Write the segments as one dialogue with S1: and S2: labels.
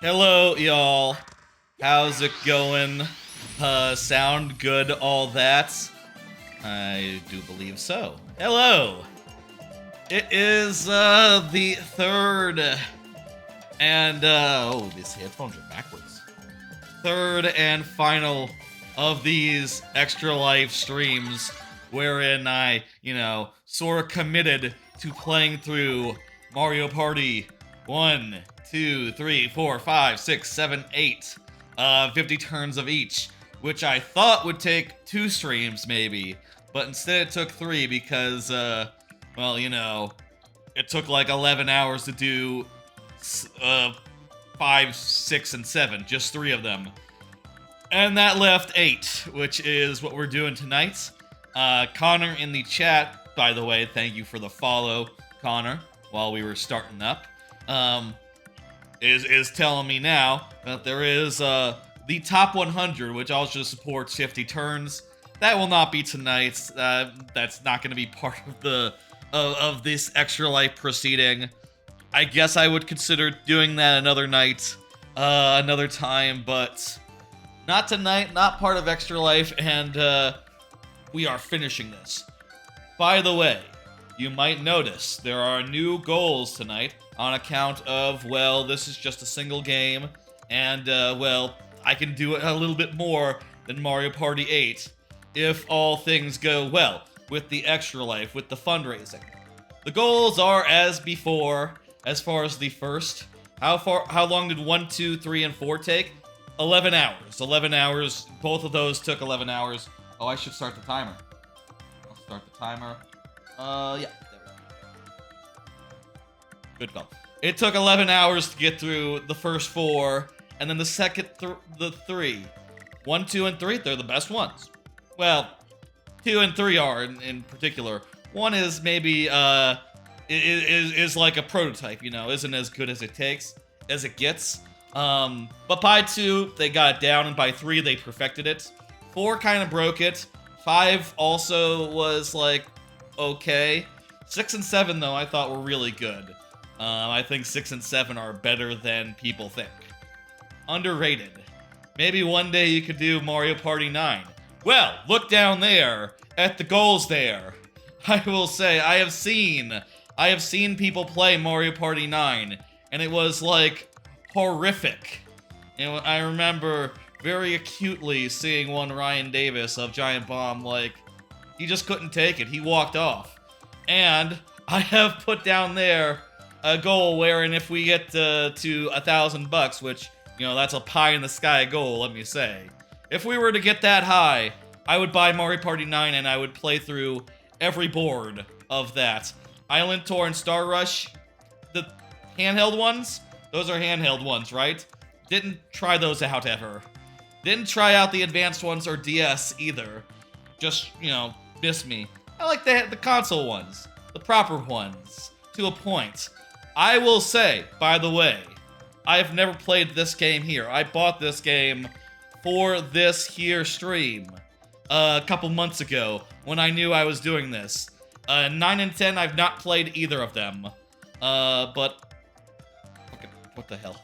S1: Hello, y'all. How's it going? Sound good, all that? I do believe so. Hello! It is, the third, and, oh, these headphones are backwards. Third and final of these Extra Life streams, wherein I, sort of committed to playing through Mario Party 1, 2, 3, 4, 5, 6, 7, 8, 50 turns of each, which I thought would take 2 streams maybe, but instead it took 3 because, well, it took like 11 hours to do 5, 6, and 7, just 3 of them. And that left 8, which is what we're doing tonight. Connor in the chat, by the way, thank you for the follow, Connor, while we were starting up, is telling me now that there is the top 100, which also supports 50 turns. That will not be tonight. That's not going to be part of the of this Extra Life proceeding. I guess I would consider doing that another night, another time, but not tonight, not part of Extra Life, and we are finishing this. By the way, you might notice there are new goals tonight on account of, well, this is just a single game, and, well, I can do it a little bit more than Mario Party 8 if all things go well with the Extra Life, with the fundraising. The goals are as before, as far as the first. How long did 1, 2, 3, and 4 take? 11 hours. 11 hours. Both of those took 11 hours. Oh, I should start the timer. I'll start the timer. Yeah, there we go. Good call. It took 11 hours to get through the first 4, and then the second, the 3. 1, 2, and 3, they're the best ones. Well, 2 and 3 are in particular. 1 is maybe, is like a prototype, isn't as good as it gets. But by 2, they got it down, and by 3, they perfected it. 4 kind of broke it. 5 also was, like, okay. 6 and 7, though, I thought were really good. I think 6 and 7 are better than people think. Underrated. Maybe one day you could do Mario Party 9. Well, look down there at the goals there. I will say, I have seen people play Mario Party 9, and it was, like, horrific. And I remember very acutely seeing one Ryan Davis of Giant Bomb, like, he just couldn't take it. He walked off. And I have put down there a goal wherein if we get to $1,000, which, that's a pie-in-the-sky goal, let me say. If we were to get that high, I would buy Mario Party 9 and I would play through every board of that. Island Tour and Star Rush, the handheld ones, those are handheld ones, right? Didn't try those out ever. Didn't try out the advanced ones or DS either. Just, miss me. I like the console ones, the proper ones, to a point. I will say, by the way, I've never played this game here. I bought this game for this here stream a couple months ago when I knew I was doing this. 9 and 10, I've not played either of them. But what the hell?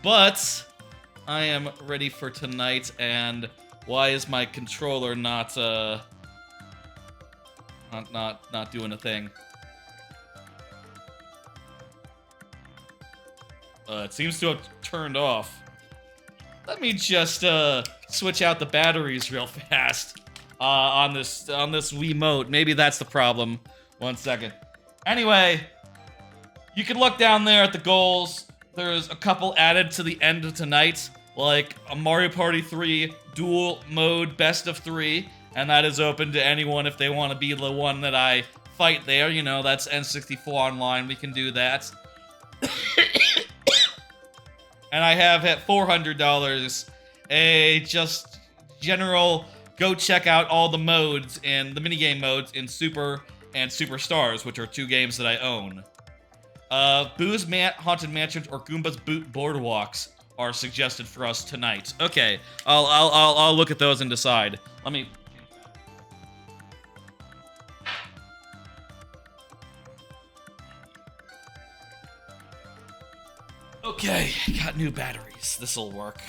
S1: But I am ready for tonight, and why is my controller not doing a thing? It seems to have turned off. Let me just switch out the batteries real fast on this Wiimote. Maybe that's the problem. 1 second. Anyway, you can look down there at the goals. There's a couple added to the end of tonight, like a Mario Party 3 dual mode best of 3, and that is open to anyone if they want to be the one that I fight there. That's N64 Online. We can do that. And I have at $400 a just general go check out all the modes and the minigame modes in Super and Superstars, which are 2 games that I own. Boo's Haunted Mansions or Goomba's Boardwalks are suggested for us tonight. Okay, I'll look at those and decide. Let me. Okay, got new batteries. This'll work.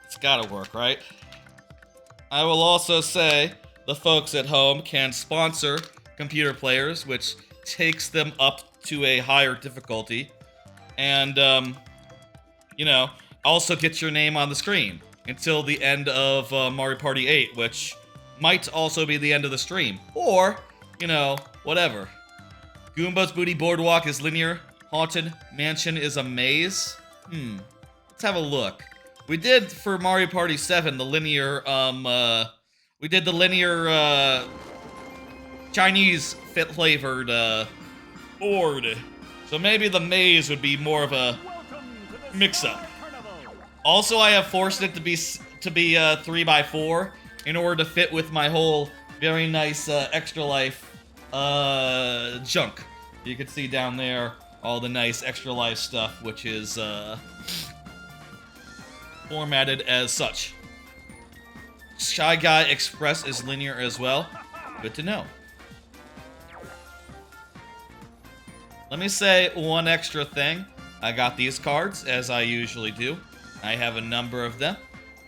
S1: It's gotta work, right? I will also say the folks at home can sponsor computer players, which takes them up to a higher difficulty. And, you know, also get your name on the screen until the end of Mario Party 8, which might also be the end of the stream. Or, you know, whatever. Goomba's Booty Boardwalk is linear. Haunted Mansion is a maze. Let's have a look. We did, for Mario Party 7, the linear, we did the linear, Chinese flavored, board. So maybe the maze would be more of a mix-up. Also, I have forced it to be 3x4 in order to fit with my whole very nice Extra Life junk. You can see down there all the nice Extra Life stuff, which is formatted as such. Shy Guy Express is linear as well. Good to know. Let me say one extra thing. I got these cards, as I usually do. I have a number of them.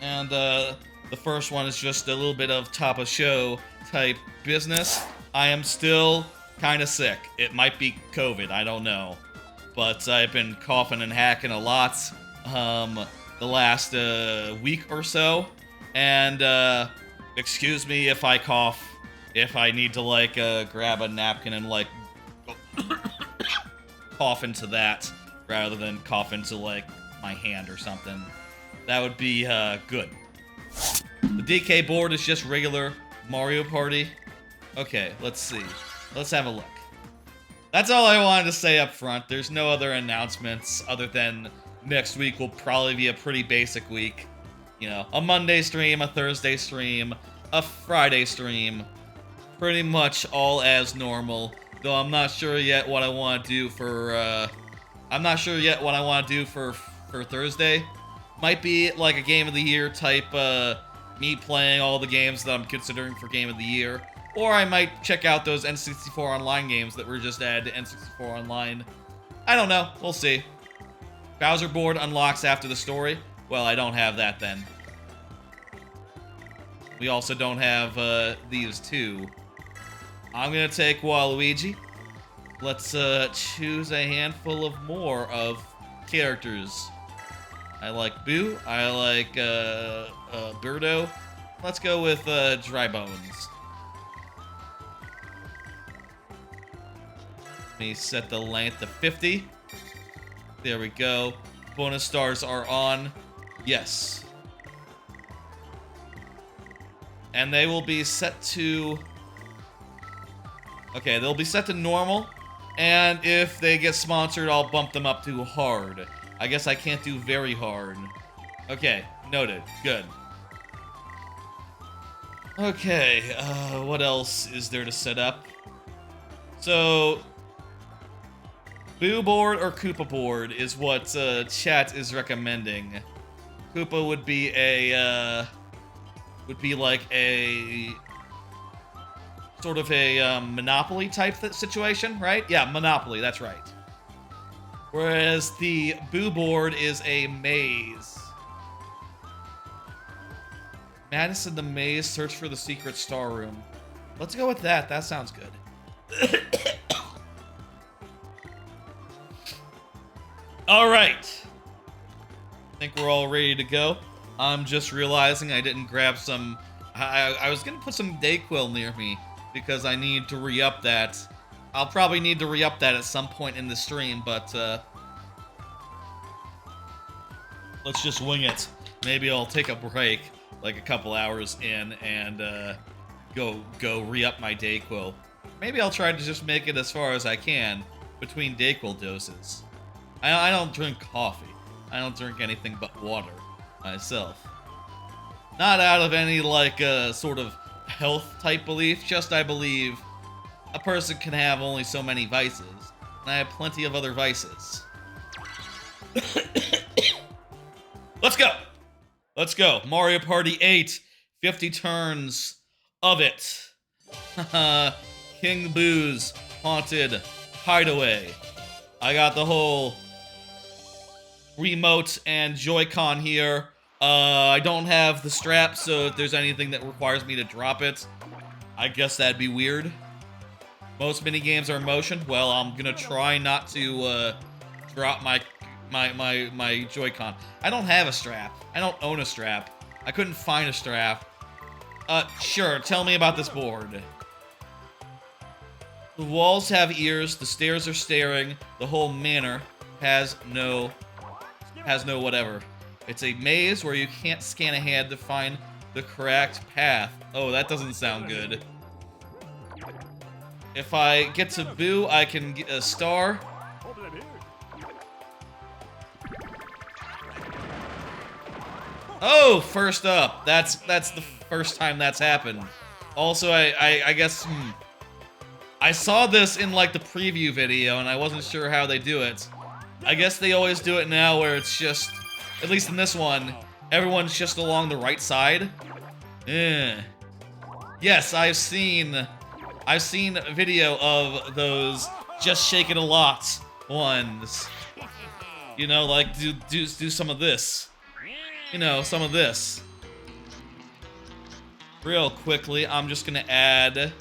S1: And the first one is just a little bit of top of show type business. I am still kind of sick. It might be COVID, I don't know. But I've been coughing and hacking a lot the last week or so. And excuse me if I cough, if I need to like grab a napkin and like cough into that rather than cough into like my hand or something. That would be good. The DK board is just regular Mario Party. Okay, let's see. Let's have a look. That's all I wanted to say up front. There's no other announcements other than next week will probably be a pretty basic week. You know, a Monday stream, a Thursday stream, a Friday stream. Pretty much all as normal. Though I'm not sure yet what I want to do for, for Thursday. Might be like a Game of the Year type, me playing all the games that I'm considering for Game of the Year. Or I might check out those N64 Online games that were just added to N64 Online. I don't know. We'll see. Bowser board unlocks after the story. Well, I don't have that then. We also don't have these two. I'm gonna take Waluigi. Let's choose a handful of more of characters. I like Boo. I like Birdo. Let's go with Dry Bones. Let me set the length to 50. There we go. Bonus stars are on. Yes. And they will be set to... Okay, they'll be set to normal. And if they get sponsored, I'll bump them up to hard. I guess I can't do very hard. Okay, noted. Good. Okay, what else is there to set up? So... Boo board or Koopa board is what chat is recommending. Koopa would be a like a sort of a Monopoly type situation, right? Yeah, Monopoly, that's right. Whereas the Boo board is a maze. Madness in the Maze, search for the secret star room. Let's go with that. That sounds good. All right. I think we're all ready to go. I'm just realizing I didn't grab some... I was going to put some Dayquil near me because I need to re-up that. I'll probably need to re-up that at some point in the stream, but let's just wing it. Maybe I'll take a break, like a couple hours in, and go re-up my Dayquil. Maybe I'll try to just make it as far as I can between Dayquil doses. I don't drink coffee. I don't drink anything but water myself. Not out of any, like, sort of health-type belief, just I believe a person can have only so many vices, and I have plenty of other vices. Let's go! Let's go. Mario Party 8, 50 turns of it. King Boo's Haunted Hideaway. I got the whole remote and Joy-Con here. I don't have the strap, so if there's anything that requires me to drop it, I guess that'd be weird. Most minigames are in motion. Well, I'm gonna try not to drop my Joy-Con. I don't have a strap. I don't own a strap. I couldn't find a strap. Sure, tell me about this board. The walls have ears, the stairs are staring, the whole manor has no whatever. It's a maze where you can't scan ahead to find the correct path. Oh, that doesn't sound good. If I get to Boo, I can get a star. Oh, first up. That's the first time that's happened. Also, I guess, I saw this in, like, the preview video, and I wasn't sure how they do it. I guess they always do it now where it's just, at least in this one, everyone's just along the right side. Yes, I've seen a video of those just shake it a lot ones. You know, like, do some of this. You know, some of this. Real quickly, I'm just gonna add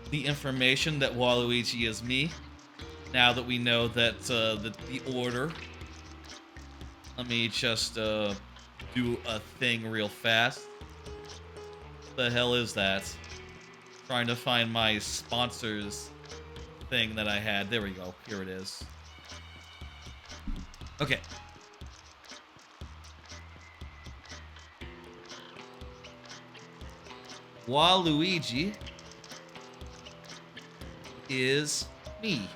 S1: the information that Waluigi is me. Now that we know that the order. Let me just do a thing real fast. What the hell is that? Trying to find my sponsors thing that I had. There we go. Here it is. Okay. Waluigi is me.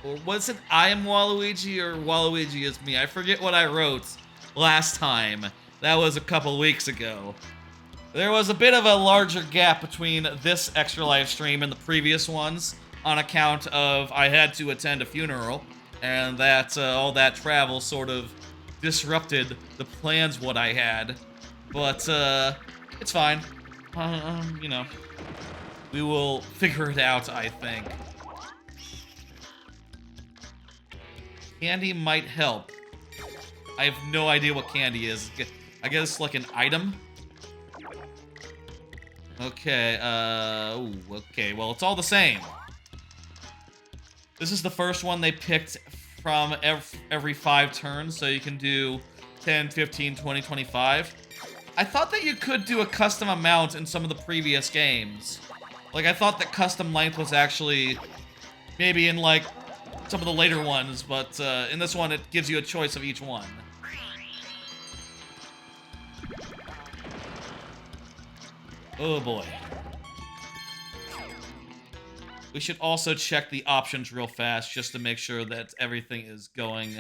S1: Or was it I am Waluigi or Waluigi is me? I forget what I wrote last time. That was a couple weeks ago. There was a bit of a larger gap between this extra live stream and the previous ones on account of I had to attend a funeral and that all that travel sort of disrupted the plans what I had. But it's fine. You know, we will figure it out, I think. Candy might help. I have no idea what candy is. I guess like an item? Okay, ooh, okay, well, it's all the same. This is the first one they picked from every 5 turns, so you can do 10, 15, 20, 25. I thought that you could do a custom amount in some of the previous games. Like, I thought that custom length was actually maybe in, like, some of the later ones, but in this one, it gives you a choice of each one. Oh, boy. We should also check the options real fast, just to make sure that everything is going...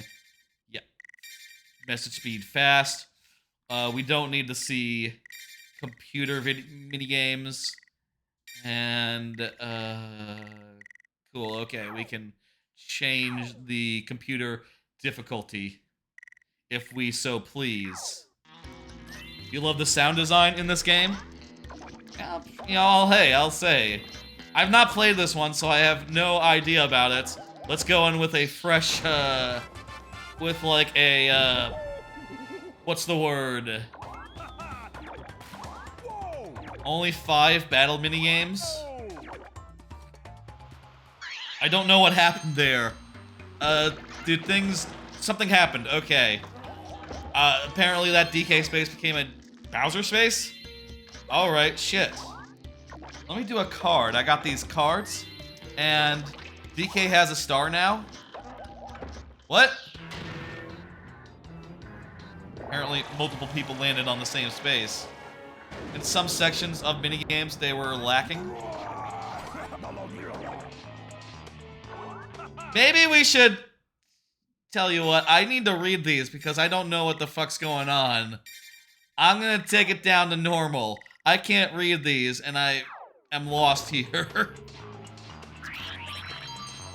S1: Yeah. Message speed fast. We don't need to see computer minigames. And, cool, okay, we can change the computer difficulty if we so please. You love the sound design in this game? Yeah, you know, hey, I'll say. I've not played this one, so I have no idea about it. Let's go in with a fresh, with like a, what's the word? Only 5 battle minigames? I don't know what happened there. Something happened, okay. Apparently that DK space became a Bowser space? Alright, shit. Let me do a card. I got these cards, and DK has a star now? What? Apparently multiple people landed on the same space. In some sections of minigames, they were lacking. Maybe we should... Tell you what, I need to read these because I don't know what the fuck's going on. I'm gonna take it down to normal. I can't read these, and I am lost here.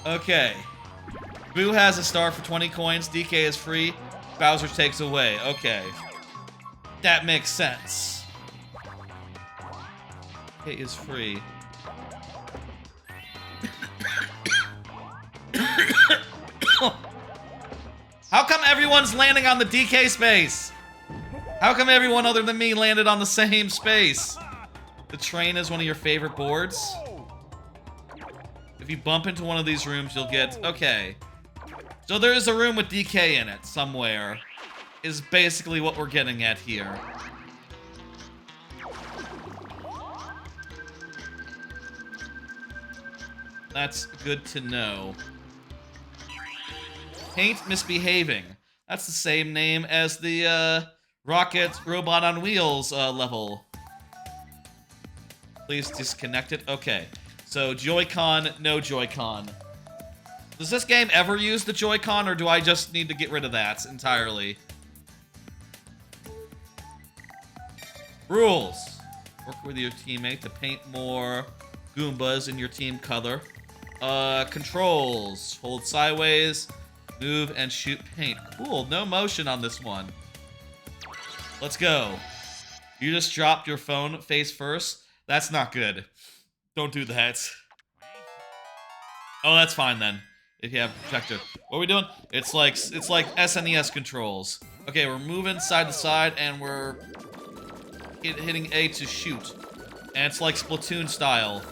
S1: Okay. Boo has a star for 20 coins. DK is free. Bowser takes away. Okay. That makes sense. DK is free. How come everyone's landing on the DK space? How come everyone other than me landed on the same space? The train is one of your favorite boards? If you bump into one of these rooms, you'll get... Okay. So there is a room with DK in it somewhere. Is basically what we're getting at here. That's good to know. Paint Misbehaving. That's the same name as the Rocket Robot on Wheels level. Please disconnect it. Okay. So Joy-Con, no Joy-Con. Does this game ever use the Joy-Con, or do I just need to get rid of that entirely? Rules. Work with your teammate to paint more Goombas in your team color. Controls. Hold sideways, move, and shoot paint. Cool, no motion on this one. Let's go. You just dropped your phone face first? That's not good. Don't do that. Oh, that's fine then. If you have a projector. What are we doing? It's like SNES controls. Okay, we're moving side to side, and we're hitting A to shoot. And it's like Splatoon style.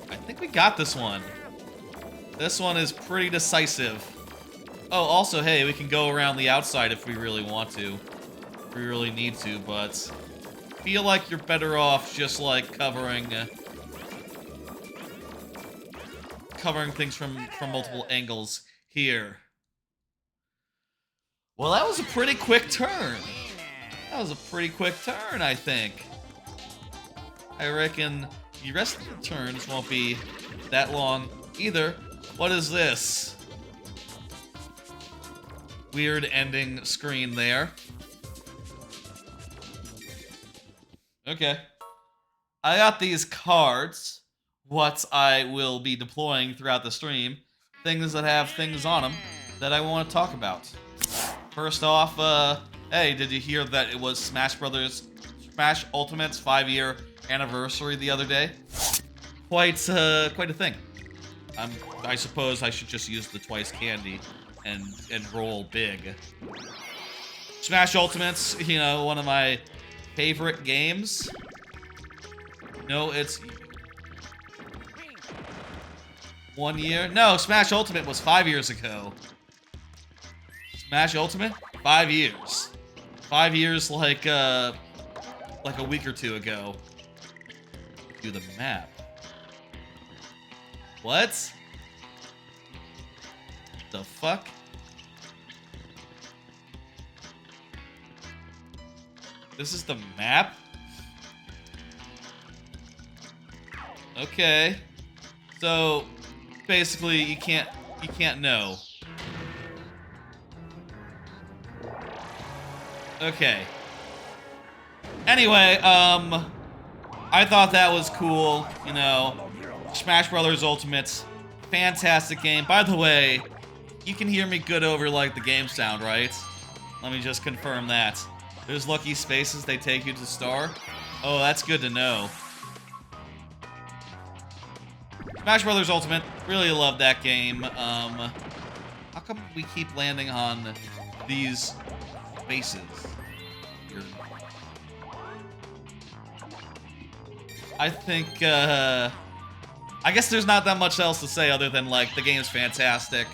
S1: I think we got this one. This one is pretty decisive. Oh, also, hey, we can go around the outside if we really want to. If we really need to, but... feel like you're better off just, like, covering things from multiple angles here. Well, that was a pretty quick turn. That was a pretty quick turn, I think. I reckon the rest of the turns won't be that long either. What is this? Weird ending screen there. Okay. I got these cards, what I will be deploying throughout the stream. Things that have things on them that I want to talk about. First off, hey, did you hear that it was Smash Ultimate's 5-year anniversary the other day? Quite a thing. I suppose I should just use the twice candy and roll big. Smash Ultimate's, you know, one of my favorite games. No, it's 1 year. No, Smash Ultimate was 5 years ago. Smash Ultimate, 5 years. 5 years, like a week or two ago. Do the map. What? The fuck? This is the map? Okay. So basically you can't know. Okay. Anyway, I thought that was cool, you know. Smash Brothers Ultimate, fantastic game. By the way, you can hear me good over like the game sound, right? Let me just confirm that. There's lucky spaces, they take you to star. Oh, that's good to know. Smash Brothers Ultimate, really love that game. How come we keep landing on these spaces? I think, I guess there's not that much else to say other than, like, the game's fantastic.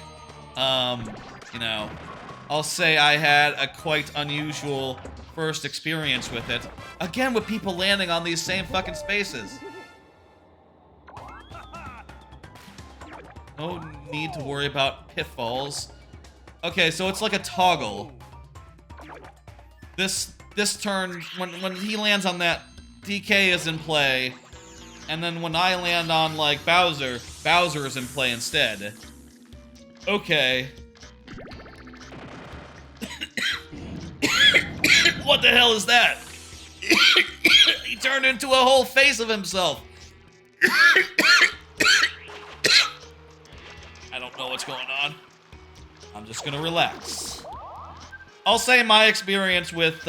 S1: You know, I'll say I had a quite unusual first experience with it. Again, with people landing on these same fucking spaces. No need to worry about pitfalls. Okay, so it's like a toggle. This turn, when he lands on that, DK is in play. And then when I land on, like, Bowser, Bowser is in play instead. Okay. What the hell is that? He turned into a whole face of himself. I don't know what's going on. I'm just gonna relax. I'll say my experience with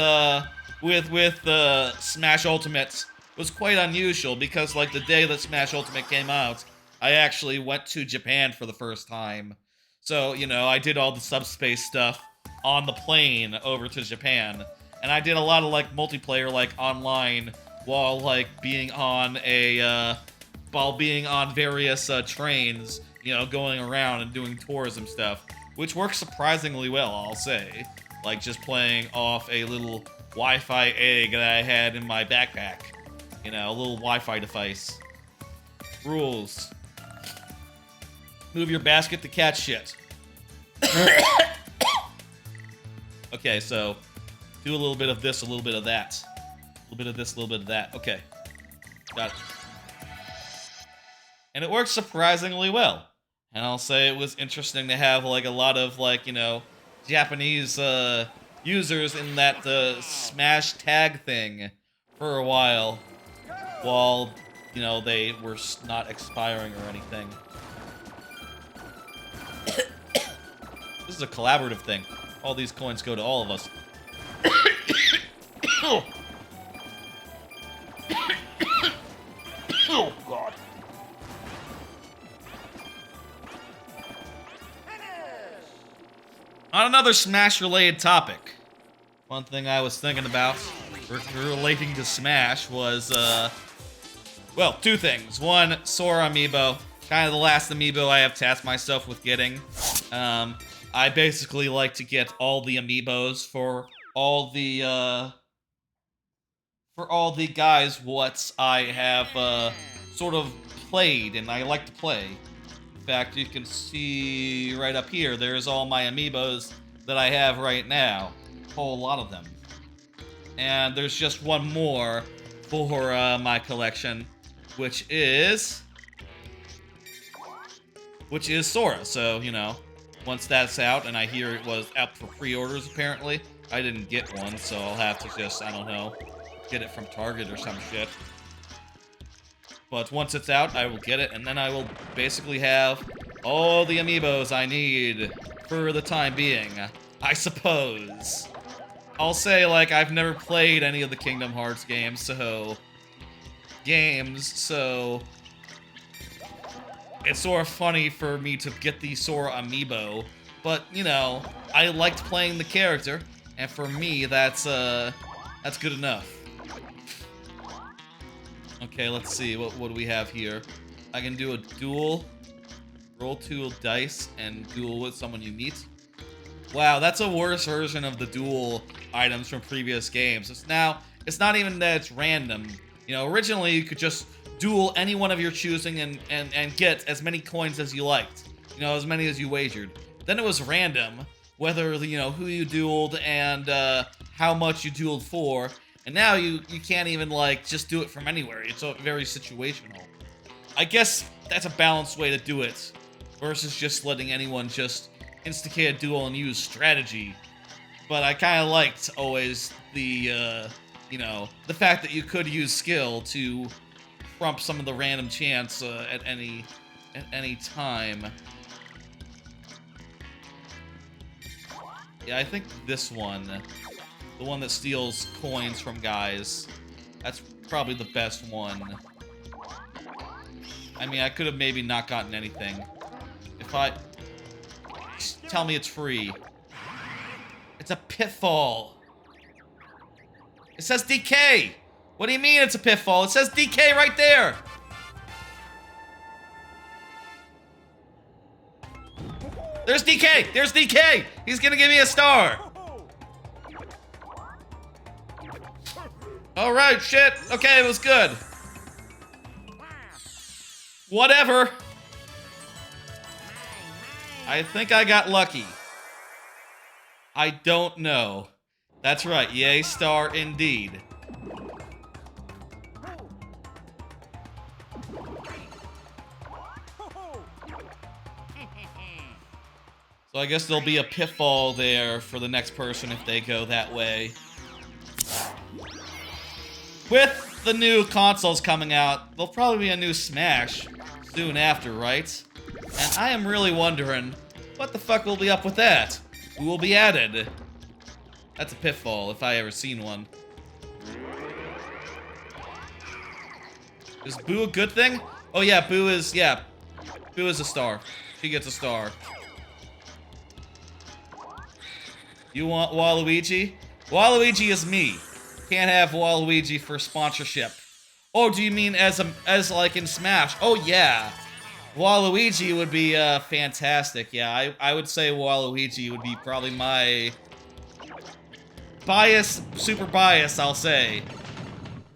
S1: Smash Ultimate was quite unusual because, like, the day that Smash Ultimate came out, I actually went to Japan for the first time. So, you know, I did all the subspace stuff on the plane over to Japan. And I did a lot of, like, multiplayer, like, online while, like, being on various trains, you know, going around and doing tours and stuff. Which works surprisingly well, I'll say. Like, just playing off a little Wi-Fi egg that I had in my backpack. You know, a little Wi-Fi device. Rules. Move your basket to catch shit. Okay, so do a little bit of this, a little bit of that. A little bit of this, a little bit of that. Okay. Got it. And it works surprisingly well. And I'll say it was interesting to have, like, a lot of, like, you know, Japanese users in that Smash tag thing for a while, you know, they were not expiring or anything. This is a collaborative thing. All these coins go to all of us. Oh, God. On another Smash-related topic, one thing I was thinking about relating to Smash was, well, two things. One, Sora amiibo. Kind of the last amiibo I have tasked myself with getting. I basically like to get all the amiibos for all the guys what I have, sort of played and I like to play. In fact, you can see right up here, there's all my amiibos that I have right now. A whole lot of them. And there's just one more for my collection, which is Sora. So, you know, once that's out, and I hear it was out for pre-orders apparently, I didn't get one, so I'll have to just, I don't know, get it from Target or some shit. But once it's out, I will get it, and then I will basically have all the amiibos I need for the time being, I suppose. I'll say, like, I've never played any of the Kingdom Hearts games, so it's sort of funny for me to get the Sora amiibo, but, you know, I liked playing the character, and for me, that's good enough. Okay, let's see, what do we have here? I can do a duel, roll 2 dice, and duel with someone you meet. Wow, that's a worse version of the duel items from previous games. It's not even that it's random. You know, originally you could just duel any one of your choosing and get as many coins as you liked. You know, as many as you wagered. Then it was random, whether, you know, who you dueled and how much you dueled for. And now you can't even, like, just do it from anywhere. It's very situational. I guess that's a balanced way to do it, versus just letting anyone just instigate a duel and use strategy. But I kind of liked always the, you know, the fact that you could use skill to trump some of the random chance at any time. Yeah, I think this one, the one that steals coins from guys, that's probably the best one. I mean, I could have maybe not gotten anything. If I... Just tell me it's free. It's a pitfall. It says DK! What do you mean it's a pitfall? It says DK right there! There's DK! There's DK! He's gonna give me a star! Alright, shit. Okay, it was good. Whatever. I think I got lucky. I don't know. That's right, yay star indeed. So I guess there'll be a pitfall there for the next person if they go that way. With the new consoles coming out, there'll probably be a new Smash soon after, right? And I am really wondering, what the fuck will be up with that? Who will be added? That's a pitfall, if I ever seen one. Is Boo a good thing? Oh yeah, Boo is a star. She gets a star. You want Waluigi? Waluigi is me. Can't have Waluigi for sponsorship. Oh, do you mean as like in Smash? Oh yeah. Waluigi would be fantastic. Yeah, I would say Waluigi would be probably my super bias, I'll say.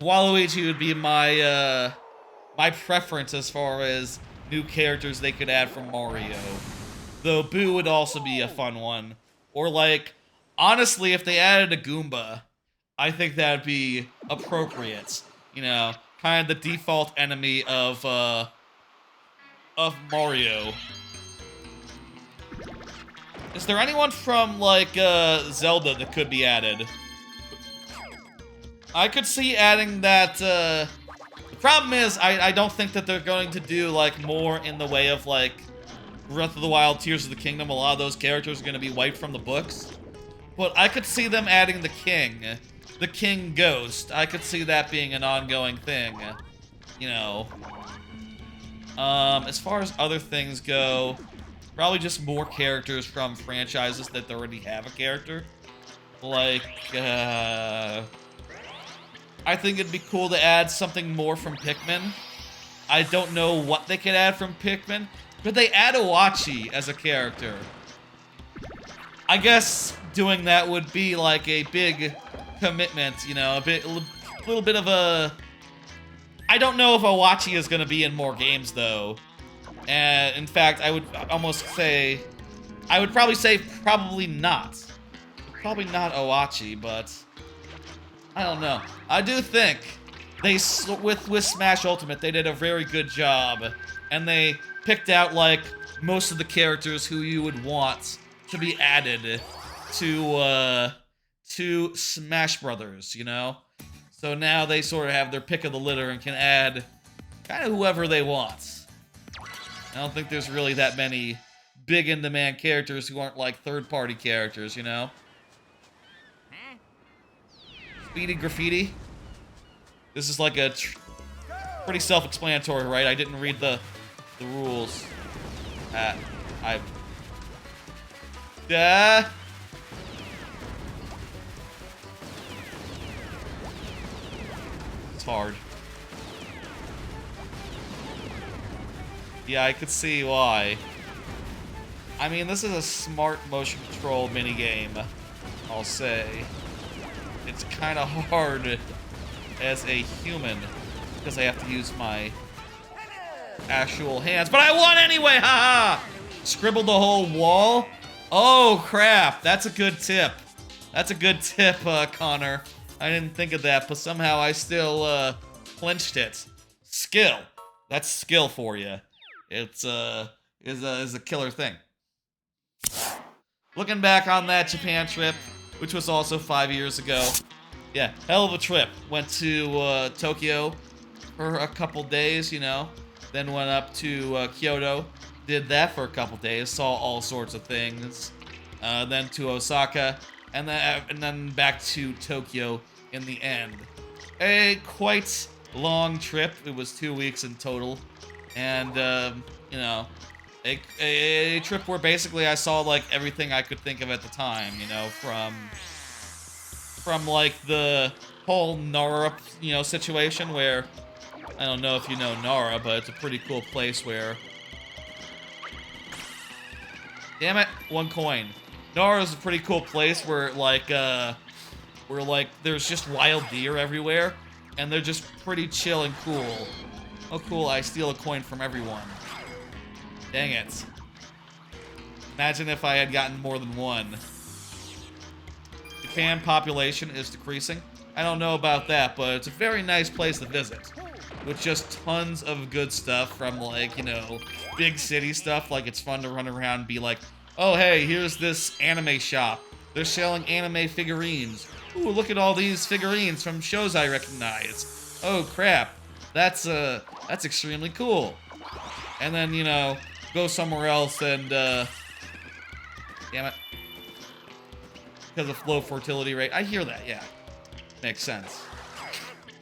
S1: Waluigi would be my my preference as far as new characters they could add from Mario. Though Boo would also be a fun one. Or like, honestly, if they added a Goomba, I think that'd be appropriate. You know, kind of the default enemy of Mario. Is there anyone from, like, Zelda that could be added? I could see adding that, the problem is, I don't think that they're going to do, like, more in the way of, like, Breath of the Wild, Tears of the Kingdom. A lot of those characters are going to be wiped from the books. But I could see them adding the King Ghost. I could see that being an ongoing thing, you know. As far as other things go, probably just more characters from franchises that already have a character. Like, I think it'd be cool to add something more from Pikmin. I don't know what they could add from Pikmin. Could they add Owachi as a character? I guess doing that would be like a big commitment, you know, a little bit of a... I don't know if Owachi is going to be in more games, though. And in fact, I would almost say... I would probably say probably not. Probably not Owachi, but... I don't know. I do think they, with Smash Ultimate, they did a very good job. And they picked out, like, most of the characters who you would want to be added to Smash Brothers, you know? So now they sort of have their pick of the litter and can add kind of whoever they want. I don't think there's really that many big in-demand characters who aren't like third-party characters, you know? Speedy Graffiti. This is like a pretty self-explanatory, right? I didn't read the rules. It's hard. Yeah, I could see why. I mean, this is a smart motion control minigame, I'll say. It's kind of hard as a human because I have to use my actual hands. But I won anyway! Haha! Scribbled the whole wall? Oh, crap. That's a good tip. That's a good tip, Connor. I didn't think of that, but somehow I still, clinched it. Skill. That's skill for you. It's, is a killer thing. Looking back on that Japan trip, which was also 5 years ago. Yeah, hell of a trip. Went to, Tokyo for a couple days, you know. Then went up to, Kyoto. Did that for a couple days. Saw all sorts of things. Then to Osaka. And then back to Tokyo in the end. A quite long trip. It was 2 weeks in total. And, you know, a trip where basically I saw, like, everything I could think of at the time, you know, from like, the whole Nara, you know, situation where, I don't know if you know Nara, but it's a pretty cool place where... Damn it, 1 coin. Nara's a pretty cool place where, like, there's just wild deer everywhere, and they're just pretty chill and cool. Oh, cool, I steal a coin from everyone. Dang it. Imagine if I had gotten more than one. Japan population is decreasing. I don't know about that, but it's a very nice place to visit. With just tons of good stuff from, like, you know, big city stuff. Like, it's fun to run around and be like, oh, hey, here's this anime shop. They're selling anime figurines. Ooh, look at all these figurines from shows I recognize. Oh, crap. That's extremely cool. And then, you know, go somewhere else and, damn it. Because of low fertility rate. I hear that, yeah. Makes sense.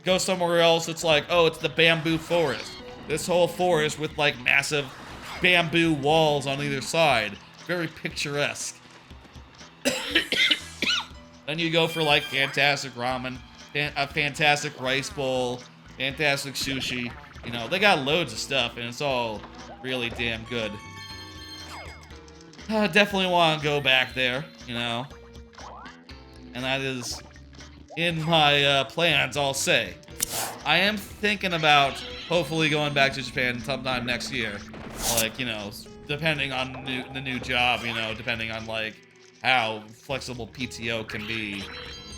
S1: Go somewhere else, it's like, oh, it's the bamboo forest. This whole forest with like massive bamboo walls on either side. Very picturesque. Then you go for like fantastic ramen, a fantastic rice bowl, fantastic sushi. You know, they got loads of stuff and it's all really damn good. I definitely want to go back there, you know. And that is in my plans, I'll say. I am thinking about hopefully going back to Japan sometime next year. Like, you know, depending on the new job, you know, depending on, like, how flexible PTO can be,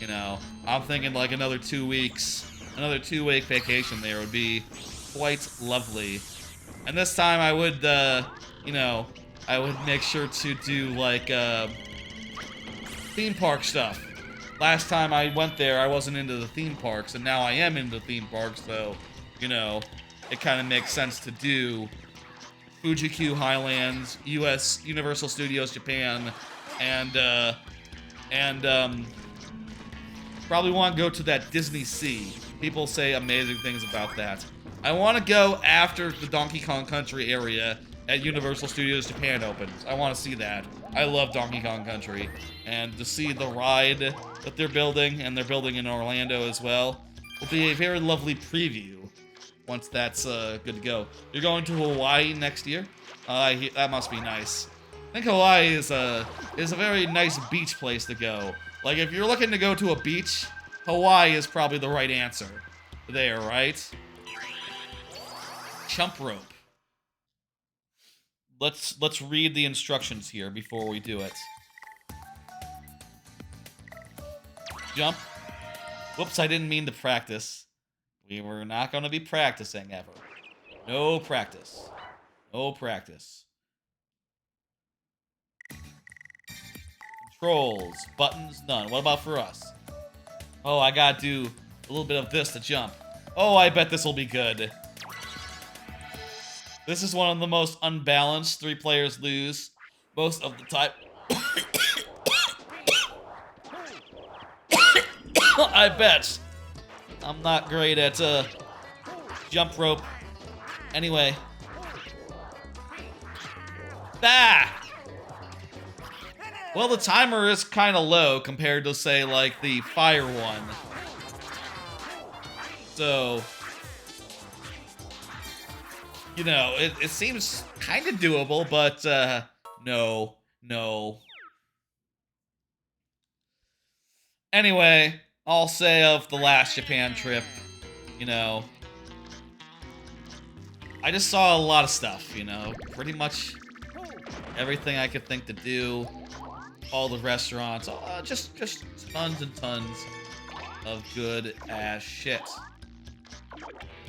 S1: you know. I'm thinking, like, another 2 weeks, another 2-week vacation there would be quite lovely. And this time I would, you know, I would make sure to do, like, theme park stuff. Last time I went there, I wasn't into the theme parks, and now I am into theme parks, so, you know, it kind of makes sense to do Fuji-Q Highlands, Universal Studios Japan, and probably want to go to that Disney Sea. People say amazing things about that. I want to go after the Donkey Kong Country area at Universal Studios Japan opens. I want to see that. I love Donkey Kong Country. And to see the ride that they're building, and they're building in Orlando as well, will be a very lovely preview once that's good to go. You're going to Hawaii next year? That must be nice. I think Hawaii is a very nice beach place to go. Like, if you're looking to go to a beach, Hawaii is probably the right answer there, right? Jump rope. Let's read the instructions here before we do it. Jump. Whoops, I didn't mean to practice. We were not going to be practicing ever. No practice. No practice. Controls. Buttons, none. What about for us? Oh, I gotta do a little bit of this to jump. Oh, I bet this will be good. This is one of the most unbalanced 3 players lose most of the time. I bet. I'm not great at jump rope. Anyway. Ah! Well, the timer is kind of low compared to, say, like, the fire one. So, you know, it seems kind of doable, but, no. Anyway, I'll say of the last Japan trip, you know, I just saw a lot of stuff, you know, pretty much everything I could think to do, all the restaurants, just tons and tons of good ass shit.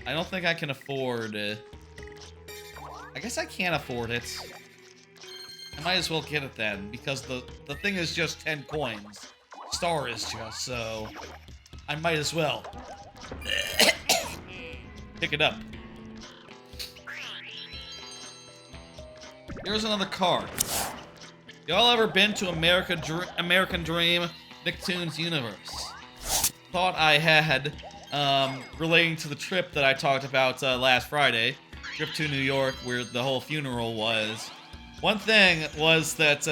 S1: I don't think I can afford I guess I can't afford it. I might as well get it then, because the thing is just 10 coins. Star is just, so I might as well pick it up. Here's another card. Y'all ever been to American Dream Nicktoons Universe? Thought I had, relating to the trip that I talked about last Friday, trip to New York where the whole funeral was. One thing was that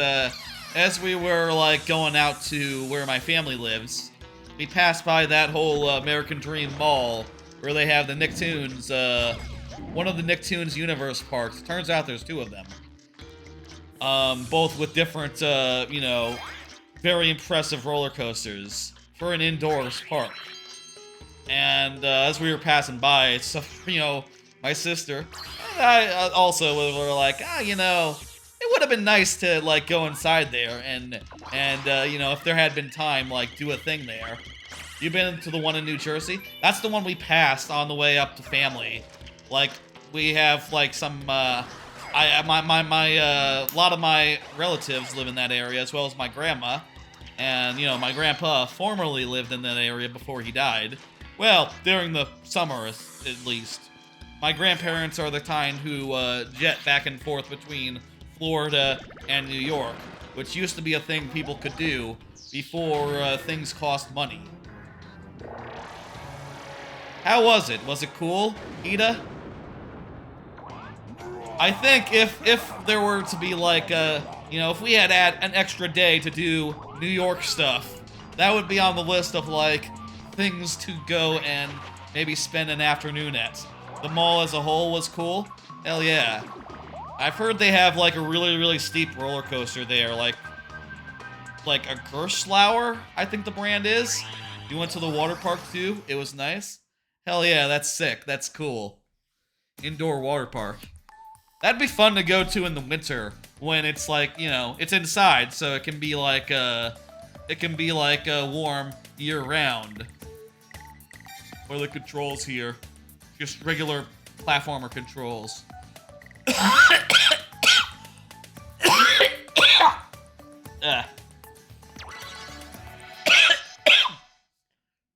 S1: as we were like going out to where my family lives, we passed by that whole American Dream Mall where they have the Nicktoons, one of the Nicktoons Universe parks. Turns out there's 2 of them. Both with different, you know, very impressive roller coasters for an indoors park. And as we were passing by, it's, you know, my sister and I also were like, you know, it would have been nice to, like, go inside there and you know, if there had been time, like, do a thing there. You been to the one in New Jersey? That's the one we passed on the way up to family. Like, we have, like, some, a lot of my relatives live in that area, as well as my grandma. And, you know, my grandpa formerly lived in that area before he died. Well, during the summer, at least. My grandparents are the kind who jet back and forth between Florida and New York, which used to be a thing people could do before things cost money. How was it? Was it cool, Ida? I think if there were to be like you know, if we had an extra day to do New York stuff, that would be on the list of like things to go and maybe spend an afternoon at. The mall as a whole was cool. Hell yeah. I've heard they have like a really steep roller coaster there, like a Gerstlauer, I think the brand is. You went to the water park too? It was nice. Hell yeah, that's sick. That's cool. Indoor water park. That'd be fun to go to in the winter when it's like, you know, it's inside, so it can be like warm year round. What are the controls here? Just regular platformer controls.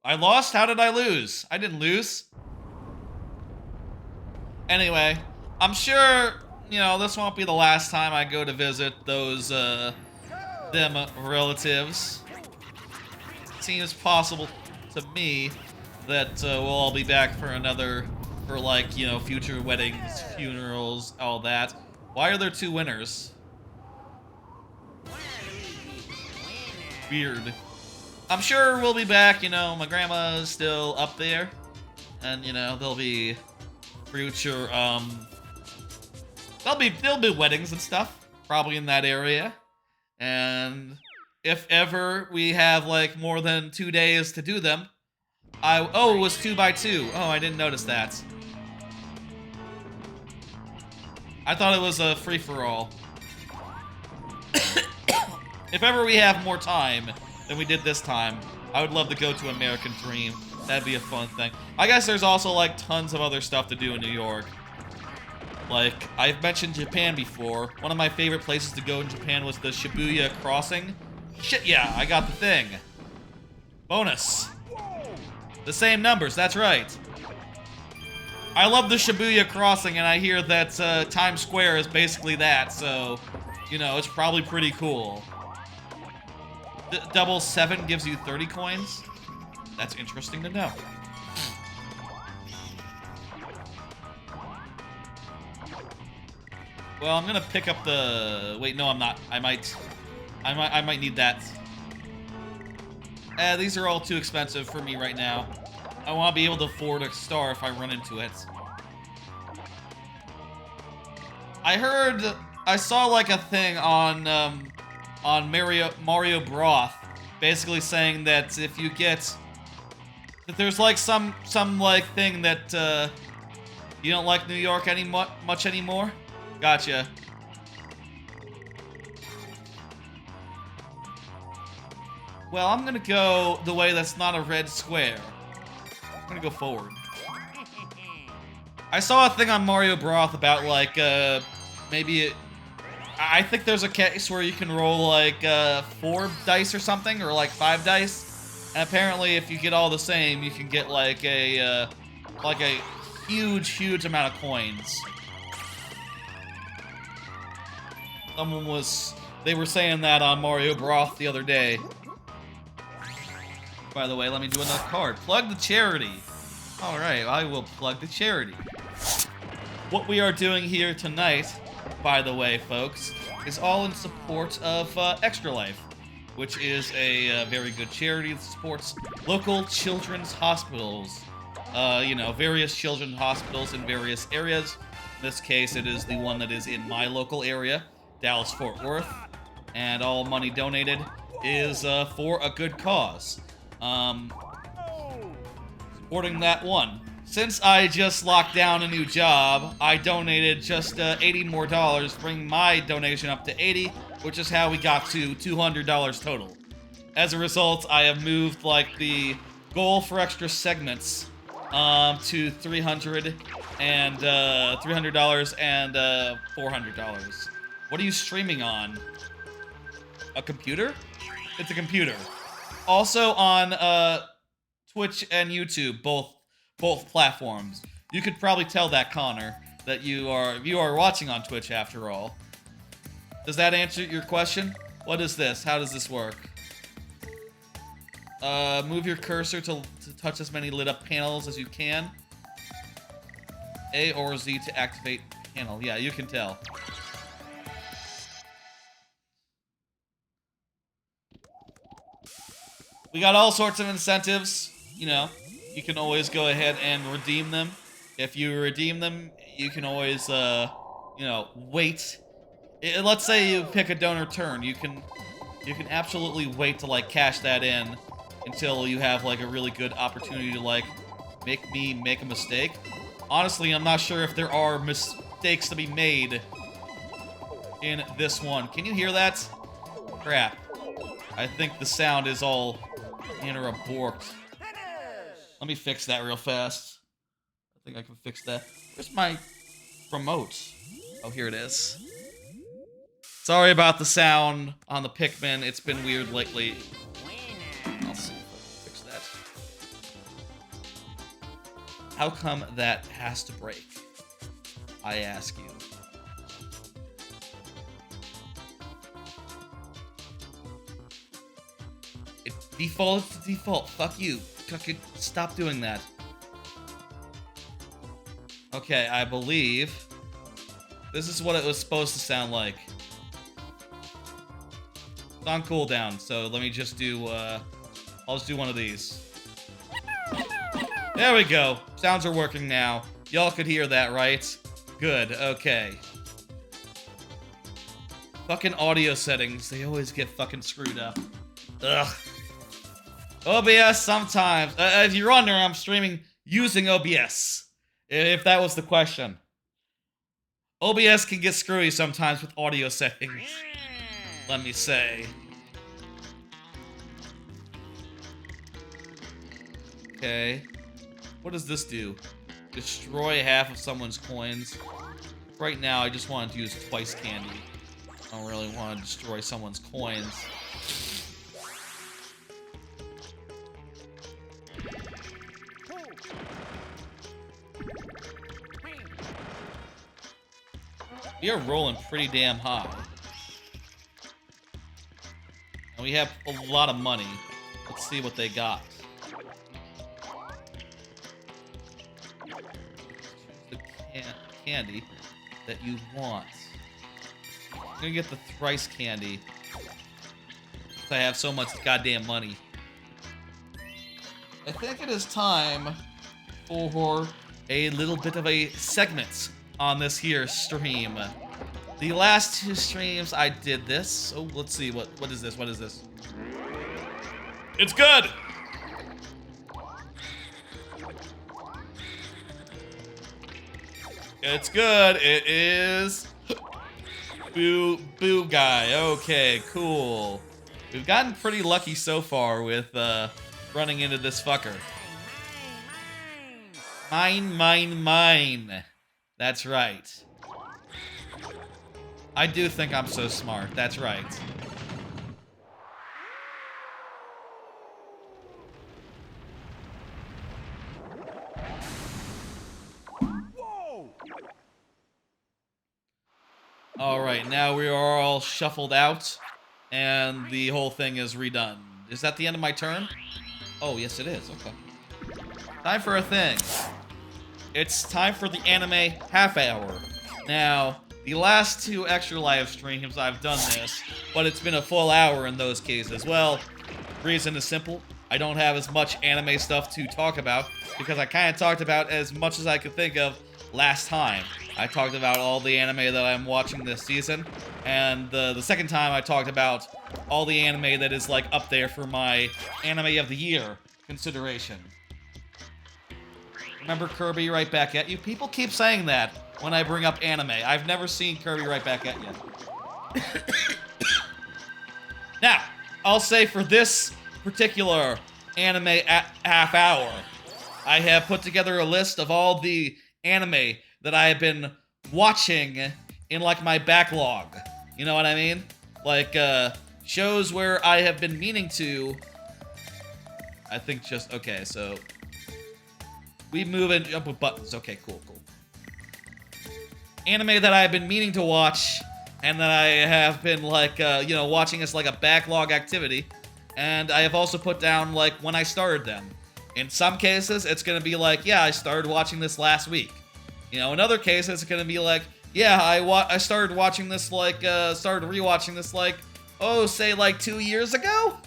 S1: I lost? How did I lose? I didn't lose. Anyway, I'm sure, you know, this won't be the last time I go to visit those, them relatives. It seems possible to me that we'll all be back for like, you know, future weddings, funerals, all that. Why are there 2 winners? Weird. I'm sure we'll be back, you know, my grandma's still up there. And, you know, there'll be future, there'll be weddings and stuff, probably in that area. And if ever we have, like, more than 2 days to do them, oh, it was 2 by 2. Oh, I didn't notice that. I thought it was a free-for-all. If ever we have more time than we did this time, I would love to go to American Dream. That'd be a fun thing. I guess there's also, like, tons of other stuff to do in New York. Like, I've mentioned Japan before. One of my favorite places to go in Japan was the Shibuya Crossing. Shit, yeah, I got the thing. Bonus. The same numbers, that's right. I love the Shibuya Crossing, and I hear that Times Square is basically that, so, you know, it's probably pretty cool. Double 7 gives you 30 coins? That's interesting to know. Well, I'm gonna pick up the... Wait, no, I'm not. I might need that. These are all too expensive for me right now. I want to be able to afford a star if I run into it. I saw like a thing on Mario Broth, basically saying that if you get, that there's like some like thing that you don't like New York much anymore. Gotcha. Well, I'm gonna go the way that's not a red square. I'm gonna go forward. I saw a thing on Mario Broth about, like, maybe I think there's a case where you can roll, like, 4 dice or something, or, like, 5 dice. And apparently, if you get all the same, you can get, like a huge amount of coins. They were saying that on Mario Broth the other day. By the way, let me do another card. Plug the charity. Alright, I will plug the charity. What we are doing here tonight, by the way, folks, is all in support of Extra Life, which is a very good charity that supports local children's hospitals. You know, various children's hospitals in various areas. In this case, it is the one that is in my local area, Dallas-Fort Worth. And all money donated is for a good cause. Supporting that one. Since I just locked down a new job, I donated just $80 more, bringing my donation up to $80, which is how we got to $200 total. As a result, I have moved like the goal for extra segments to $300 and $300 and $400. What are you streaming on? A computer? It's a computer. Also on Twitch and YouTube, both platforms. You could probably tell that, Connor, that you are watching on Twitch after all. Does that answer your question? What is this? How does this work? Move your cursor to touch as many lit up panels as you can. A or Z to activate panel. Yeah, you can tell. We got all sorts of incentives. You know, you can always go ahead and redeem them. If you redeem them, you can always, you know, wait. Let's say you pick a donor turn. You can absolutely wait to, like, cash that in until you have, like, a really good opportunity to, like, make me make a mistake. Honestly, I'm not sure if there are mistakes to be made in this one. Can you hear that? Crap. I think the sound is all borked. Let me fix that real fast. I think I can fix that. Where's my remote? Oh, here it is. Sorry about the sound on the Pikmin. It's been weird lately. I'll see if I can fix that. How come that has to break? I ask you. It defaults to default. Fuck you. Stop doing that. Okay, I believe this is what it was supposed to sound like. It's on cooldown, so let me just do, I'll just do one of these. There we go. Sounds are working now. Y'all could hear that, right? Good, okay. Fucking audio settings, they always get fucking screwed up. Ugh. OBS sometimes. If you're wondering, I'm streaming using OBS. If that was the question. OBS can get screwy sometimes with audio settings. Let me say. Okay. What does this do? Destroy half of someone's coins. Right now, I just wanted to use twice candy. I don't really want to destroy someone's coins. We are rolling pretty damn high. And we have a lot of money. Let's see what they got. Choose the candy that you want. I'm gonna get the thrice candy. Because I have so much goddamn money. I think it is time for a little bit of a segment on this here stream. The last two streams I did this. Oh, let's see, what is this? What is this? It's good! It's good. It is Boo Guy. Okay, cool. We've gotten pretty lucky so far with running into this fucker. Mine. That's right. I do think I'm so smart. That's right. Whoa! All right, now we are all shuffled out, and the whole thing is redone. Is that the end of my turn? Oh, yes it is. Okay. Time for a thing. It's time for the anime half hour. Now, the last two extra live streams I've done this, but it's been a full hour in those cases. Well, reason is simple. I don't have as much anime stuff to talk about because I kind of talked about as much as I could think of last time. I talked about all the anime that I'm watching this season, and the second time I talked about all the anime that is like up there for my anime of the year consideration. Remember Kirby Right Back at You? People keep saying that when I bring up anime. I've never seen Kirby Right Back at You. Now, I'll say for this particular anime half hour, I have put together a list of all the anime that I have been watching in, like, my backlog. You know what I mean? Like, shows where I have been meaning to... I think just... Okay, so... We move and jump with buttons. Okay, cool. Anime that I've been meaning to watch, and that I have been, like, you know, watching as, like, a backlog activity. And I have also put down, like, when I started them. In some cases, it's going to be like, yeah, I started watching this last week. You know, in other cases, it's going to be like, yeah, I started watching this, like, started rewatching this, like, oh, say, like, 2 years ago?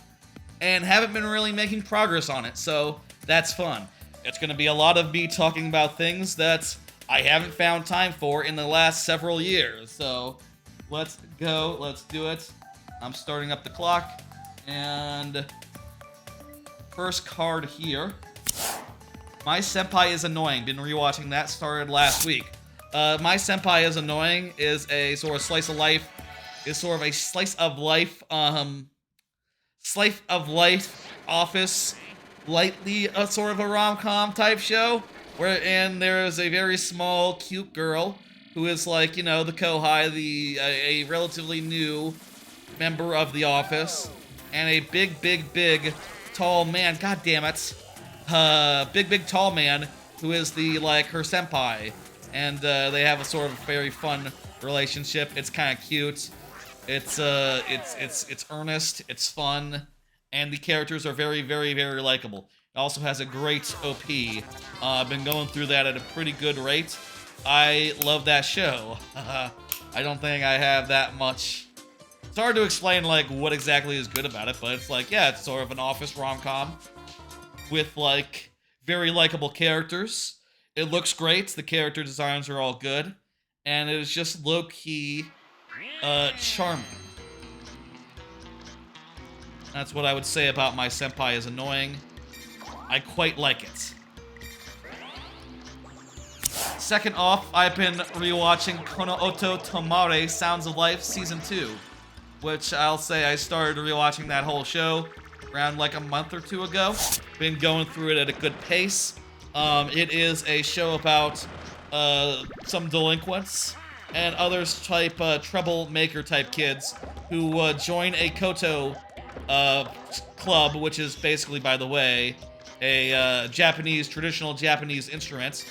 S1: And haven't been really making progress on it, so that's fun. It's going to be a lot of me talking about things that I haven't found time for in the last several years. So let's go, let's do it. I'm starting up the clock, and first card here. My Senpai is Annoying. Been rewatching that, started last week. My Senpai is Annoying is a sort of slice of life, office, lightly sort of a rom-com type show, and there is a very small, cute girl who is like, you know, the kohai, a relatively new member of the office, and a big, tall man, god damn it, big, tall man who is the, like, her senpai, and they have a sort of very fun relationship. It's kind of cute. It's earnest, it's fun, and the characters are very, very likable. It also has a great OP. I've been going through that at a pretty good rate. I love that show. I don't think I have that much. It's hard to explain, like, what exactly is good about it, but it's like, yeah, it's sort of an office rom-com with, like, very likable characters. It looks great. The character designs are all good, and it is just low-key charming. That's what I would say about My Senpai is Annoying. I quite like it. Second off, I've been rewatching Kono Oto Tomare Sounds of Life Season 2, which I'll say I started rewatching that whole show around like a month or two ago. Been going through it at a good pace. It is a show about some delinquents and others type troublemaker type kids who join a koto club, which is basically, by the way, a traditional Japanese instrument.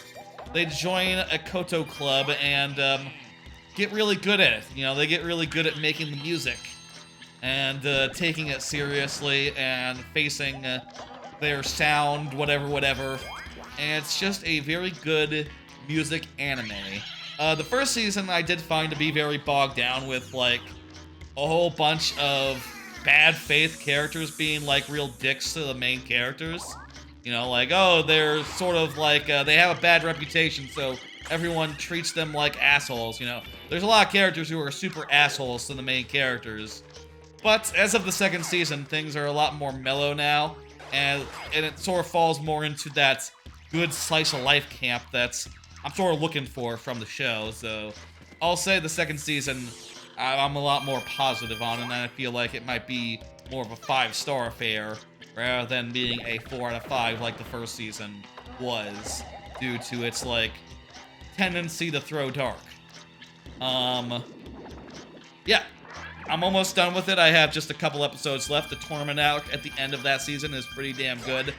S1: They join a koto club and get really good at it. You know, they get really good at making the music and taking it seriously and facing their sound, whatever. And it's just a very good music anime. The first season I did find to be very bogged down with, like, a whole bunch of bad faith characters being, like, real dicks to the main characters. You know, like, oh, they're sort of like, they have a bad reputation, so everyone treats them like assholes, you know. There's a lot of characters who are super assholes to the main characters. But as of the second season, things are a lot more mellow now, and it sort of falls more into that good slice of life camp that's I'm sort of looking for from the show. So I'll say the second season I'm a lot more positive on, and I feel like it might be more of a 5-star affair rather than being a 4 out of 5 like the first season was, due to its, like, tendency to throw dark. Yeah, I'm almost done with it. I have just a couple episodes left. The tournament out at the end of that season is pretty damn good.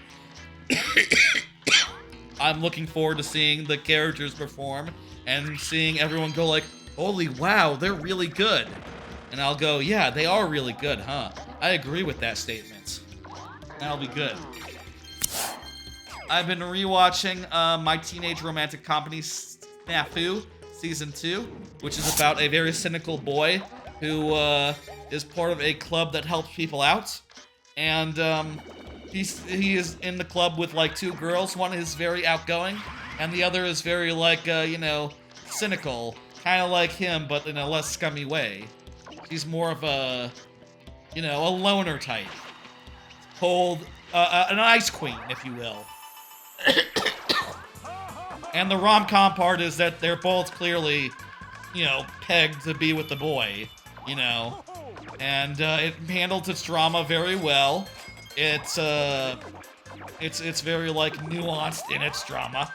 S1: I'm looking forward to seeing the characters perform and seeing everyone go like, holy wow, they're really good. And I'll go, yeah, they are really good, huh? I agree with that statement. That'll be good. I've been rewatching My Teenage Romantic Comedy Snafu Season 2, which is about a very cynical boy who is part of a club that helps people out. And he is in the club with, like, 2 girls. One is very outgoing, and the other is very, like, you know, cynical. Kind of like him, but in a less scummy way. She's more of a, you know, a loner type. Cold, an ice queen, if you will. And the rom-com part is that they're both clearly, you know, pegged to be with the boy, you know. And it handles its drama very well. It's very, like, nuanced in its drama.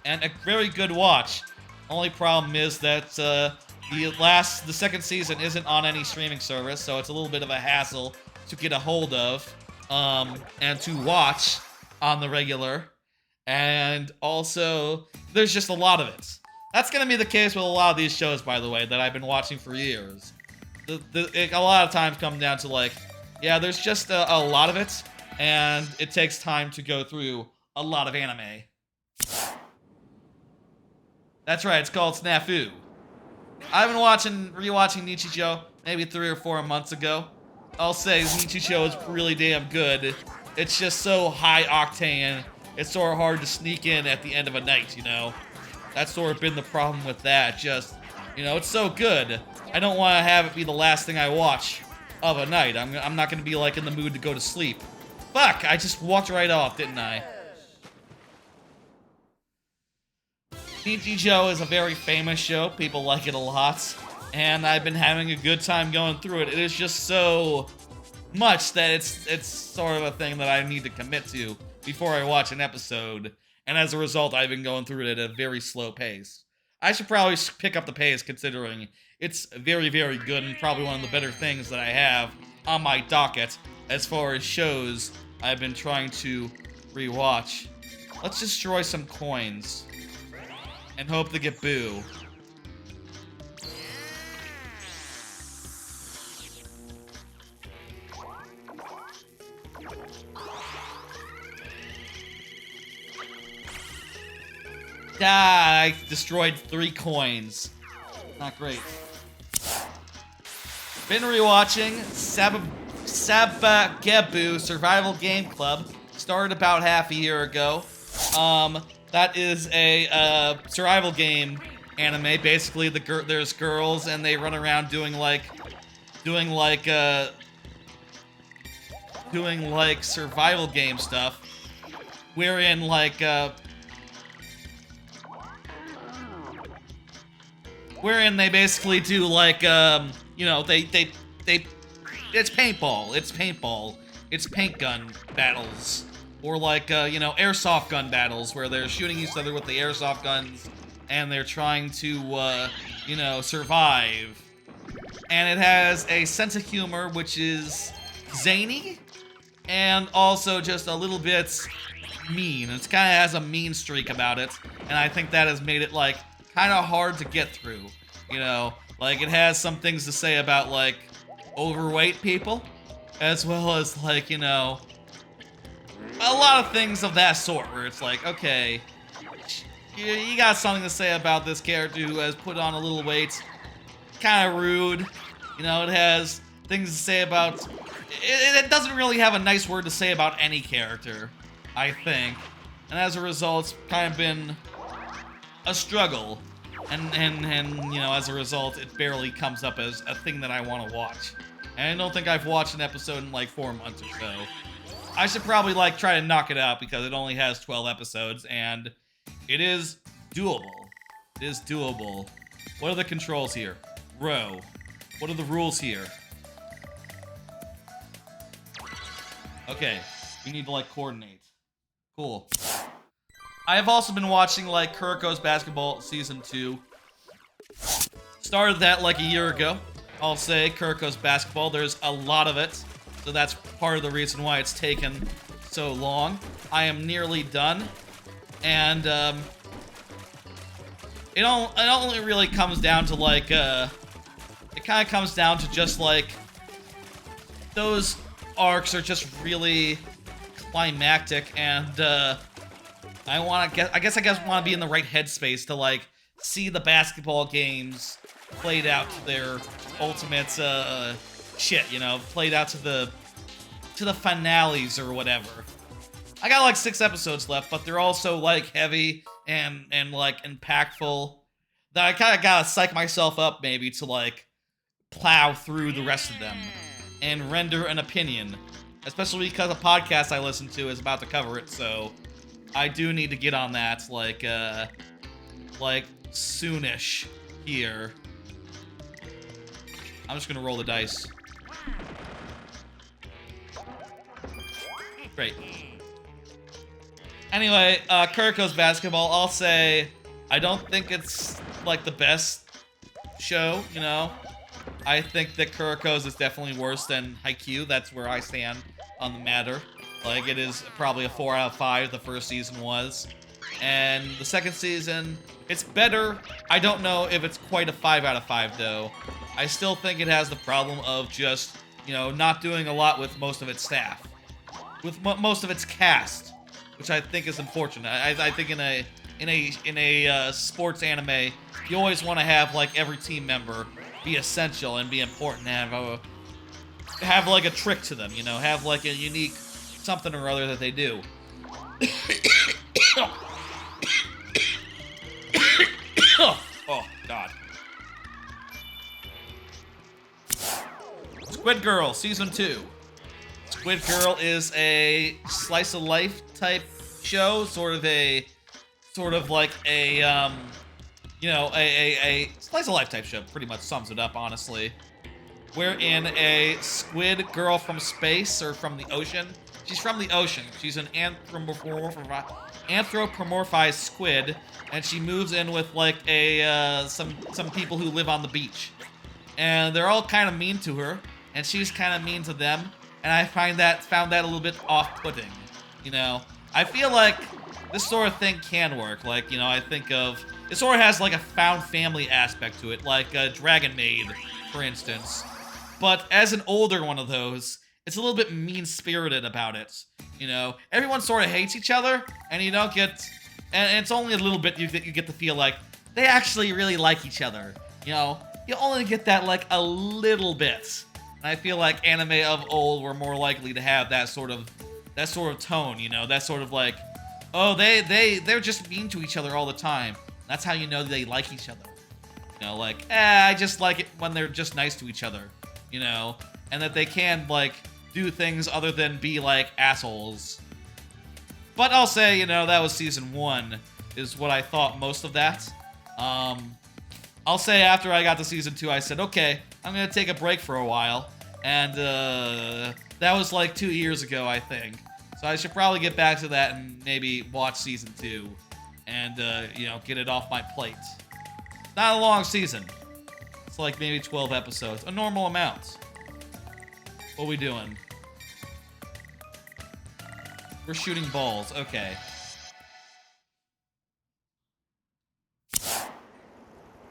S1: And a very good watch. Only problem is that the second season isn't on any streaming service, so it's a little bit of a hassle to get a hold of and to watch on the regular. And also, there's just a lot of it. That's going to be the case with a lot of these shows, by the way, that I've been watching for years. a lot of times come down to like, yeah, there's just a lot of it, and it takes time to go through a lot of anime. That's right, it's called Snafu. I've been rewatching Nichijou maybe 3 or 4 months ago. I'll say Nichijou is really damn good. It's just so high octane. It's sort of hard to sneak in at the end of a night, you know? That's sort of been the problem with that. Just, you know, it's so good. I don't want to have it be the last thing I watch of a night. I'm not going to be, like, in the mood to go to sleep. Fuck, I just walked right off, didn't I? Nichijou is a very famous show. People like it a lot. And I've been having a good time going through it. It is just so much that it's sort of a thing that I need to commit to before I watch an episode. And as a result, I've been going through it at a very slow pace. I should probably pick up the pace considering it's very, very good and probably one of the better things that I have on my docket as far as shows I've been trying to rewatch. Let's destroy some coins and hope to get Boo. Ah, I destroyed 3 coins. Not great. Been rewatching Sabagebu Survival Game Club. Started about half a year ago. That is a survival game anime. Basically, there's girls and they run around doing like survival game stuff. Wherein wherein they basically do like you know, it's paintball. It's paint gun battles. Or like, you know, airsoft gun battles where they're shooting each other with the airsoft guns and they're trying to, you know, survive. And it has a sense of humor which is zany and also just a little bit mean. It kind of has a mean streak about it, and I think that has made it, like, kind of hard to get through, you know? Like, it has some things to say about, like, overweight people, as well as, like, you know, a lot of things of that sort, where it's like, okay, you got something to say about this character who has put on a little weight. Kind of rude. You know, it has things to say about... It doesn't really have a nice word to say about any character, I think. And as a result, it's kind of been a struggle. And you know, as a result, it barely comes up as a thing that I want to watch. And I don't think I've watched an episode in like 4 months or so. I should probably like try to knock it out because it only has 12 episodes and it is doable. It is doable. What are the controls here? Row. What are the rules here? Okay, we need to like coordinate. Cool. I have also been watching like Kuroko's Basketball Season 2. Started that like a year ago. I'll say Kuroko's Basketball, there's a lot of it. So that's part of the reason why it's taken so long. I am nearly done. And it only really comes down to like it kind of comes down to just like those arcs are just really climactic, and I guess I want to be in the right headspace to like see the basketball games played out to their ultimate shit, you know, played out to the finales or whatever. I got like 6 episodes left, but they're also like heavy and like impactful that I kind of gotta psych myself up maybe to like plow through the rest of them and render an opinion, especially because a podcast I listen to is about to cover it, so I do need to get on that like soonish here. I'm just gonna roll the dice. Great. Anyway, Kuroko's Basketball, I'll say I don't think it's like the best show, you know? I think that Kuroko's is definitely worse than Haikyuu. That's where I stand on the matter. Like, it is probably a 4 out of 5, the first season was. And the second season, it's better. I don't know if it's quite a 5 out of 5, though. I still think it has the problem of just, you know, not doing a lot with most of its staff. With most of its cast, which I think is unfortunate. I think in a sports anime, you always want to have, like, every team member be essential and be important and have like a trick to them, you know, have like a unique something or other that they do. Oh, God. Squid Girl, Season 2. Squid Girl is a slice of life type show, sort of like a, you know, a slice of life type show, pretty much sums it up, honestly. Wherein a squid girl from space, or from the ocean. She's from the ocean. She's an anthropomorphized squid, and she moves in with like some people who live on the beach, and they're all kind of mean to her, and she's kind of mean to them, and I found that a little bit off-putting. You know, I feel like this sort of thing can work. Like, you know, I think of it sort of has like a found family aspect to it, like Dragon Maid, for instance. But as an older one of those, it's a little bit mean-spirited about it. You know, everyone sort of hates each other, and you don't get, and it's only a little bit you get to feel like they actually really like each other. You know, you only get that like a little bit. And I feel like anime of old were more likely to have that sort of tone. You know, that sort of like, oh, they're just mean to each other all the time. That's how you know they like each other. You know, like, I just like it when they're just nice to each other. You know, and that they can, like, do things other than be, like, assholes. But I'll say, you know, that was Season 1, is what I thought most of that. I'll say after I got to Season 2, I said, okay, I'm gonna take a break for a while. And, that was, like, 2 years ago, I think. So I should probably get back to that and maybe watch Season 2. And, you know, get it off my plate. Not a long season. It's like maybe 12 episodes. A normal amount. What are we doing? We're shooting balls. Okay.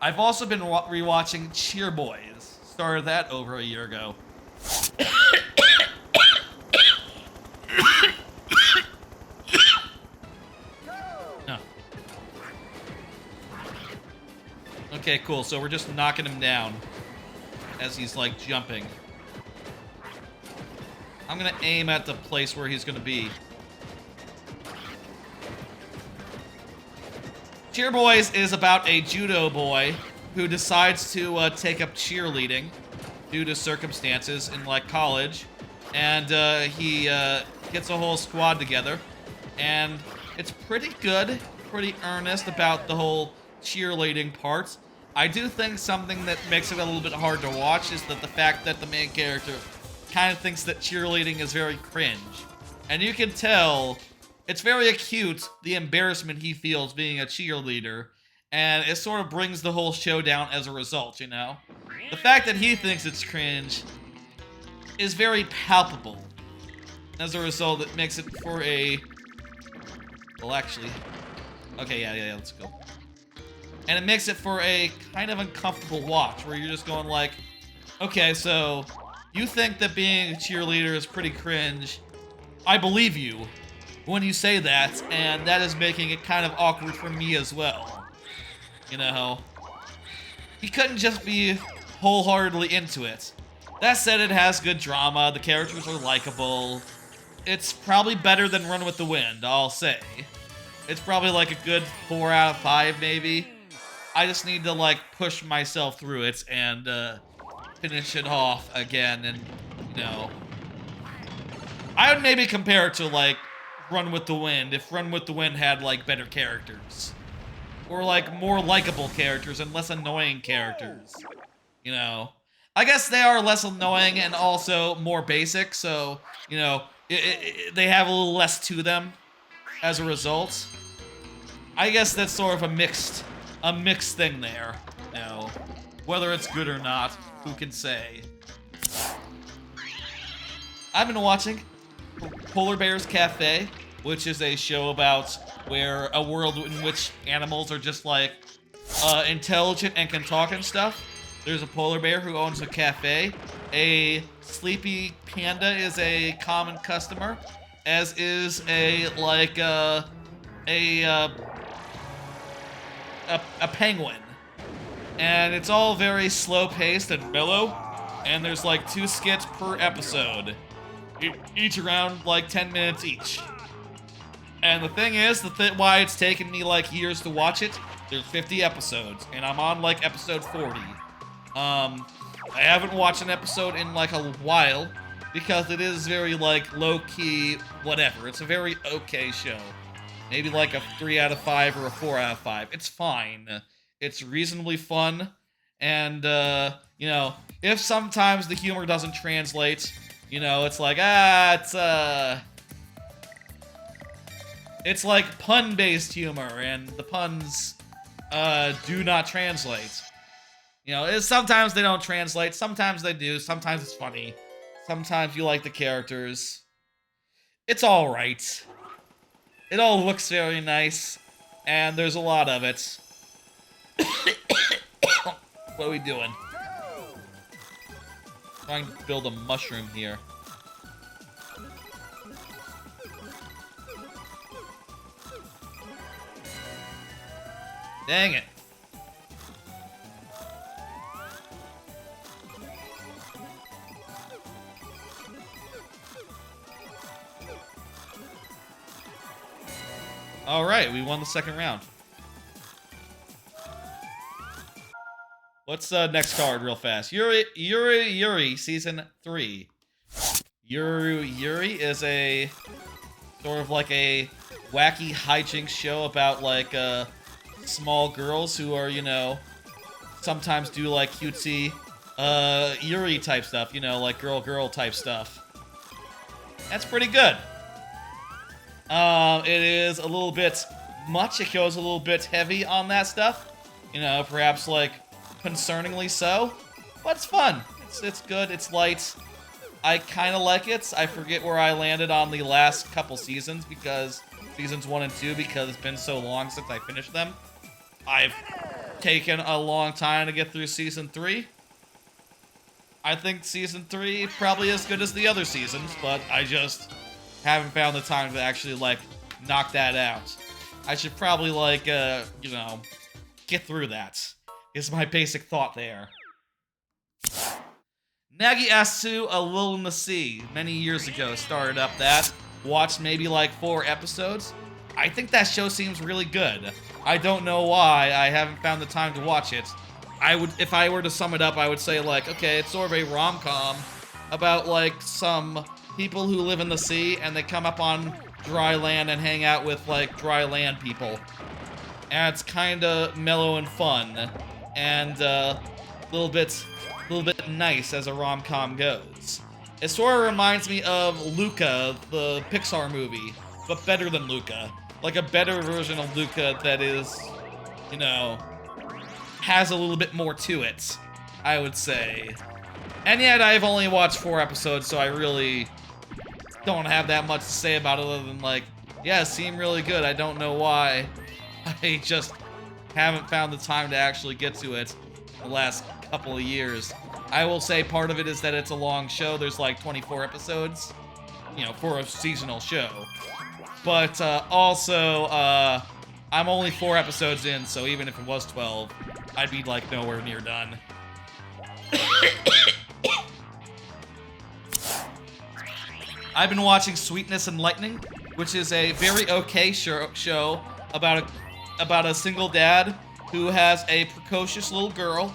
S1: I've also been rewatching Cheer Boys. Started that over a year ago. No. Okay, cool. So we're just knocking him down as he's, like, jumping. I'm gonna aim at the place where he's gonna be. Cheer Boys is about a judo boy who decides to take up cheerleading due to circumstances in, like, college. And he gets a whole squad together. And it's pretty good, pretty earnest about the whole cheerleading part. I do think something that makes it a little bit hard to watch is that the fact that the main character kind of thinks that cheerleading is very cringe. And you can tell it's very acute, the embarrassment he feels being a cheerleader, and it sort of brings the whole show down as a result, you know? The fact that he thinks it's cringe is very palpable. As a result, it makes it for a... Well, actually... Okay, yeah, let's go. And it makes it for a kind of uncomfortable watch, where you're just going like, okay, so you think that being a cheerleader is pretty cringe. I believe you when you say that, and that is making it kind of awkward for me as well. You know? He couldn't just be wholeheartedly into it. That said, it has good drama, the characters are likable. It's probably better than Run with the Wind, I'll say. It's probably like a good 4 out of 5, maybe. I just need to, like, push myself through it and, finish it off again, and, you know. I would maybe compare it to, like, Run with the Wind, if Run with the Wind had, like, better characters. Or, like, more likable characters and less annoying characters. You know. I guess they are less annoying and also more basic, so, you know, they have a little less to them as a result. I guess that's sort of a mixed thing there, you know. Whether it's good or not, who can say? I've been watching Polar Bears Cafe, which is a show about where a world in which animals are just like intelligent and can talk and stuff. There's a polar bear who owns a cafe. A sleepy panda is a common customer, as is a penguin. And it's all very slow-paced and mellow, and there's like 2 skits per episode, each around like 10 minutes each. And the thing is, why it's taken me like years to watch it, there's 50 episodes, and I'm on like episode 40. I haven't watched an episode in like a while, because it is very like low-key whatever. It's a very okay show. Maybe like a 3 out of 5 or a 4 out of 5. It's fine. It's reasonably fun, and you know, if sometimes the humor doesn't translate, you know, it's like, it's like pun-based humor, and the puns do not translate. You know, sometimes they don't translate, sometimes they do, sometimes it's funny, sometimes you like the characters. It's alright. It all looks very nice, and there's a lot of it. What are we doing? Trying to build a mushroom here. Dang it. Alright, we won the second round. What's next card real fast? Yuri Season 3. Yuri is a sort of like a wacky hijinks show about like small girls who are, you know, sometimes do like cutesy Yuri type stuff, you know, like girl type stuff. That's pretty good. It is a little bit much. It goes a little bit heavy on that stuff. You know, perhaps like concerningly so, but it's fun. It's good. It's light. I kind of like it. I forget where I landed on the last couple seasons, because seasons 1 and 2, because it's been so long since I finished them. I've taken a long time to get through season 3. I think season 3 probably as good as the other seasons, but I just haven't found the time to actually like knock that out. I should probably like you know, get through that. Is my basic thought there. Nagiasu, A Lull in the Sea, many years ago, started up that. Watched maybe like 4 episodes. I think that show seems really good. I don't know why I haven't found the time to watch it. If I were to sum it up, I would say like, okay, it's sort of a rom-com about like some people who live in the sea and they come up on dry land and hang out with like dry land people. And it's kind of mellow and fun, and a little bit nice as a rom-com goes. It sort of reminds me of Luca, the Pixar movie, but better than Luca. Like a better version of Luca that is, you know, has a little bit more to it, I would say. And yet I've only watched 4 episodes, so I really don't have that much to say about it other than like, yeah, it seemed really good. I don't know why. I just haven't found the time to actually get to it the last couple of years. I will say part of it is that it's a long show. There's like 24 episodes, you know, for a seasonal show. But also, I'm only 4 episodes in, so even if it was 12, I'd be like nowhere near done. I've been watching Sweetness and Lightning, which is a very okay show about a single dad who has a precocious little girl,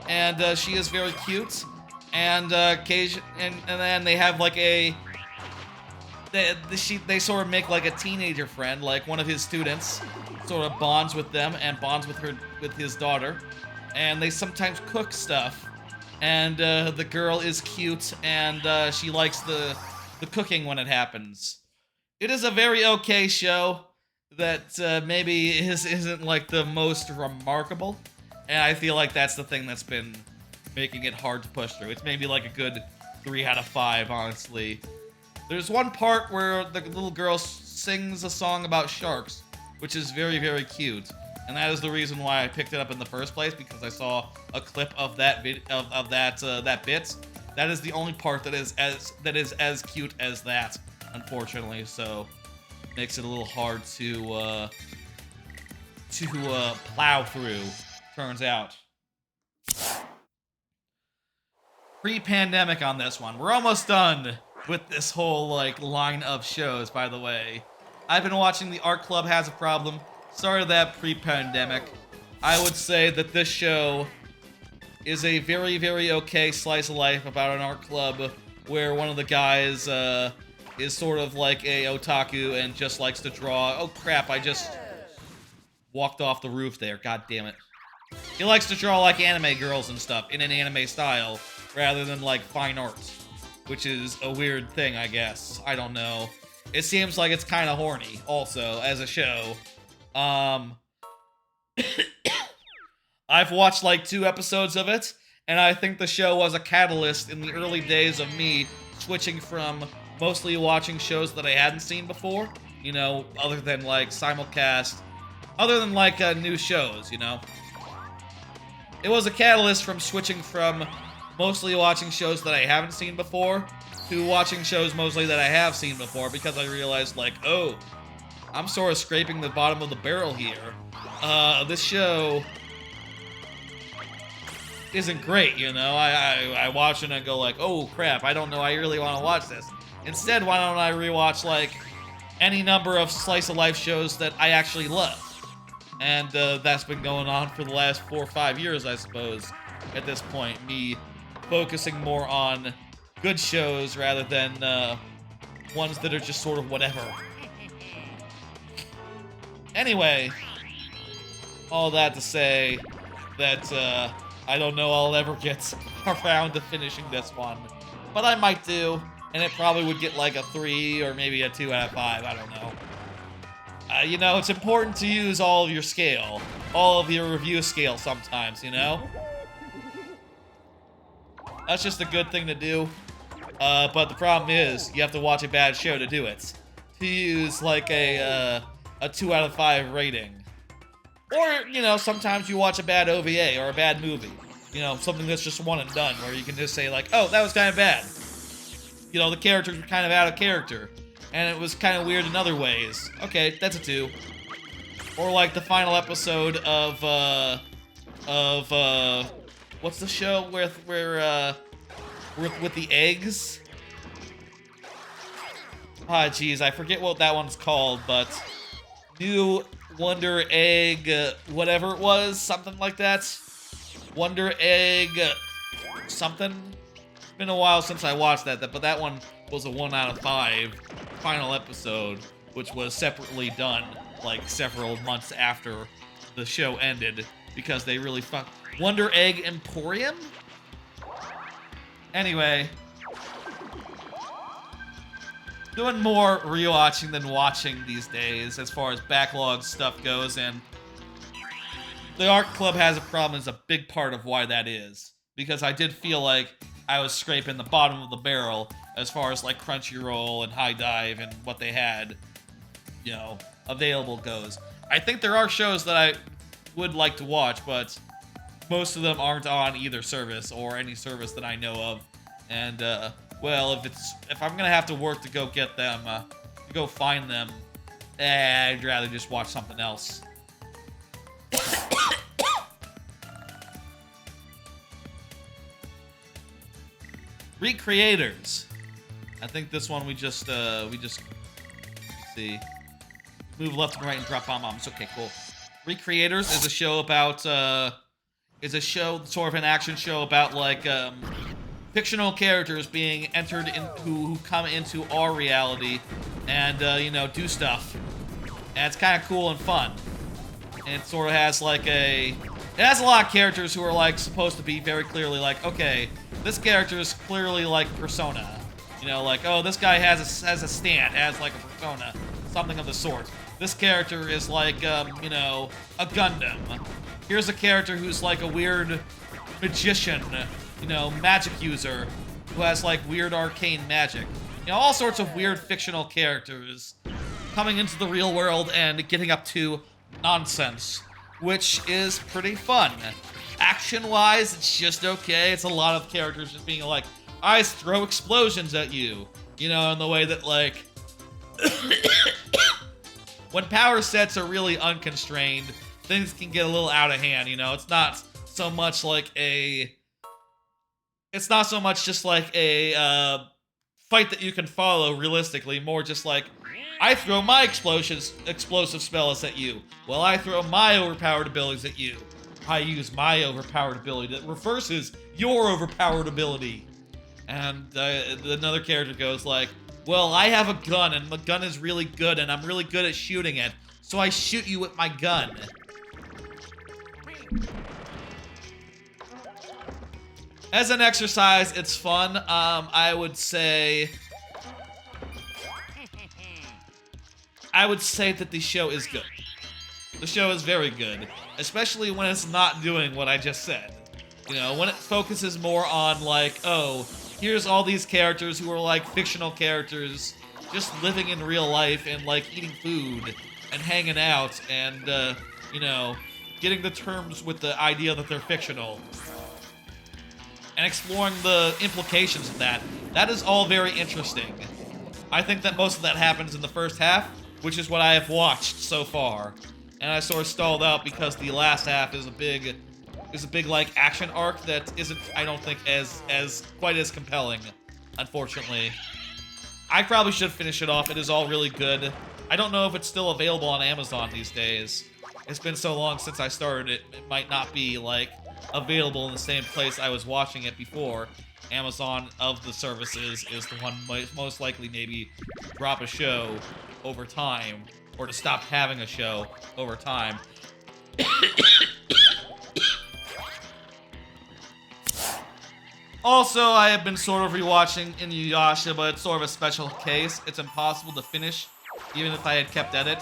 S1: and she is very cute, and then they have like they sort of make like a teenager friend, like one of his students sort of bonds with them and bonds with his daughter, and they sometimes cook stuff, and the girl is cute, and she likes the cooking when it happens. It is a very okay show that maybe isn't like the most remarkable, and I feel like that's the thing that's been making it hard to push through. It's maybe like a good 3 out of 5, honestly. There's one part where the little girl sings a song about sharks, which is very, very cute. And that is the reason why I picked it up in the first place, because I saw a clip of that that bit. That is the only part that is as cute as that, unfortunately. So makes it a little hard to plow through. Turns out. Pre-pandemic on this one. We're almost done with this whole like line of shows. By the way, I've been watching The Art Club Has a Problem. Started that pre-pandemic. I would say that this show is a very, very okay slice of life about an art club where one of the guys is sort of like a otaku and just likes to draw. Oh crap, I just walked off the roof there. God damn it. He likes to draw like anime girls and stuff in an anime style rather than like fine art, which is a weird thing, I guess. I don't know. It seems like it's kind of horny also as a show. I've watched like 2 episodes of it, and I think the show was a catalyst in the early days of me switching from mostly watching shows that I hadn't seen before, you know, other than like simulcast, other than like new shows, you know. It was a catalyst from switching from mostly watching shows that I haven't seen before to watching shows mostly that I have seen before, because I realized like, oh, I'm sort of scraping the bottom of the barrel here. This show isn't great, you know? I watch it and I go like, oh crap, I don't know, I really want to watch this. Instead, why don't I rewatch like any number of slice of life shows that I actually love? And that's been going on for the last 4 or 5 years, I suppose, at this point. Me focusing more on good shows rather than ones that are just sort of whatever. Anyway, all that to say that I don't know I'll ever get around to finishing this one. But I might do, and it probably would get like a 3 or maybe a 2 out of 5, I don't know. You know, it's important to use all of your scale, all of your review scale sometimes, you know? That's just a good thing to do. But the problem is, you have to watch a bad show to do it. To use like a 2 out of 5 rating. Or, you know, sometimes you watch a bad OVA or a bad movie. You know, something that's just one and done, where you can just say like, oh, that was kind of bad. You know, the characters were kind of out of character. And it was kind of weird in other ways. Okay, that's a 2. Or like the final episode of what's the show with the eggs? Ah, geez, I forget what that one's called, but New Wonder Egg, whatever it was, something like that. Wonder Egg, something. It's been a while since I watched that, but that one was a 1 out of 5 final episode, which was separately done like several months after the show ended because they really fucked. Wonder Egg Emporium? Anyway, doing more rewatching than watching these days as far as backlog stuff goes, and The Art Club Has a Problem is a big part of why that is, because I did feel like I was scraping the bottom of the barrel as far as like Crunchyroll and High Dive and what they had, you know, available goes. I think there are shows that I would like to watch, but most of them aren't on either service or any service that I know of. And well, if I'm gonna have to work to go get them, to go find them, I'd rather just watch something else. Recreators. I think this one we just let's see, move left and right and drop bombs. Okay, cool. Recreators is a show about sort of an action show about like fictional characters being entered in who come into our reality and you know, do stuff. And it's kind of cool and fun. And it sort of has like it has a lot of characters who are like supposed to be very clearly like, okay, this character is clearly like Persona. You know, like, oh, this guy has a stand, has like a persona, something of the sort. This character is like, you know, a Gundam. Here's a character who's like a weird magician, you know, magic user, who has like weird arcane magic. You know, all sorts of weird fictional characters coming into the real world and getting up to nonsense, which is pretty fun. Action-wise, it's just okay. It's a lot of characters just being like, I throw explosions at you. You know, in the way that, like, when power sets are really unconstrained, things can get a little out of hand, you know? It's not so much like a... It's not so much just like a, fight that you can follow realistically, more just like, I throw my explosive spells at you. Well, I throw my overpowered abilities at you. I use my overpowered ability that reverses your overpowered ability. And another character goes like, well, I have a gun, and the gun is really good, and I'm really good at shooting it, so I shoot you with my gun. As an exercise, it's fun. I would say that the show is good. The show is very good, especially when it's not doing what I just said. You know, when it focuses more on, like, oh, here's all these characters who are, like, fictional characters just living in real life and, like, eating food and hanging out and, you know, getting to terms with the idea that they're fictional and exploring the implications of that. That is all very interesting. I think that most of that happens in the first half, which is what I have watched so far. And I sort of stalled out because the last half is a big like action arc that isn't, I don't think, as quite as compelling, unfortunately. I probably should finish it off. It is all really good. I don't know if it's still available on Amazon these days. It's been so long since I started it, it might not be, like, available in the same place I was watching it before. Amazon, of the services, is the one most likely maybe to drop a show over time, or to stop having a show over time. Also, I have been sort of rewatching Inuyasha, but it's sort of a special case. It's impossible to finish, even if I had kept at it.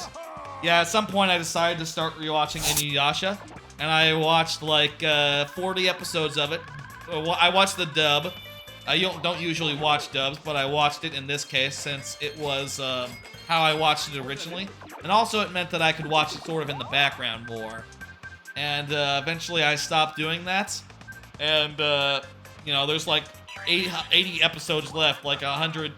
S1: Yeah, at some point I decided to start rewatching Inuyasha, and I watched like 40 episodes of it. I watched the dub. I don't usually watch dubs, but I watched it in this case since it was how I watched it originally. And also it meant that I could watch it sort of in the background more. And eventually I stopped doing that. And, you know, there's like 80 episodes left, like 100.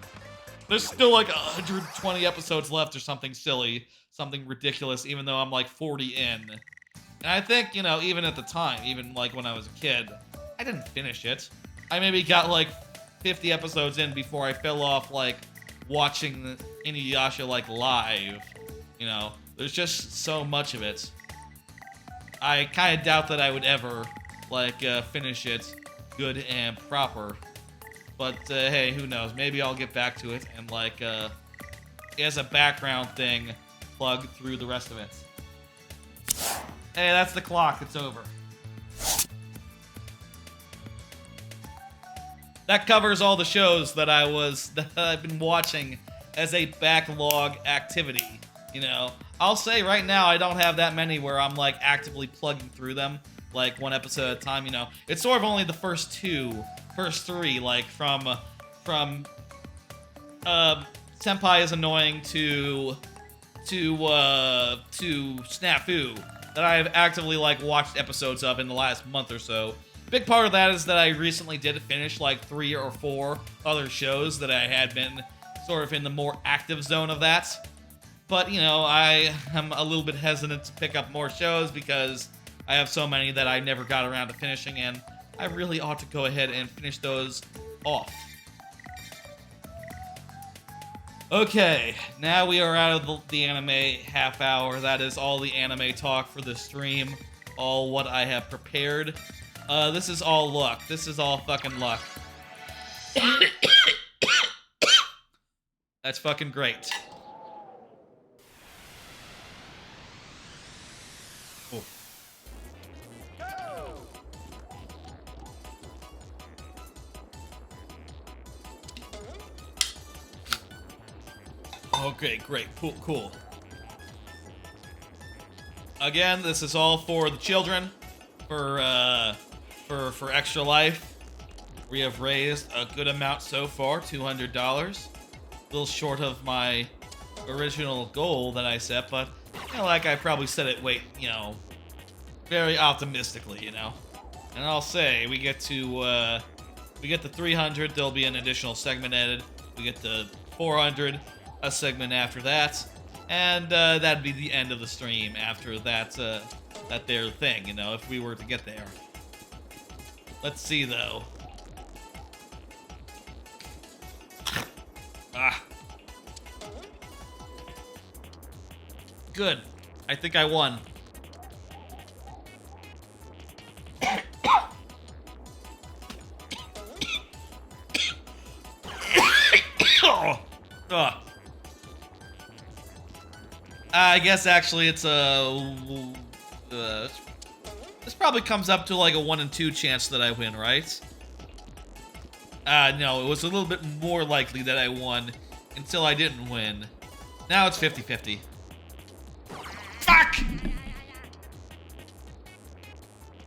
S1: There's still like 120 episodes left or something silly, something ridiculous, even though I'm like 40 in. And I think, you know, even at the time, even like when I was a kid, I didn't finish it. I maybe got like 50 episodes in before I fell off, like, watching Inuyasha, like, live. You know, there's just so much of it. I kind of doubt that I would ever, like, finish it good and proper. But, hey, who knows? Maybe I'll get back to it and, like, as a background thing, plug through the rest of it. Hey, that's the clock. It's over. That covers all the shows that I've been watching as a backlog activity, you know. I'll say right now I don't have that many where I'm, like, actively plugging through them, like, one episode at a time, you know. It's sort of only the first three, like, from Senpai is Annoying to Snafu, that I've actively, like, watched episodes of in the last month or so. Big part of that is that I recently did finish like 3 or 4 other shows that I had been sort of in the more active zone of that. But, you know, I am a little bit hesitant to pick up more shows because I have so many that I never got around to finishing, and I really ought to go ahead and finish those off. Okay, now we are out of the anime half hour. That is all the anime talk for the stream, all what I have prepared. This is all luck. This is all fucking luck. That's fucking great. Oh. Okay, great. Cool. Again, this is all for the children. For Extra Life, we have raised a good amount so far, $200. little short of my original goal that I set, but you know, like I probably set it very optimistically, And I'll say we get to 300, there'll be an additional segment added. We get to 400, a segment after that, and that'd be the end of the stream after that their thing, if we were to get there. Let's see though. Good. I think I won. I guess actually it's this probably comes up to like a 1 in 2 chance that I win, right? No, it was a little bit more likely that I won until I didn't win. Now it's 50-50. Fuck!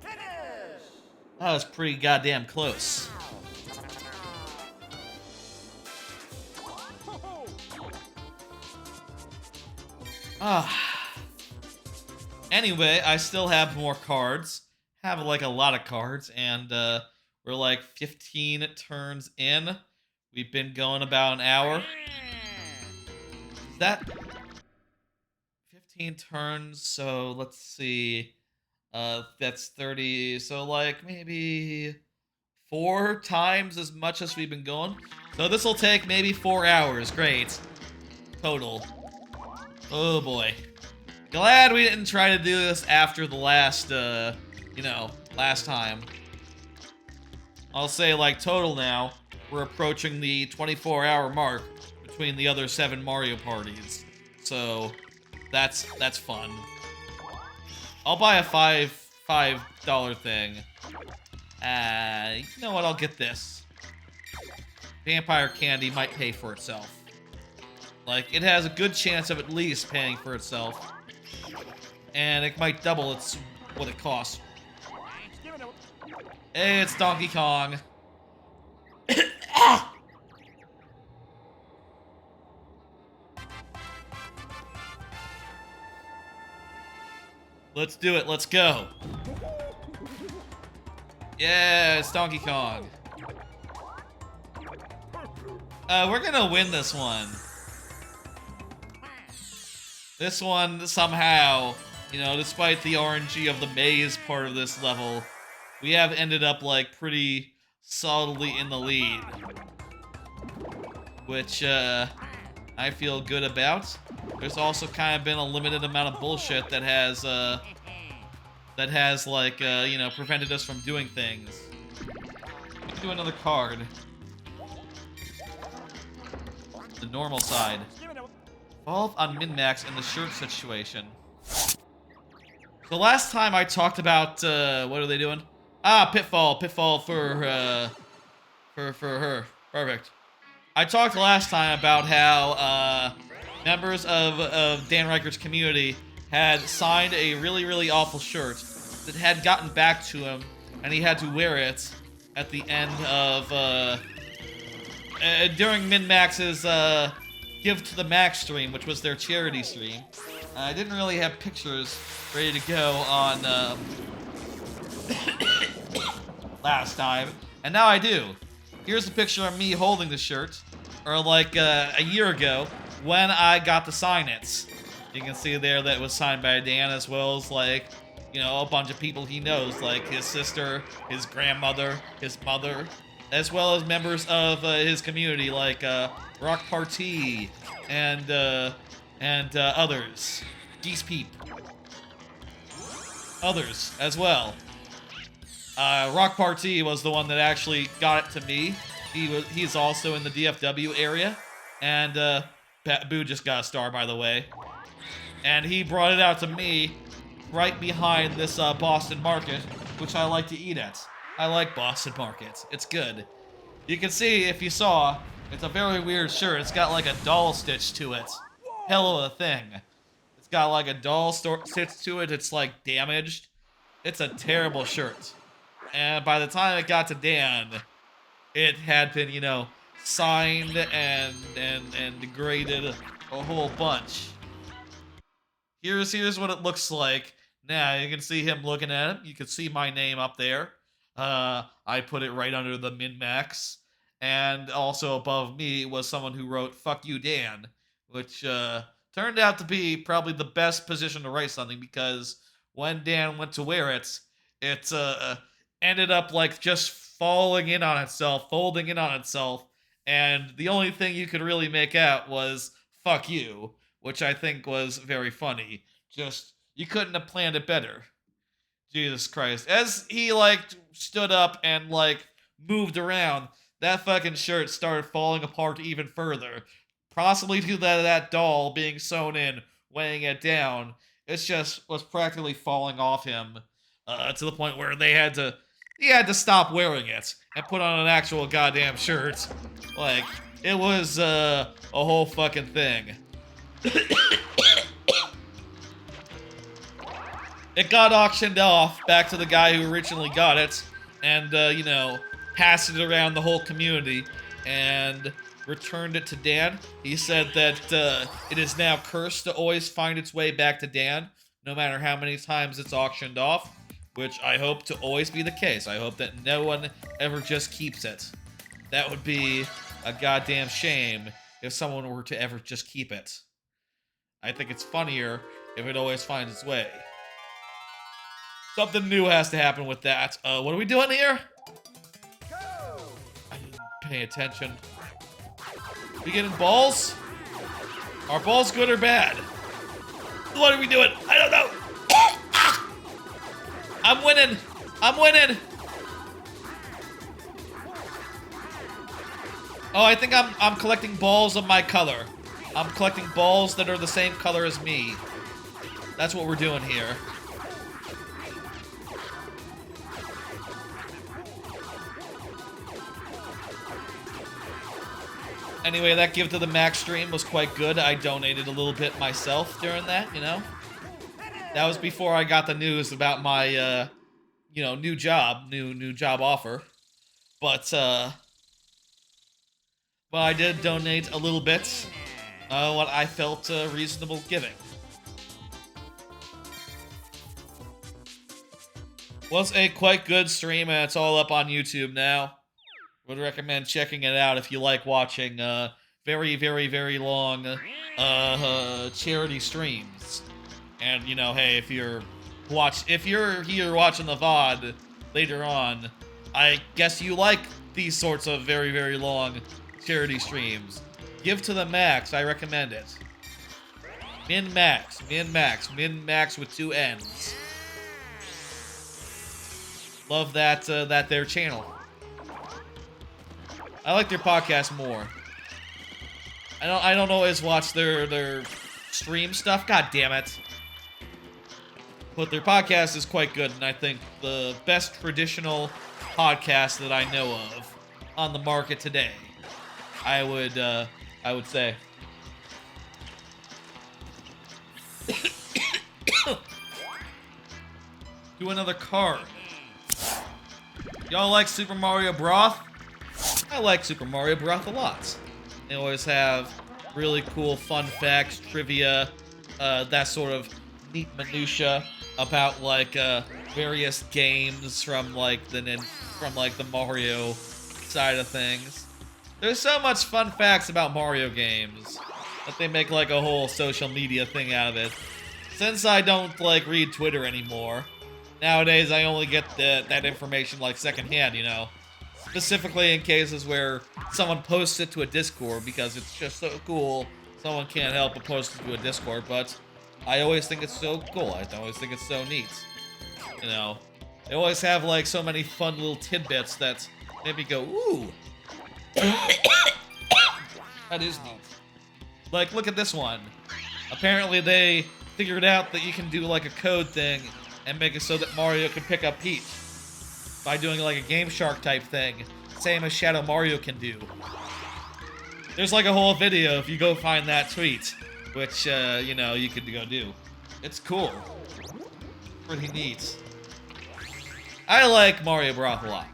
S1: That was pretty goddamn close. Anyway, I still have more cards. Have like a lot of cards, and we're like 15 turns in. We've been going about an hour. Is that 15 turns? So let's see. That's 30. So like maybe 4 times as much as we've been going. So this will take maybe 4 hours. Great. Total. Oh boy. Glad we didn't try to do this after the last, last time. I'll say, like, total now, we're approaching the 24-hour mark between the other 7 Mario parties. So, that's fun. I'll buy a $5 thing. You know what? I'll get this. Vampire candy might pay for itself. Like, it has a good chance of at least paying for itself. And it might double what it costs. Hey, it's Donkey Kong. Let's do it. Let's go. Yeah, it's Donkey Kong. We're gonna win this one. This one, somehow, despite the RNG of the maze part of this level, we have ended up, like, pretty solidly in the lead. Which, I feel good about. There's also kind of been a limited amount of bullshit that has prevented us from doing things. Let's do another card. The normal side. Evolve on min-max in the shirt situation. The last time I talked about, what are they doing? Pitfall for her. Perfect. I talked last time about how, members of Dan Reichert's community had signed a really, really awful shirt that had gotten back to him, and he had to wear it at the end of, during Min-Max's, Give to the Max stream, which was their charity stream. I didn't really have pictures ready to go on last time, and now I do. Here's a picture of me holding the shirt, or like a year ago when I got to sign it. You can see there that it was signed by Dan, as well as like, a bunch of people he knows, like his sister, his grandmother, his mother, as well as members of his community, like Rock Party and others. Geese Peep. Others as well. Rock Party was the one that actually got it to me. He's also in the DFW area, and Boo just got a star, by the way. And he brought it out to me right behind this Boston Market, which I like to eat at. I like Boston Market. It's good. You can see, if you saw, it's a very weird shirt. It's got like a doll stitch to it. Hell of a thing. It's got like a doll stitch to it. It's like damaged. It's a terrible shirt. And by the time it got to Dan, it had been, signed and degraded a whole bunch. Here's what it looks like. Now you can see him looking at him. You can see my name up there. I put it right under the min-max. And also above me was someone who wrote "Fuck you, Dan," which turned out to be probably the best position to write something, because when Dan went to wear it, it ended up like just falling in on itself, folding in on itself, and the only thing you could really make out was "fuck you," which I think was very funny. Just, you couldn't have planned it better. Jesus Christ. As he, like, stood up and, like, moved around, that fucking shirt started falling apart even further. Possibly due to that doll being sewn in, weighing it down. It just was practically falling off him, to the point where he had to stop wearing it and put on an actual goddamn shirt. Like, it was, a whole fucking thing. It got auctioned off back to the guy who originally got it, and, you know, passed it around the whole community, and returned it to Dan. He said that it is now cursed to always find its way back to Dan, no matter how many times it's auctioned off, which I hope to always be the case. I hope that no one ever just keeps it. That would be a goddamn shame if someone were to ever just keep it. I think it's funnier if it always finds its way. Something new has to happen with that. What are we doing here? I didn't pay attention. We getting balls? Are balls good or bad? What are we doing? I don't know. I'm winning. I'm winning. Oh, I think I'm collecting balls of my color. I'm collecting balls that are the same color as me. That's what we're doing here. Anyway, that Give to the Max stream was quite good. I donated a little bit myself during that, you know? That was before I got the news about my, you know, new job offer. But I did donate a little bit, what I felt reasonable giving. Was a quite good stream, and it's all up on YouTube now. Would recommend checking it out if you like watching very, very, very long charity streams. And, you know, hey, if you're here watching the VOD later on, I guess you like these sorts of very, very long charity streams. Give to the Max, I recommend it. Min-max with 2 N's. Love that their channel. I like their podcast more. I don't always watch their stream stuff. God damn it. But their podcast is quite good, and I think the best traditional podcast that I know of on the market today. I would say. Do another card. Y'all like Super Mario Broth? I like Super Mario Broth a lot. They always have really cool fun facts, trivia, that sort of neat minutia about like various games from like the Mario side of things. There's so much fun facts about Mario games that they make like a whole social media thing out of it. Since I don't like read Twitter anymore, nowadays I only get that information like secondhand, you know. Specifically in cases where someone posts it to a Discord because it's just so cool, someone can't help but post it to a Discord, but I always think it's so cool. I always think it's so neat. You know, they always have like so many fun little tidbits that make me go, ooh. That is neat. Like, look at this one. Apparently they figured out that you can do like a code thing and make it so that Mario can pick up Peach by doing like a Game Shark type thing, same as Shadow Mario can do. There's like a whole video if you go find that tweet, which, you know, you could go do. It's cool. Pretty neat. I like Mario Broth a lot.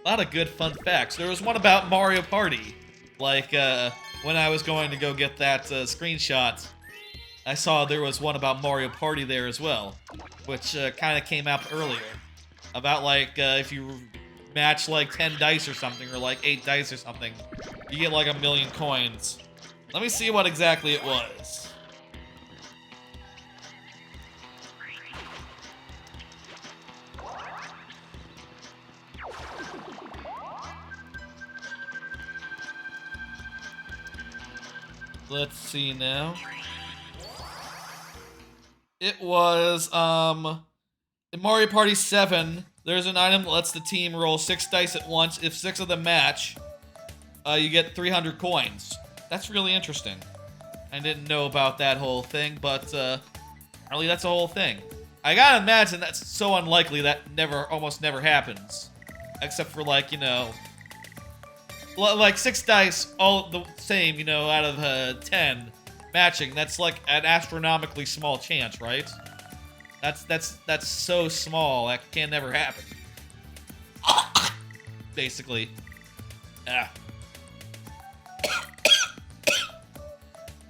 S1: lot of good fun facts. There was one about Mario Party. Like, when I was going to go get that screenshot, I saw there was one about Mario Party there as well, which kind of came out earlier. About, like, if you match, like, 10 dice or something, or, like, 8 dice or something, you get, like, 1,000,000 coins. Let me see what exactly it was. Let's see now. It was, in Mario Party 7, there's an item that lets the team roll 6 dice at once. If 6 of them match, you get 300 coins. That's really interesting. I didn't know about that whole thing, but, apparently that's a whole thing. I gotta imagine that's so unlikely that almost never happens. Except for, like, you know, like 6 dice, all the same, you know, out of 10 matching. That's like an astronomically small chance, right? That's so small that can never happen. Basically,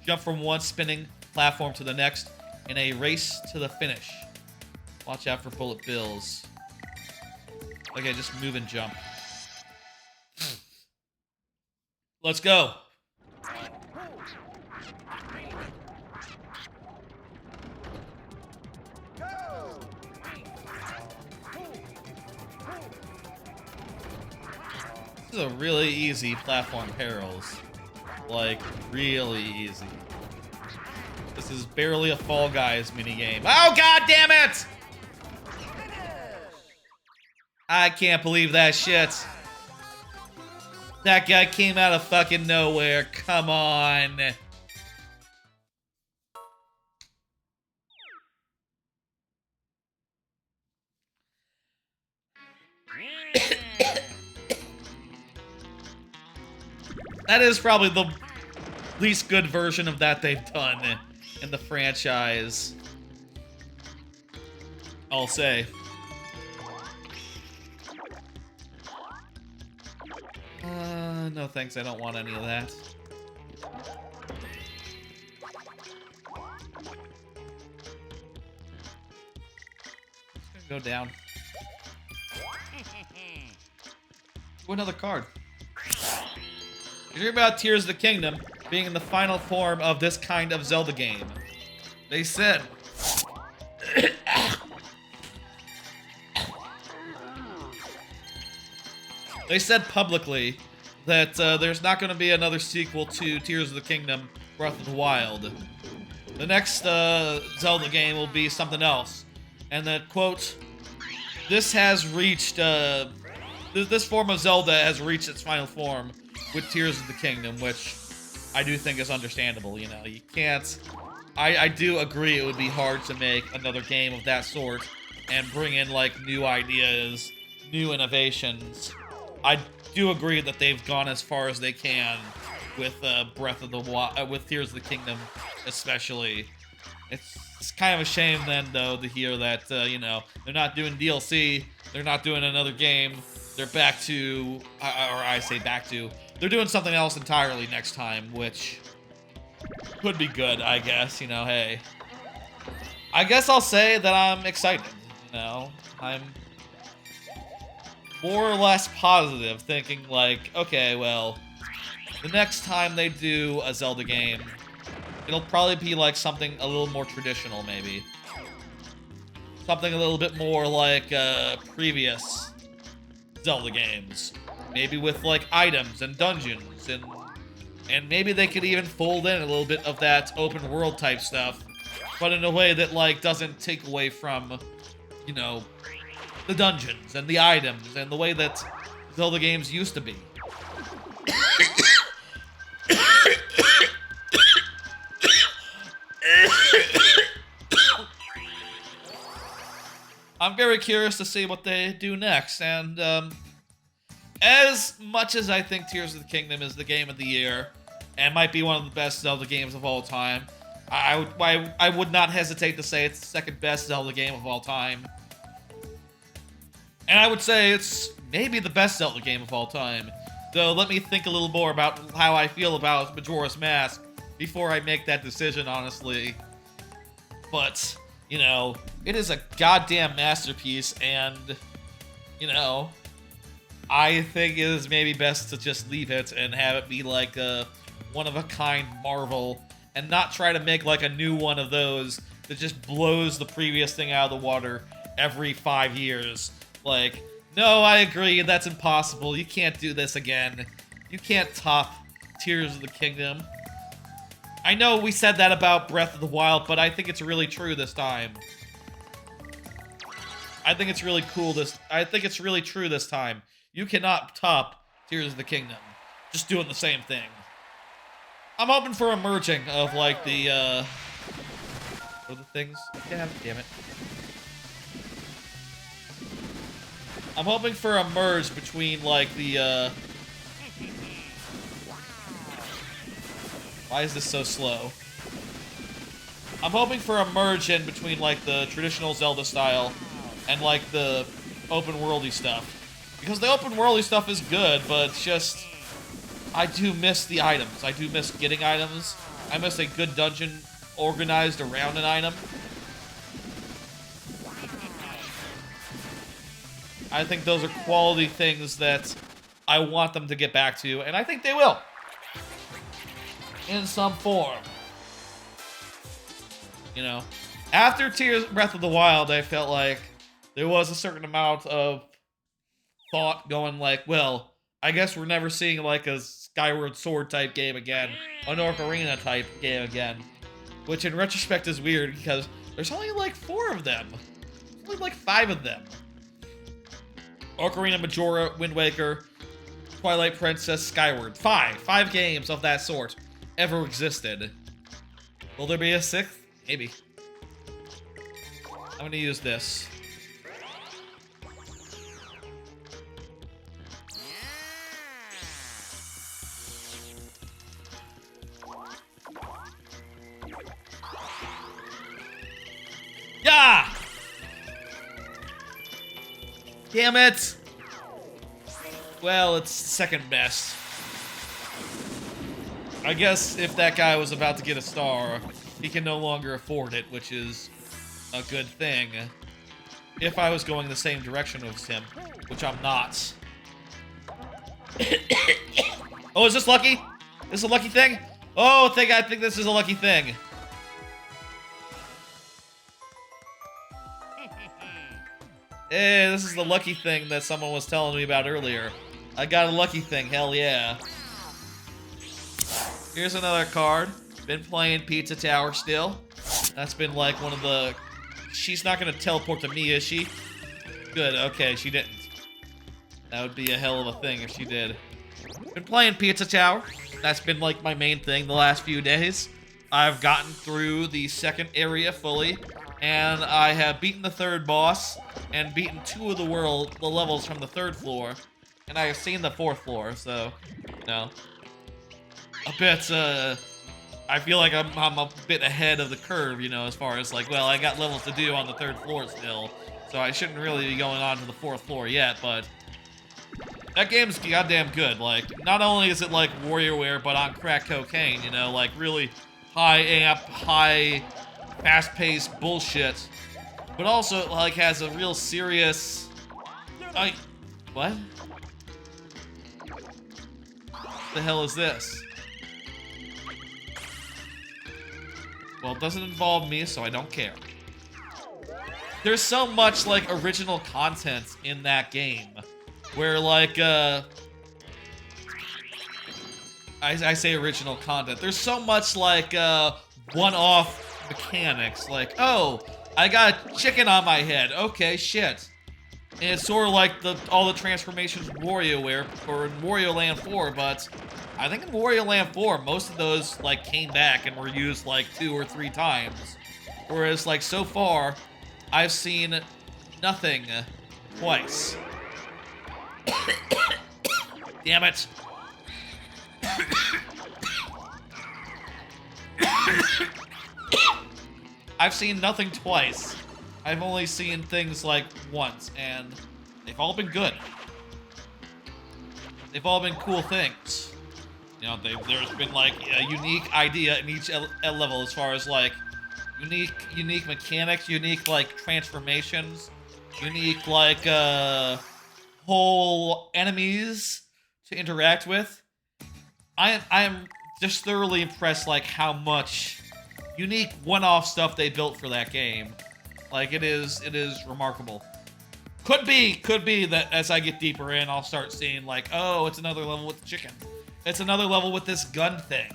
S1: jump from one spinning platform to the next in a race to the finish. Watch out for bullet bills. Okay, just move and jump. Let's go. This is a really easy platform perils. Like, really easy. This is barely a Fall Guys minigame. Oh, god damn it! I can't believe that shit. That guy came out of fucking nowhere. Come on. That is probably the least good version of that they've done in the franchise, I'll say. No thanks, I don't want any of that. Just gonna go down. Ooh, another card. You hear about Tears of the Kingdom being in the final form of this kind of Zelda game. They said... They said publicly that there's not going to be another sequel to Tears of the Kingdom Breath of the Wild. The next Zelda game will be something else. And that, quote, this has reached, this form of Zelda has reached its final form with Tears of the Kingdom, which I do think is understandable, you know. You can't... I do agree it would be hard to make another game of that sort and bring in, like, new ideas, new innovations. I do agree that they've gone as far as they can with Breath of the Wild, with Tears of the Kingdom, especially. It's kind of a shame then, though, to hear that, you know, they're not doing DLC, they're not doing another game, they're back to, or I say back to, they're doing something else entirely next time, which could be good, I guess, you know, hey. I guess I'll say that I'm excited, you know, I'm more or less positive, thinking like, okay, well, the next time they do a Zelda game, it'll probably be like something a little more traditional, maybe. Something a little bit more like previous Zelda games. Maybe with like items and dungeons, and maybe they could even fold in a little bit of that open world type stuff, but in a way that like doesn't take away from, you know, the dungeons and the items and the way that Zelda games used to be. I'm very curious to see what they do next, and as much as I think Tears of the Kingdom is the game of the year and might be one of the best Zelda games of all time, I would not hesitate to say it's the second best Zelda game of all time. And I would say it's maybe the best Zelda game of all time. Though, let me think a little more about how I feel about Majora's Mask before I make that decision, honestly. But, you know, it is a goddamn masterpiece, and, you know, I think it is maybe best to just leave it and have it be like a one-of-a-kind marvel, and not try to make like a new one of those that just blows the previous thing out of the water every 5 years. Like, no, I agree, that's impossible. You can't do this again. You can't top Tears of the Kingdom. I know we said that about Breath of the Wild, but I think it's really true this time. I think it's really cool I think it's really true this time. You cannot top Tears of the Kingdom. Just doing the same thing. I'm hoping for a merging of, like, the, what are the things? Damn it. I'm hoping for a merge between, like, the, Why is this so slow? I'm hoping for a merge in between, like, the traditional Zelda style and, like, the open-worldy stuff. Because the open-worldy stuff is good, but it's just... I do miss the items. I do miss getting items. I miss a good dungeon organized around an item. I think those are quality things that I want them to get back to, and I think they will. In some form. You know, after Breath of the Wild, I felt like there was a certain amount of thought going like, well, I guess we're never seeing like a Skyward Sword type game again, an Ocarina type game again. Which in retrospect is weird because there's only like 4 of them. There's only like 5 of them. Ocarina, Majora, Wind Waker, Twilight Princess, Skyward. 5 games of that sort ever existed. Will there be a 6th? Maybe. I'm gonna use this. Yeah! Damn it! Well, it's second best. I guess if that guy was about to get a star, he can no longer afford it, which is a good thing. If I was going the same direction as him, which I'm not. Oh, is this lucky? This is a lucky thing? Oh, I think this is a lucky thing. Hey, this is the lucky thing that someone was telling me about earlier. I got a lucky thing, hell yeah. Here's another card. Been playing Pizza Tower still. That's been like one of the... She's not gonna teleport to me, is she? Good, okay, she didn't. That would be a hell of a thing if she did. Been playing Pizza Tower. That's been like my main thing the last few days. I've gotten through the second area fully, and I have beaten the third boss, and beaten 2 of the levels from the 3rd floor, and I have seen the 4th floor, so, you know. A bit, I feel like I'm a bit ahead of the curve, you know, as far as like, well, I got levels to do on the 3rd floor still, so I shouldn't really be going on to the 4th floor yet, but that game's goddamn good. Like, not only is it like WarioWare, but on crack cocaine, you know, like really high amp, high, fast-paced bullshit, but also like has a real serious. What? The hell is this? Well, it doesn't involve me, so I don't care. There's so much, like, original content in that game. Where, like, I say original content. There's so much, like, one-off mechanics. Like, oh, I got a chicken on my head. Okay, shit. And it's sort of like all the transformations in WarioWare, or in Wario Land 4, but I think in Wario Land 4, most of those, like, came back and were used, like, 2 or 3 times. Whereas, like, so far, I've seen nothing twice. Damn it. I've seen nothing twice. I've only seen things like once, and they've all been good. They've all been cool things. You know, there's been like a unique idea in each level as far as like unique mechanics, unique like transformations, unique like whole enemies to interact with. I am just thoroughly impressed like how much unique one-off stuff they built for that game. Like it is remarkable. Could be that as I get deeper in, I'll start seeing like, oh, it's another level with the chicken. It's another level with this gun thing.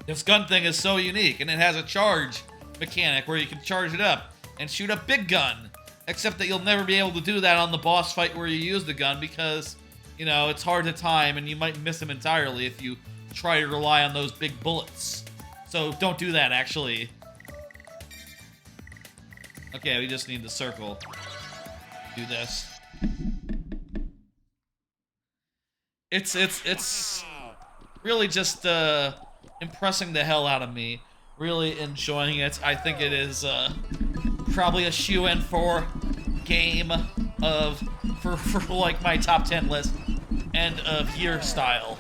S1: This gun thing is so unique, and it has a charge mechanic where you can charge it up and shoot a big gun. Except that you'll never be able to do that on the boss fight where you use the gun because, you know, it's hard to time and you might miss him entirely if you try to rely on those big bullets. So don't do that, actually. Okay, we just need the circle. Do this. It's really just impressing the hell out of me. Really enjoying it. I think it is probably a shoe-in for game of for like my top 10 list end of year style.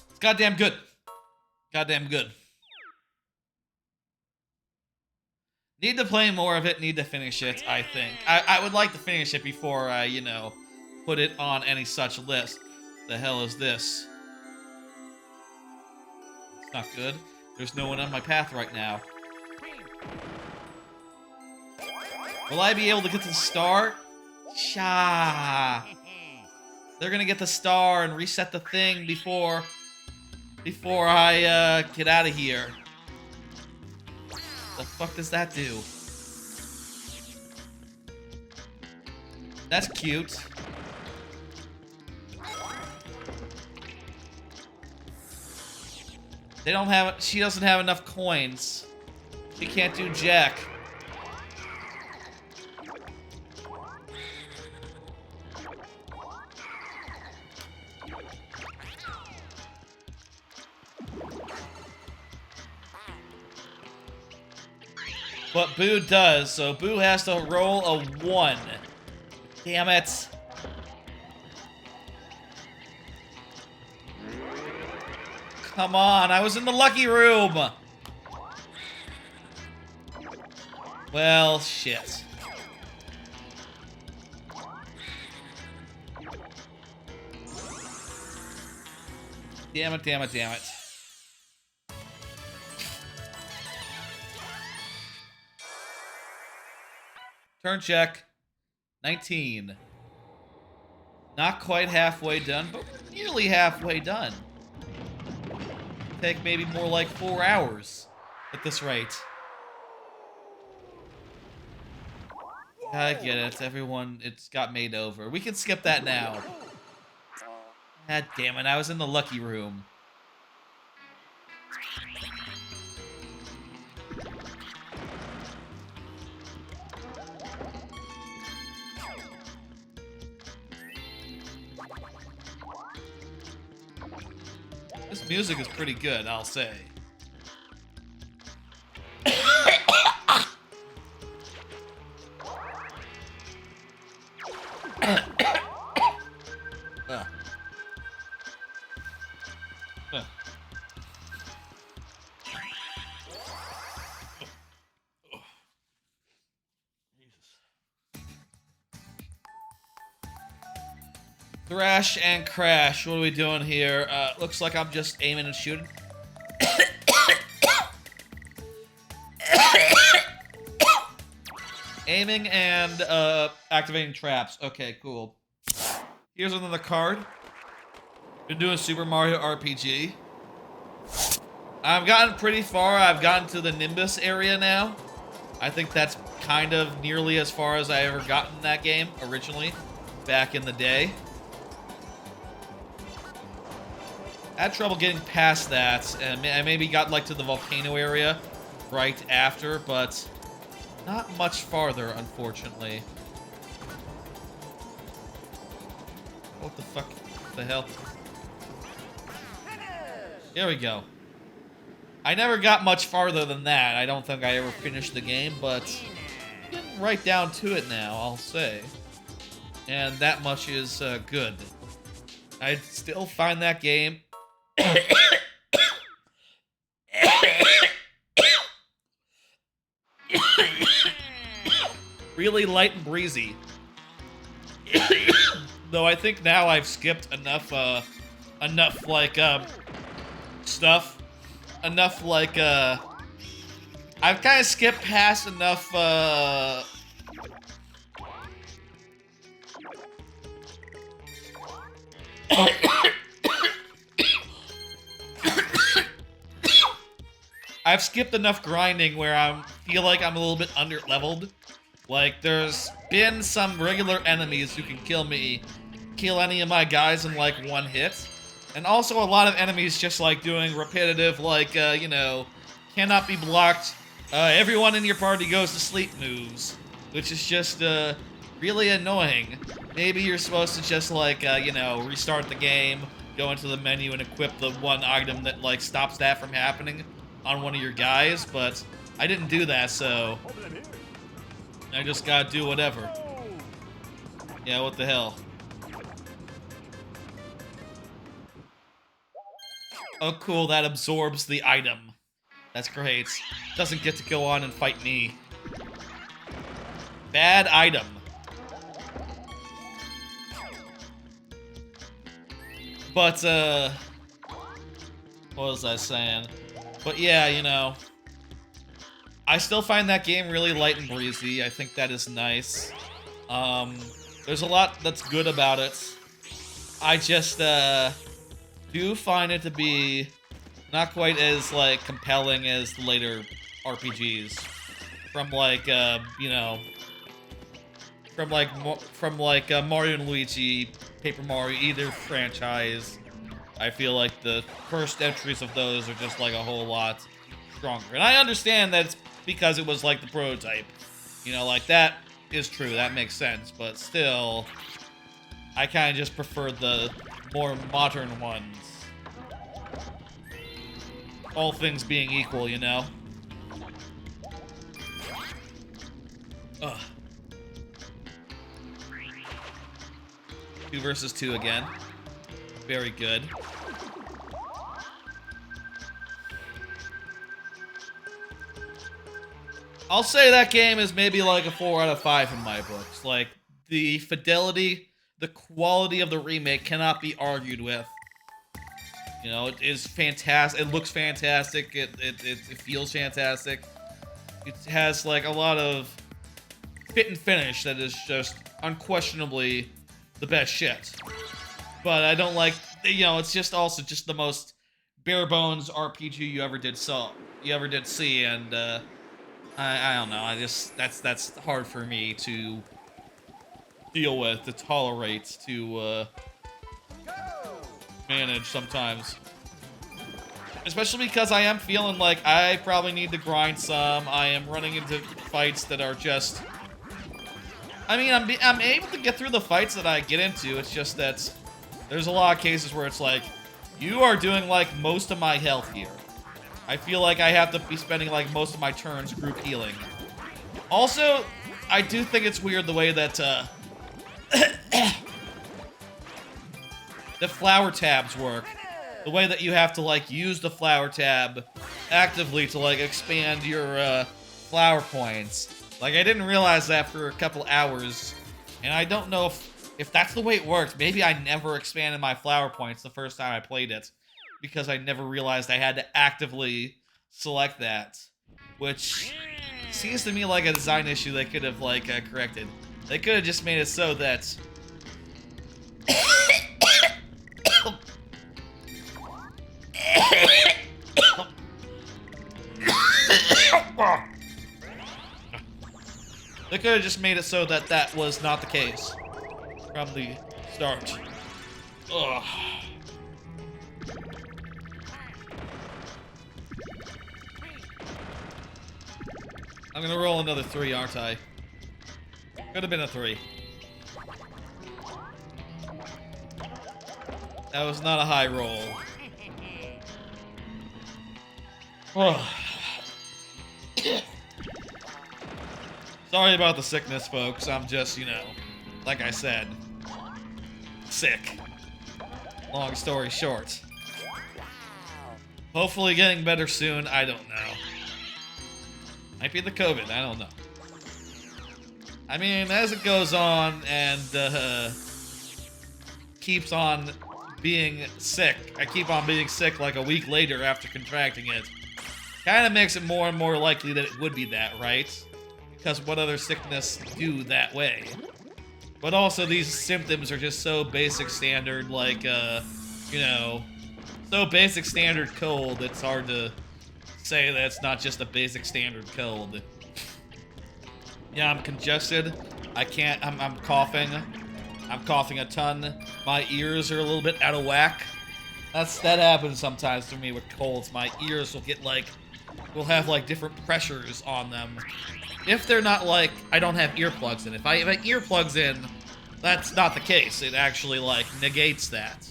S1: It's goddamn good. Goddamn good. Need to play more of it, need to finish it, I think. I would like to finish it before I, you know, put it on any such list. The hell is this? It's not good. There's no one on my path right now. Will I be able to get to the star? Sha. They're gonna get the star and reset the thing before I get out of here. The fuck does that do? That's cute. They don't have. She doesn't have enough coins. She can't do jack. But Boo does, so Boo has to roll a 1. Damn it. Come on, I was in the lucky room. Well, shit. Damn it, damn it, damn it. Turn check. 19. Not quite halfway done, but nearly halfway done. Take maybe more like 4 hours at this rate. I get it. Everyone, it's got made over. We can skip that now. God damn it, I was in the lucky room. This music is pretty good, I'll say. Thrash and crash. What are we doing here? Looks like I'm just aiming and shooting. Aiming and activating traps. Okay, cool. Here's another card. Been doing Super Mario RPG. I've gotten pretty far. I've gotten to the Nimbus area now. I think that's kind of nearly as far as I ever got in that game originally, back in the day. I had trouble getting past that, and I maybe got like to the volcano area right after, but not much farther, unfortunately. What the fuck? What the hell? There we go. I never got much farther than that. I don't think I ever finished the game, but getting right down to it now, I'll say. And that much is good. I still find that game really light and breezy. Though I think now I've skipped enough like stuff. Enough like I've kind of skipped past enough I've skipped enough grinding where I feel like I'm a little bit under-leveled. Like, there's been some regular enemies who can kill any of my guys in, like, one hit. And also a lot of enemies just, like, doing repetitive, like, you know, cannot be blocked, everyone in your party goes to sleep moves. Which is just, really annoying. Maybe you're supposed to just, like, you know, restart the game, go into the menu and equip the one item that, like, stops that from happening on one of your guys, but I didn't do that, so I just gotta do whatever. Yeah, what the hell? Oh, cool, that absorbs the item. That's great. Doesn't get to go on and fight me. Bad item. But, what was I saying? But yeah, you know, I still find that game really light and breezy. I think that is nice. There's a lot that's good about it. I just, do find it to be not quite as, like, compelling as the later RPGs. From, like, you know, from, like, Mario and Luigi, Paper Mario, either franchise. I feel like the first entries of those are just, like, a whole lot stronger. And I understand that it's because it was, like, the prototype. You know, like, that is true, that makes sense. But still, I kind of just prefer the more modern ones. All things being equal, you know? Ugh. 2 versus 2 again. Very good. I'll say that game is maybe like a 4 out of 5 in my books. Like, the fidelity, the quality of the remake cannot be argued with. You know, it is fantastic. It looks fantastic. It feels fantastic. It has, like, a lot of fit and finish that is just unquestionably the best shit. But I don't like, you know, it's just also just the most bare bones RPG you ever did see, and I don't know. I just that's hard for me to deal with, to tolerate, to manage sometimes. Especially because I am feeling like I probably need to grind some. I am running into fights that are just, I mean, I'm able to get through the fights that I get into. It's just that there's a lot of cases where it's like, you are doing, like, most of my health here. I feel like I have to be spending, like, most of my turns group healing. Also, I do think it's weird the way that, the flower tabs work. The way that you have to, like, use the flower tab actively to, like, expand your, flower points. Like, I didn't realize that for a couple hours, and I don't know if that's the way it works. Maybe I never expanded my flower points the first time I played it, because I never realized I had to actively select that, which seems to me like a design issue they could have, like, corrected. They could have just made it so that they could have just made it so that that was not the case from the start. Ugh. I'm gonna roll another 3, aren't I? Could have been a 3. That was not a high roll. Sorry about the sickness, folks. I'm just, you know, like I said, sick. Long story short. Hopefully getting better soon. I don't know. Might be the COVID. I don't know. I mean, as it goes on and keeps on being sick, I keep on being sick like a week later after contracting it. Kind of makes it more and more likely that it would be that, right? Because what other sickness do that way? But also these symptoms are just so basic standard, like, you know, so basic standard cold, it's hard to say that it's not just a basic standard cold. Yeah, I'm congested. I can't, I'm coughing. I'm coughing a ton. My ears are a little bit out of whack. That happens sometimes for me with colds. My ears will get like, will have like different pressures on them. If they're not like, I don't have earplugs in. If I have earplugs in, that's not the case. It actually like negates that.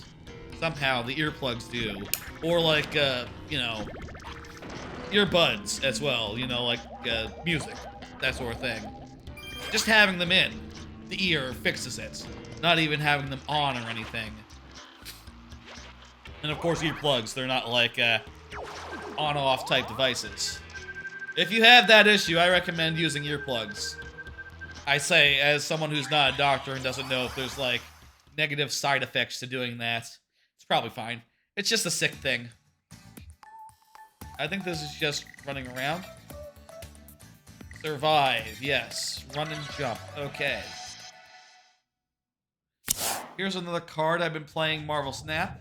S1: Somehow the earplugs do. Or like, you know, earbuds as well. You know, like music, that sort of thing. Just having them in the ear fixes it. Not even having them on or anything. And of course earplugs, they're not like on-off type devices. If you have that issue, I recommend using earplugs. I say, as someone who's not a doctor and doesn't know if there's like negative side effects to doing that, it's probably fine. It's just a sick thing. I think this is just running around. Survive, yes. Run and jump, okay. Here's another card. I've been playing Marvel Snap.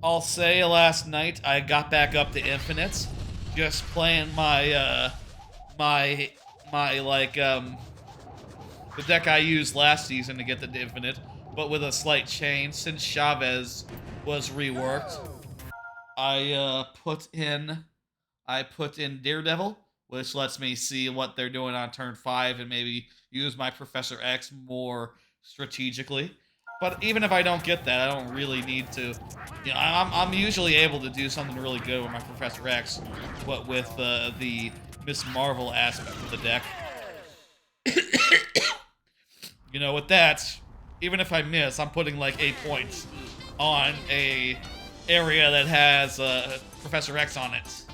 S1: I'll say last night I got back up to Infinite. Just playing my, the deck I used last season to get the Infinite, but with a slight change. Since Chavez was reworked, I put in Daredevil, which lets me see what they're doing on turn 5 and maybe use my Professor X more strategically. But even if I don't get that, I don't really need to. You know, I'm usually able to do something really good with my Professor X, but with the Miss Marvel aspect of the deck. You know, with that, even if I miss, I'm putting like 8 points on a area that has Professor X on it.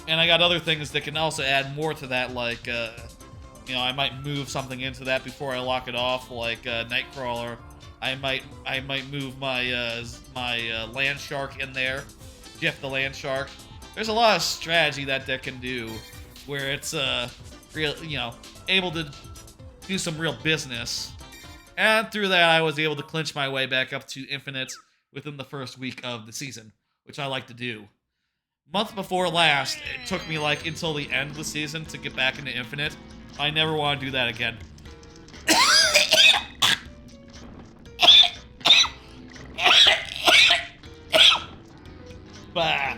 S1: And I got other things that can also add more to that, like, you know, I might move something into that before I lock it off, like Nightcrawler. I might move my my Land Shark in there, Jeff the Land Shark. There's a lot of strategy that deck can do, where it's real, you know, able to do some real business. And through that, I was able to clinch my way back up to Infinite within the first week of the season, which I like to do. Month before last, it took me like until the end of the season to get back into Infinite. I never want to do that again. Bah.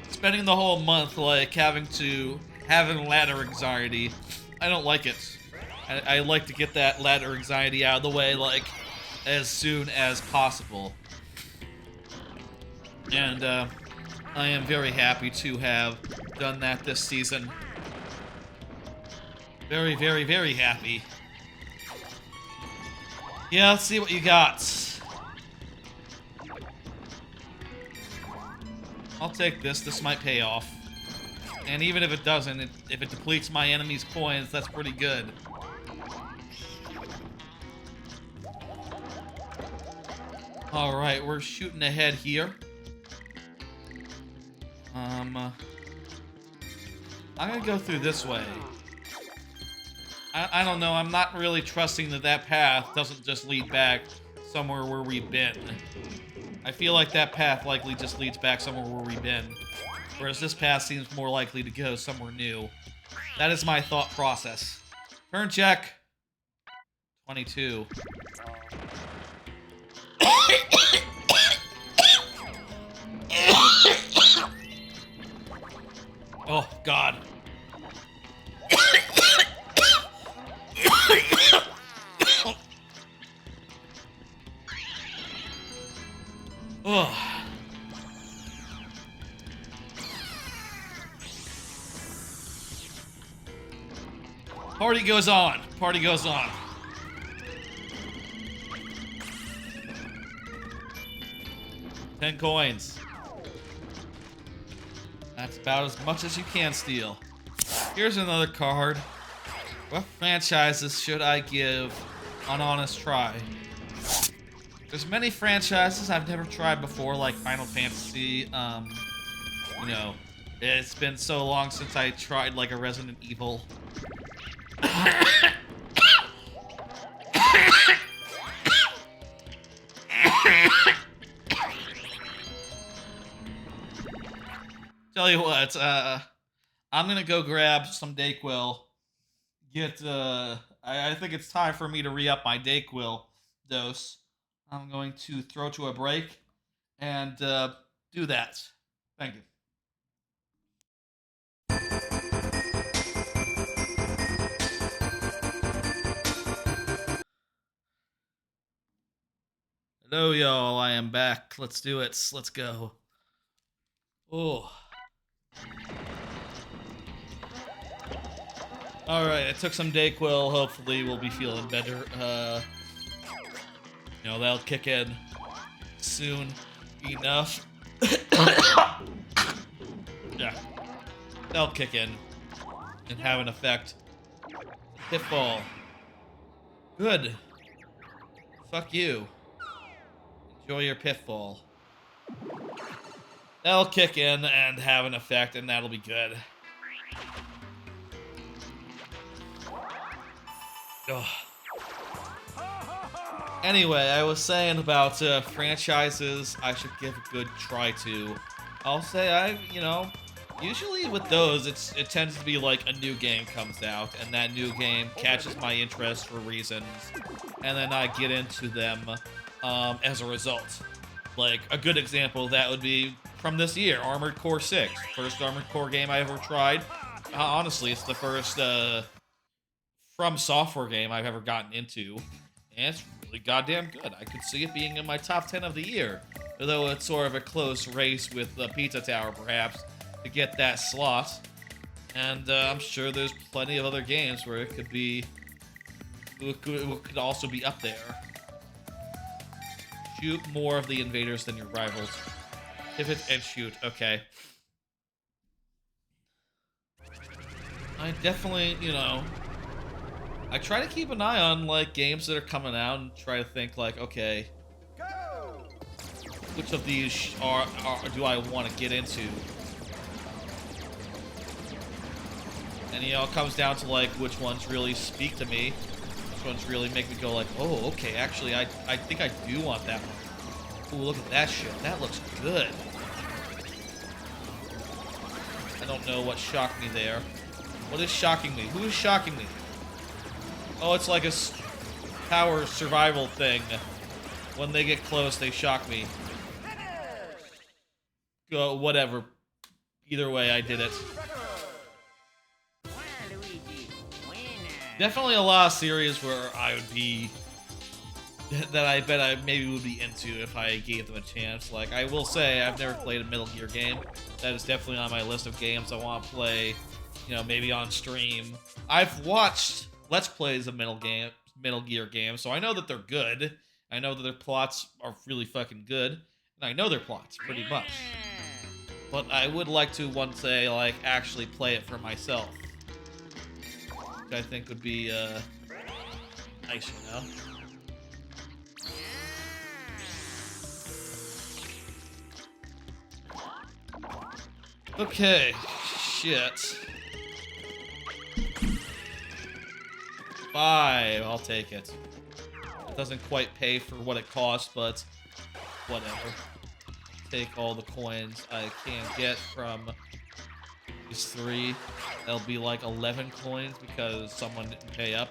S1: Spending the whole month like having ladder anxiety, I don't like it. I like to get that ladder anxiety out of the way like as soon as possible. And I am very happy to have done that this season. Very, very, very happy. Yeah, let's see what you got. I'll take this. This might pay off. And even if it doesn't, if it depletes my enemy's coins, that's pretty good. Alright, we're shooting ahead here. I'm gonna go through this way. I don't know, I'm not really trusting that path doesn't just lead back somewhere where we've been. I feel like that path likely just leads back somewhere where we've been. Whereas this path seems more likely to go somewhere new. That is my thought process. Turn check. 22. Oh, God. Party goes on. Party goes on. $10 coins. That's about as much as you can steal. Here's another card. What franchises should I give an honest try? There's many franchises I've never tried before, like Final Fantasy. You know, it's been so long since I tried like a Resident Evil. Tell you what, I'm gonna go grab some Dayquil. I think it's time for me to re-up my Dayquil dose. I'm going to throw to a break and do that. Thank you. Hello, y'all. I am back. Let's do it. Let's go. Oh. Alright, I took some Dayquil. Hopefully we'll be feeling better. You know, that'll kick in soon enough. Yeah. That'll kick in and have an effect. Pitfall. Good. Fuck you. Enjoy your pitfall. That'll kick in and have an effect, and that'll be good. Ugh. Anyway, I was saying about franchises I should give a good try to. I'll say you know, usually with those, it tends to be like a new game comes out, and that new game catches my interest for reasons, and then I get into them as a result. Like, a good example of that would be from this year, Armored Core 6. First Armored Core game I ever tried. Honestly, it's the first From Software game I've ever gotten into, and it's really goddamn good. I could see it being in my top 10 of the year, although it's sort of a close race with the Pizza Tower, perhaps, to get that slot. And I'm sure there's plenty of other games where it could be, it could also be up there. Shoot more of the invaders than your rivals. Pivot and shoot. Okay. I definitely, you know, I try to keep an eye on, like, games that are coming out and try to think, like, okay, which of these do I want to get into? And, you know, it comes down to, like, which ones really speak to me. Which ones really make me go, like, oh, okay, actually, I think I do want that one. Ooh, look at that shit. That looks good. I don't know what shocked me there. What is shocking me? Who is shocking me? Oh, it's like a power survival thing. When they get close, they shock me. Go, whatever. Either way, I did it. Definitely a lot of series where I would be... that I bet I maybe would be into if I gave them a chance. Like, I will say, I've never played a Metal Gear game. That is definitely on my list of games I want to play, you know, maybe on stream. I've watched Let's Plays of Metal Gear games, so I know that they're good. I know that their plots are really fucking good, and I know their plots, pretty much. But I would like to one day, like, actually play it for myself. Which I think would be, nice, you know? Okay, shit. 5, I'll take it. It doesn't quite pay for what it costs, but whatever. Take all the coins I can get from these 3. That'll be like 11 coins because someone didn't pay up.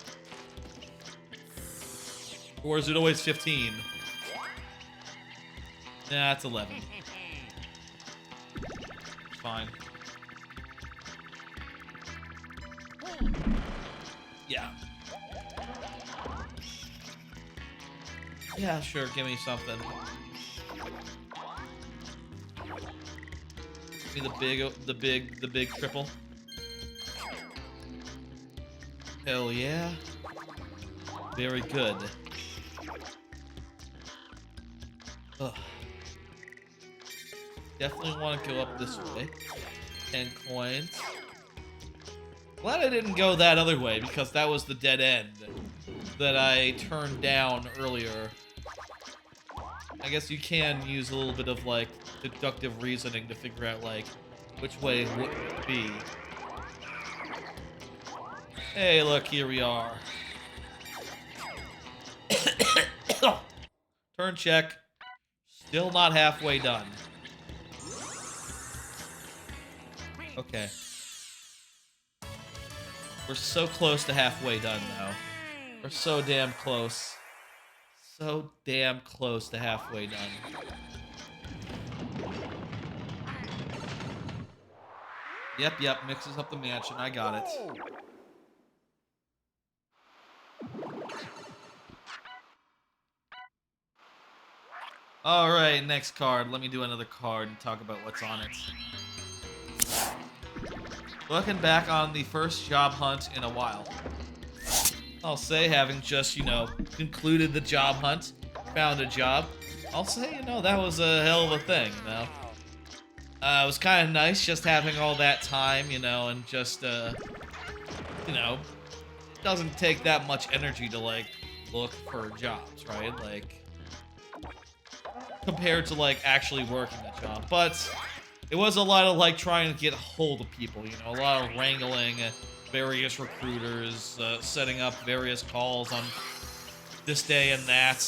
S1: Or is it always 15? Nah, it's 11. Fine. Yeah. Yeah, sure, give me something. Give me the big triple. Hell yeah. Very good. Ugh. Definitely want to go up this way. 10 coins. Glad I didn't go that other way, because that was the dead end that I turned down earlier. I guess you can use a little bit of, like, deductive reasoning to figure out, like, which way it would be. Hey, look, here we are. Turn check. Still not halfway done. Okay. We're so close to halfway done, though. We're so damn close. So damn close to halfway done. Yep, mixes up the mansion. I got it. Alright, next card. Let me do another card and talk about what's on it. Looking back on the first job hunt in a while. I'll say, having just, you know, concluded the job hunt, found a job, I'll say, you know, that was a hell of a thing, you know? It was kind of nice just having all that time, you know, and just, you know, it doesn't take that much energy to, like, look for jobs, right? Like, compared to, like, actually working a job. But it was a lot of, like, trying to get a hold of people, you know, a lot of wrangling various recruiters, setting up various calls on this day and that.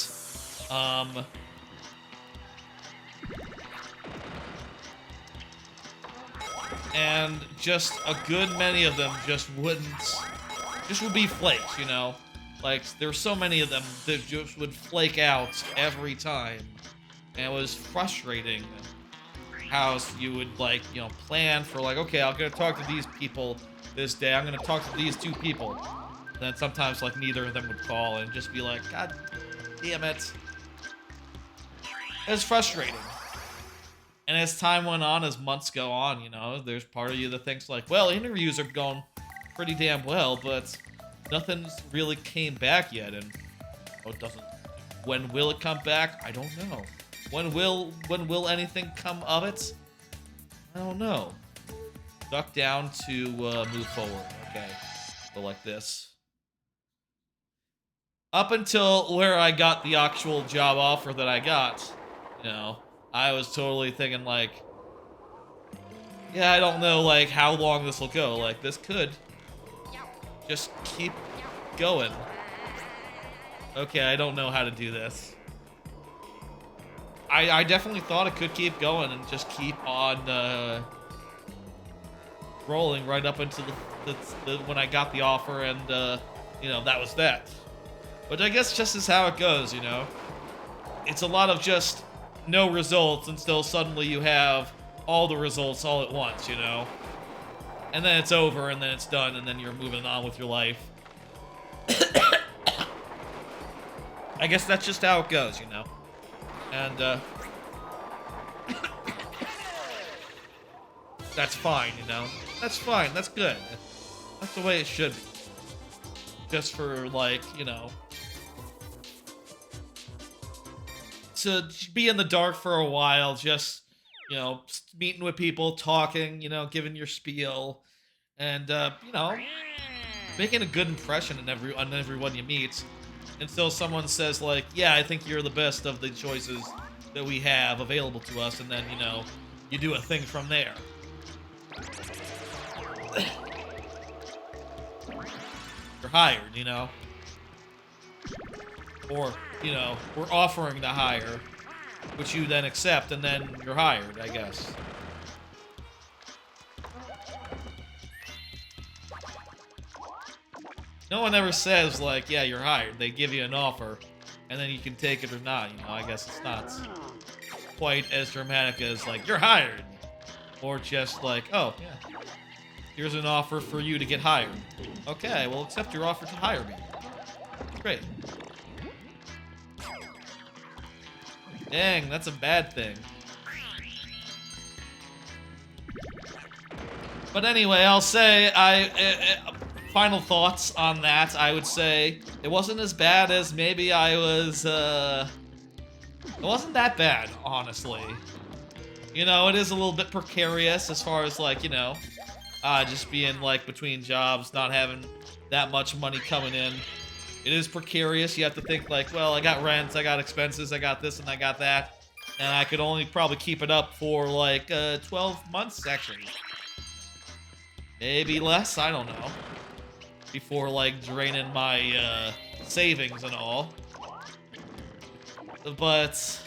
S1: And just a good many of them just would be flakes, you know? Like, there were so many of them that just would flake out every time. And it was frustrating how you would, like, you know, plan for, like, okay, I'm gonna talk to these people this day, I'm gonna talk to these two people. And then sometimes, like, neither of them would call and just be like, God damn it. It was frustrating. And as time went on, as months go on, you know, there's part of you that thinks, like, well, interviews are going pretty damn well, but nothing's really came back yet, and oh, it doesn't. When will it come back? I don't know. When will anything come of it? I don't know. Duck down to move forward. Okay, go like this. Up until where I got the actual job offer that I got, you know, I was totally thinking, like, yeah, I don't know, like, how long this will go. Like, this could just keep going. Okay, I don't know how to do this. I definitely thought it could keep going and just keep on rolling right up into the when I got the offer, and you know, that was that. But I guess just as how it goes, you know. It's a lot of just no results until suddenly you have all the results all at once, you know. And then it's over, and then it's done, and then you're moving on with your life. I guess that's just how it goes, you know. And that's fine, you know. That's fine, that's good. That's the way it should be. Just for, like, you know, to be in the dark for a while, just, you know, meeting with people, talking, you know, giving your spiel, and, you know, making a good impression on everyone you meet, until someone says, like, yeah, I think you're the best of the choices that we have available to us, and then, you know, you do a thing from there. You're hired, you know? Or, you know, we're offering to hire, which you then accept, and then you're hired, I guess. No one ever says, like, yeah, you're hired. They give you an offer, and then you can take it or not, you know? I guess it's not quite as dramatic as, like, you're hired. Or just like, oh, yeah, here's an offer for you to get hired. Okay, we'll accept your offer to hire me. Great. Dang, that's a bad thing. But anyway, I'll say final thoughts on that, I would say it wasn't as bad as maybe I was, it wasn't that bad, honestly. You know, it is a little bit precarious as far as, like, you know, just being, like, between jobs, not having that much money coming in. It is precarious. You have to think, like, well, I got rent, I got expenses, I got this and I got that. And I could only probably keep it up for, like, 12 months, actually. Maybe less, I don't know. Before, like, draining my, savings and all. But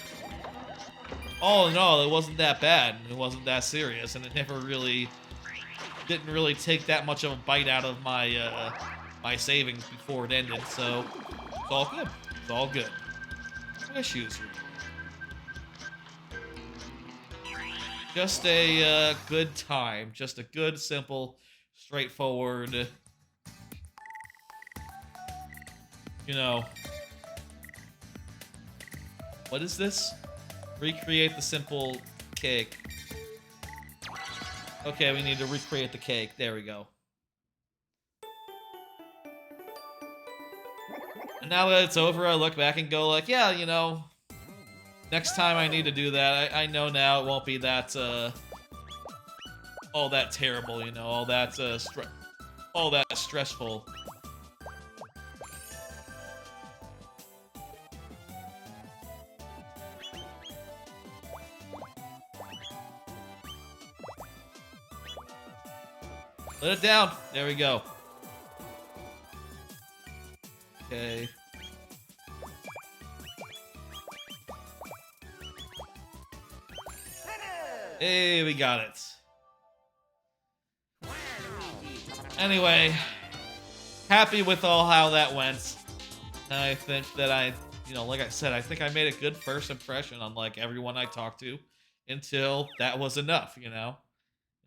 S1: all in all, it wasn't that bad. It wasn't that serious, and it never really didn't really take that much of a bite out of my my savings before it ended. So it's all good. It's all good. No issues. Just a good time. Just a good, simple, straightforward. You know. What is this? Recreate the simple cake. Okay, we need to recreate the cake. There we go. And now that it's over, I look back and go like, yeah, you know, next time I need to do that, I know now it won't be that, all that terrible, you know, all that stressful. Let it down. There we go. Okay. Hey, we got it. Anyway, happy with all how that went. I think that you know, like I said, I think I made a good first impression on, like, everyone I talked to until that was enough, you know?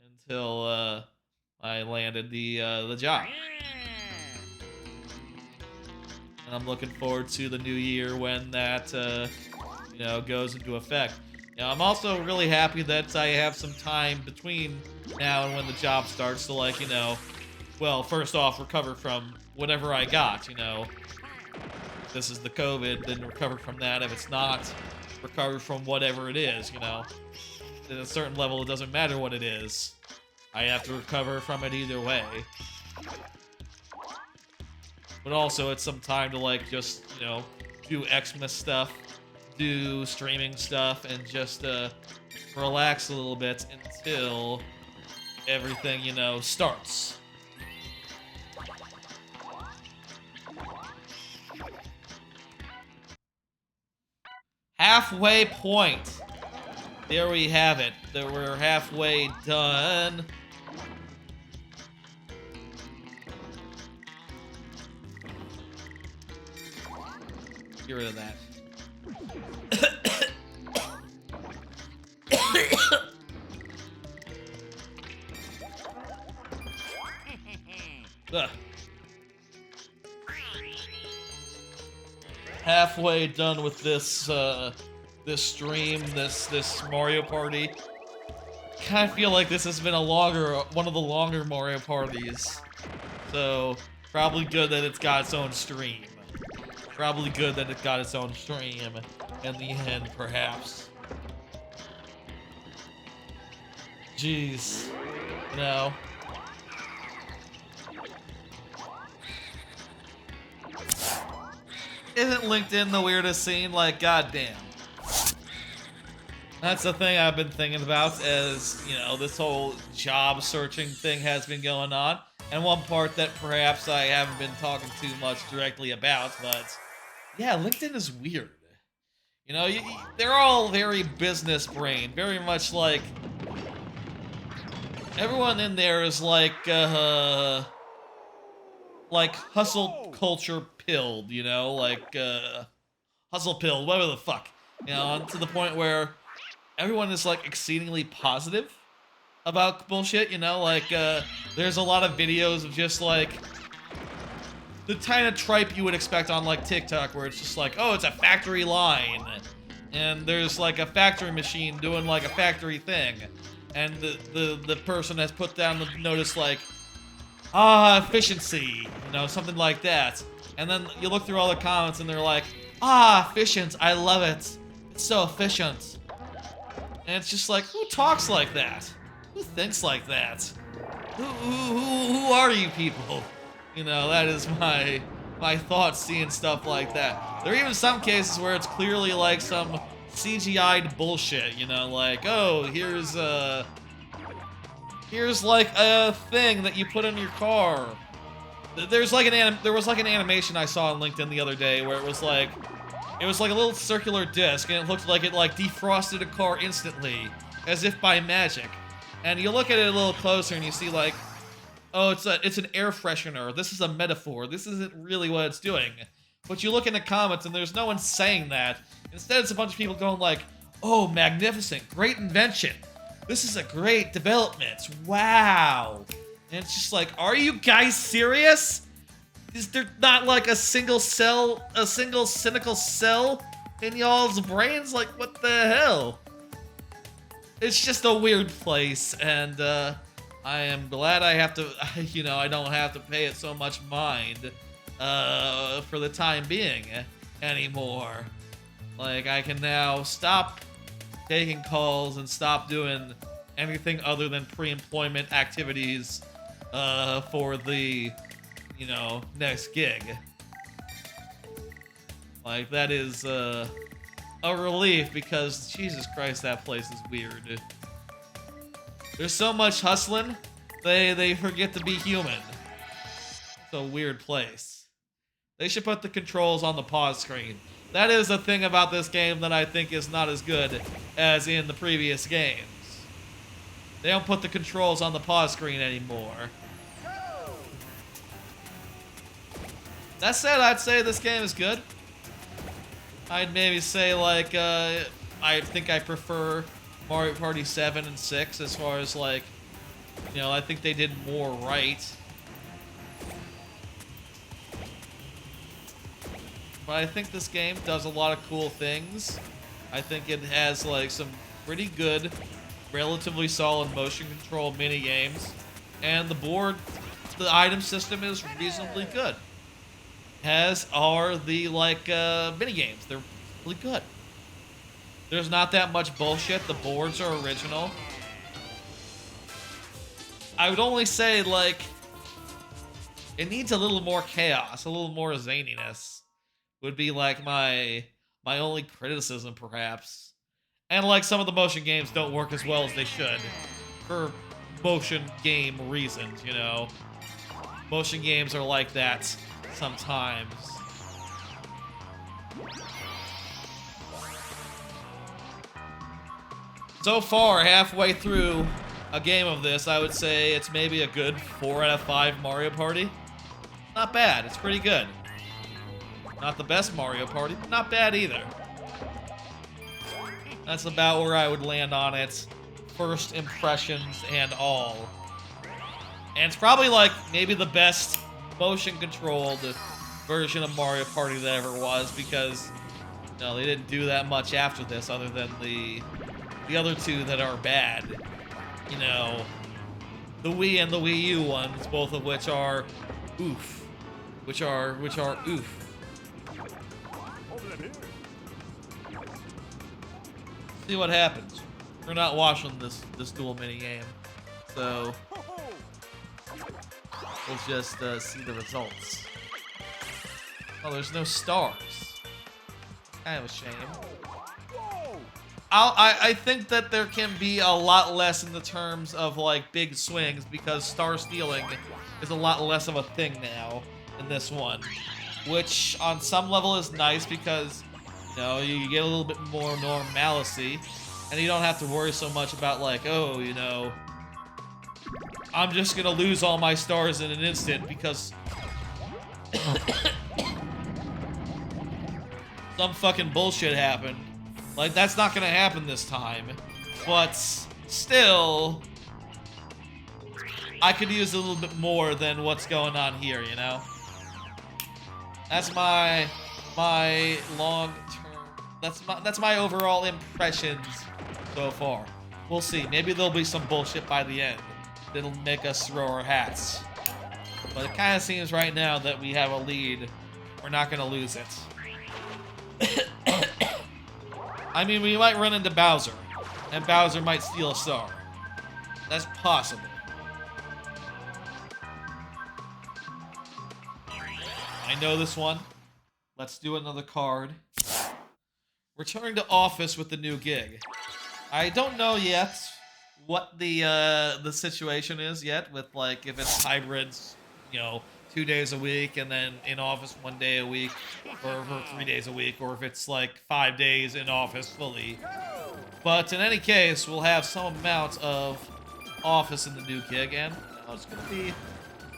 S1: Until, I landed the job. And I'm looking forward to the new year when that, you know, goes into effect. You know, I'm also really happy that I have some time between now and when the job starts to, like, you know, well, first off, recover from whatever I got, you know. If this is the COVID, then recover from that. If it's not, recover from whatever it is, you know. At a certain level, it doesn't matter what it is. I have to recover from it either way. But also, it's some time to, like, just, you know, do Xmas stuff, do streaming stuff, and just, relax a little bit until everything, you know, starts. Halfway point. There we have it. We're halfway done. Get rid of that. Halfway done with this this stream, this Mario Party. Kind of feel like this has been one of the longer Mario Parties. So probably good that it's got its own stream. Probably good that it got its own stream in the end, perhaps. Jeez. You know. Isn't LinkedIn the weirdest scene? Like, goddamn. That's the thing I've been thinking about as, you know, this whole job searching thing has been going on. And one part that perhaps I haven't been talking too much directly about, but yeah, LinkedIn is weird. You know, they're all very business brain, very much like everyone in there is like hustle culture pilled, you know, like hustle pilled, whatever the fuck, you know, to the point where everyone is like exceedingly positive about bullshit, you know, like there's a lot of videos of just like the kind of tripe you would expect on like TikTok, where it's just like, oh, it's a factory line, and there's like a factory machine doing like a factory thing, and the person has put down the notice like, efficiency, you know, something like that. And then you look through all the comments and they're like, efficient, I love it. It's so efficient. And it's just like, who talks like that? Who thinks like that? Who are you people? You know, that is my thoughts seeing stuff like that. There are even some cases where it's clearly like some CGI'd bullshit, you know, like, oh, here's like a thing that you put in your car. There was like an animation I saw on LinkedIn the other day where it was like a little circular disc and it looked like it like defrosted a car instantly, as if by magic. And you look at it a little closer and you see like, oh, it's an air freshener. This is a metaphor. This isn't really what it's doing. But you look in the comments and there's no one saying that. Instead, it's a bunch of people going like, oh, magnificent, great invention. This is a great development. Wow. And it's just like, are you guys serious? Is there not like a single cynical cell in y'all's brains? Like, what the hell? It's just a weird place, and I am glad I have to, you know, I don't have to pay it so much mind for the time being anymore. Like, I can now stop taking calls and stop doing anything other than pre-employment activities for the, you know, next gig. Like, that is a relief because, Jesus Christ, that place is weird. There's so much hustling, they forget to be human. It's a weird place. They should put the controls on the pause screen. That is a thing about this game that I think is not as good as in the previous games. They don't put the controls on the pause screen anymore. That said, I'd say this game is good. I'd maybe say, like, I think I prefer Mario Party 7 and 6 as far as, like, you know, I think they did more right. But I think this game does a lot of cool things. I think it has, like, some pretty good, relatively solid motion control mini games. And the item system is reasonably good. As are the, like, mini games. They're really good. There's not that much bullshit. The boards are original. I would only say, like, it needs a little more chaos, a little more zaniness. Would be, like, my only criticism, perhaps. And, like, some of the motion games don't work as well as they should. For motion game reasons, you know? Motion games are like that sometimes. So far, halfway through a game of this, I would say it's maybe a good 4 out of 5 Mario Party. Not bad, it's pretty good. Not the best Mario Party, but not bad either. That's about where I would land on it. First impressions and all. And it's probably like maybe the best motion controlled version of Mario Party that ever was, because you know, they didn't do that much after this other than the other two that are bad. You know, the Wii and the Wii U ones, both of which are oof. Which are oof. See what happens. We're not watching this dual mini game, so we'll just see the results. Oh, there's no stars. Kind of a shame. I think that there can be a lot less in the terms of like big swings because star stealing is a lot less of a thing now in this one, which on some level is nice because you know you get a little bit more normalcy and you don't have to worry so much about like, oh, you know, I'm just gonna lose all my stars in an instant because some fucking bullshit happened. Like, that's not gonna happen this time. But still, I could use a little bit more than what's going on here, you know? That's my long-term, that's my overall impressions so far. We'll see. Maybe there'll be some bullshit by the end that'll make us throw our hats. But it kind of seems right now that we have a lead. We're not going to lose it. I mean, we might run into Bowser, and Bowser might steal a star. That's possible. I know this one. Let's do another card. Returning to office with the new gig. I don't know yet what the situation is yet with, like, if it's hybrids, you know, 2 days a week and then in office 1 day a week, or 3 days a week, or if it's like 5 days in office fully. But in any case, we'll have some amount of office in the new gig, and it's going to be a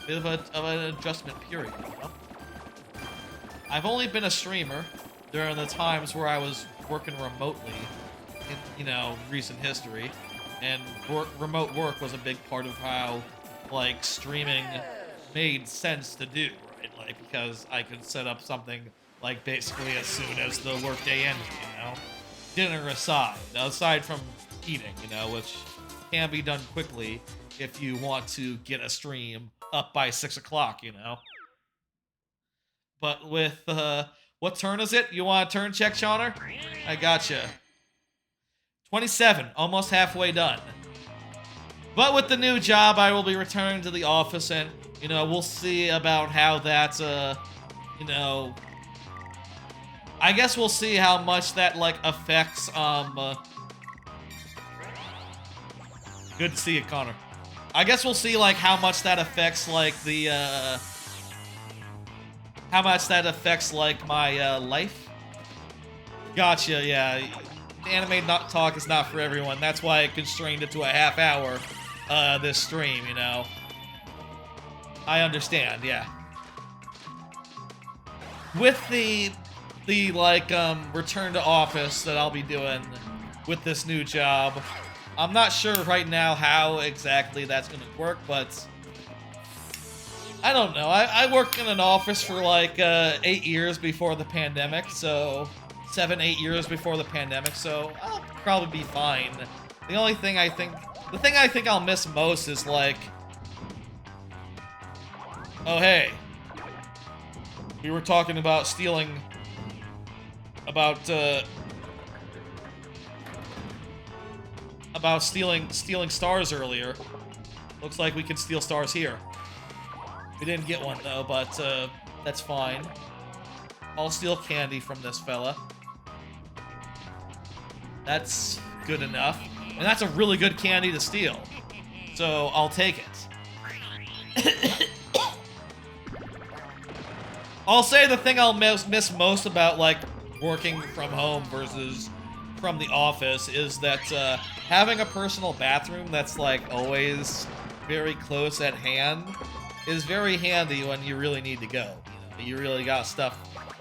S1: bit of an adjustment period, you know? I've only been a streamer during the times where I was working remotely in, you know, recent history, and remote work was a big part of how, like, streaming made sense to do, right? Like, because I could set up something, like, basically as soon as the workday ended, you know? Dinner aside from eating, you know, which can be done quickly if you want to get a stream up by 6 o'clock, you know? But with, what turn is it? You want a turn check, Shauner? I gotcha. 27, almost halfway done. But with the new job, I will be returning to the office, and, you know, we'll see about how that, you know... I guess we'll see how much that, like, affects, Good to see you, Connor. I guess we'll see, like, how much that affects, like, the, how much that affects, like, my, life. Gotcha, yeah. Anime talk is not for everyone. That's why I constrained it to a half hour, this stream, you know. I understand, yeah. With the like, return to office that I'll be doing with this new job, I'm not sure right now how exactly that's gonna work, but I don't know. I worked in an office for like 8 years before the pandemic, so 7-8 years before the pandemic, so I'll probably be fine. The thing I think I'll miss most is like, oh hey, we were talking about stealing stealing stars earlier. Looks like we can steal stars here. We didn't get one though, but that's fine. I'll steal candy from this fella. That's good enough. And that's a really good candy to steal. So I'll take it. I'll say the thing I'll miss most about, like, working from home versus from the office is that having a personal bathroom that's, like, always very close at hand is very handy when you really need to go. You know, you really got stuff,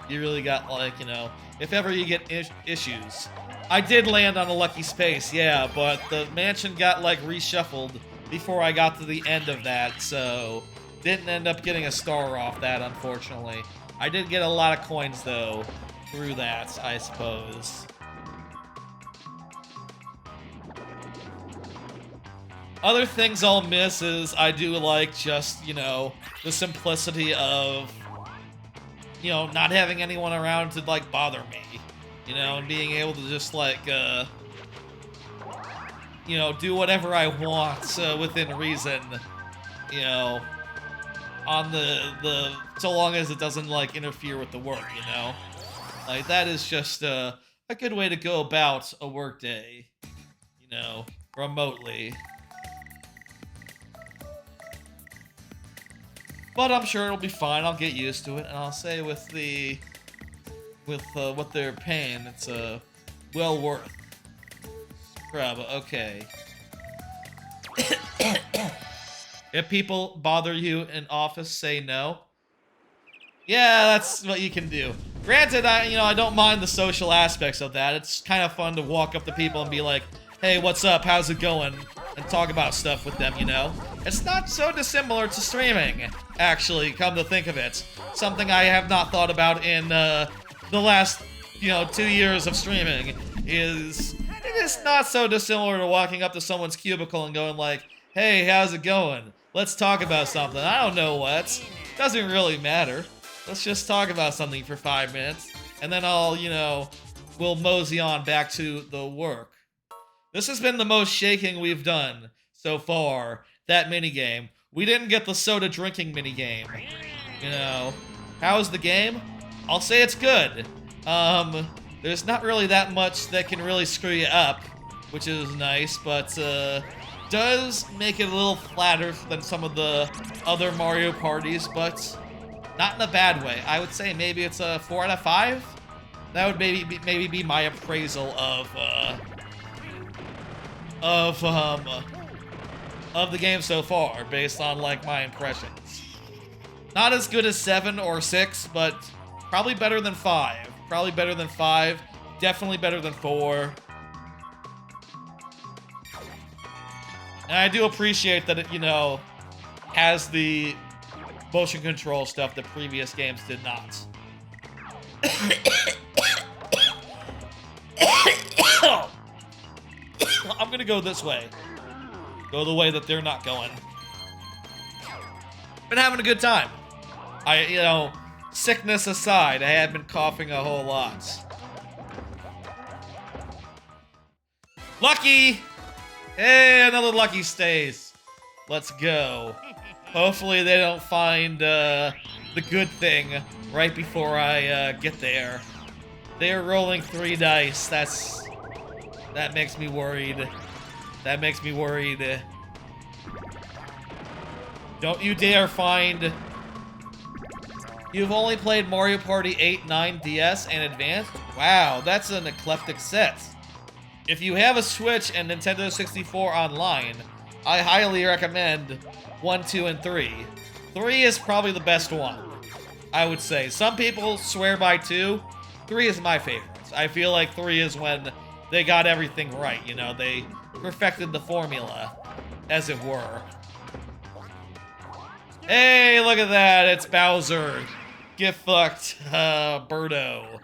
S1: you really got, like, you know, if ever you get issues. I did land on a lucky space, yeah, but the mansion got, like, reshuffled before I got to the end of that, so didn't end up getting a star off that, unfortunately. I did get a lot of coins, though, through that, I suppose. Other things I'll miss is I do like just, you know, the simplicity of, you know, not having anyone around to, like, bother me. You know, and being able to just, like, you know, do whatever I want within reason, you know, on the so long as it doesn't, like, interfere with the work, you know? Like, that is just a good way to go about a work day, you know, remotely. But I'm sure it'll be fine. I'll get used to it, and I'll say with what they're paying, it's well worth. Scrub, okay. If people bother you in office, say no. Yeah, that's what you can do. Granted, I don't mind the social aspects of that. It's kind of fun to walk up to people and be like, hey, what's up, how's it going? And talk about stuff with them, you know? It's not so dissimilar to streaming, actually, come to think of it. Something I have not thought about in, the last, 2 years of streaming is, it is not so dissimilar to walking up to someone's cubicle and going like, hey, how's it going? Let's talk about something. I don't know what. Doesn't really matter. Let's just talk about something for 5 minutes. And then I'll, we'll mosey on back to the work. This has been the most shaking we've done so far. That minigame. We didn't get the soda drinking minigame. How's the game? I'll say it's good. There's not really that much that can really screw you up, which is nice, but does make it a little flatter than some of the other Mario parties, but not in a bad way. I would say maybe it's a 4 out of 5. That would maybe be my appraisal of the game so far, based on like my impressions. Not as good as 7 or 6, but probably better than 5. Probably better than 5. Definitely better than 4. And I do appreciate that it, has the motion control stuff that previous games did not. I'm gonna go this way. Go the way that they're not going. Been having a good time. Sickness aside, I have been coughing a whole lot. Lucky! Hey, another lucky stays. Let's go. Hopefully they don't find the good thing right before I get there. They're rolling 3 dice. That makes me worried. That makes me worried. Don't you dare find... You've only played Mario Party 8, 9, DS, and Advanced? Wow, that's an eclectic set. If you have a Switch and Nintendo 64 online, I highly recommend 1, 2, and 3. 3 is probably the best one, I would say. Some people swear by 2. 3 is my favorite. I feel like 3 is when they got everything right, they perfected the formula, as it were. Hey, look at that, it's Bowser. Get fucked, Birdo.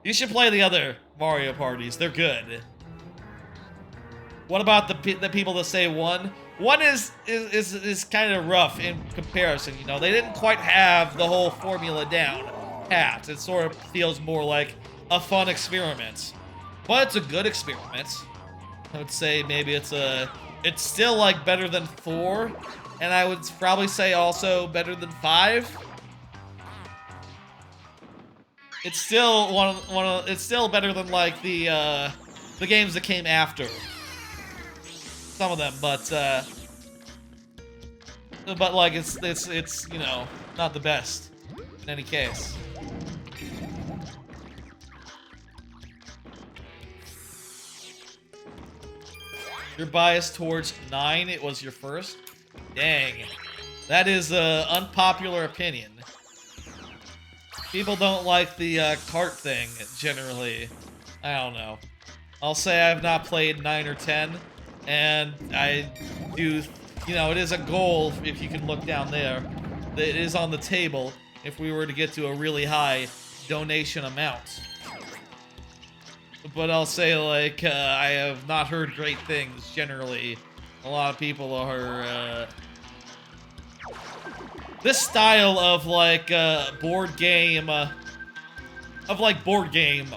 S1: You should play the other Mario parties, they're good. What about the people that say 1? 1 is kind of rough in comparison, They didn't quite have the whole formula down pat. It sort of feels more like a fun experiment. But it's a good experiment. I would say maybe it's still like better than 4, and I would probably say also better than 5. It's still it's still better than like the games that came after. Some of them, but like it's not the best in any case. You're biased towards 9. It was your first. Dang, that is an unpopular opinion. People don't like the cart thing generally. I don't know. I'll say I've not played 9 or 10. And I do, it is a goal, if you can look down there, that it is on the table if we were to get to a really high donation amount. But I'll say, like, I have not heard great things, generally. A lot of people are, this style of, like, board game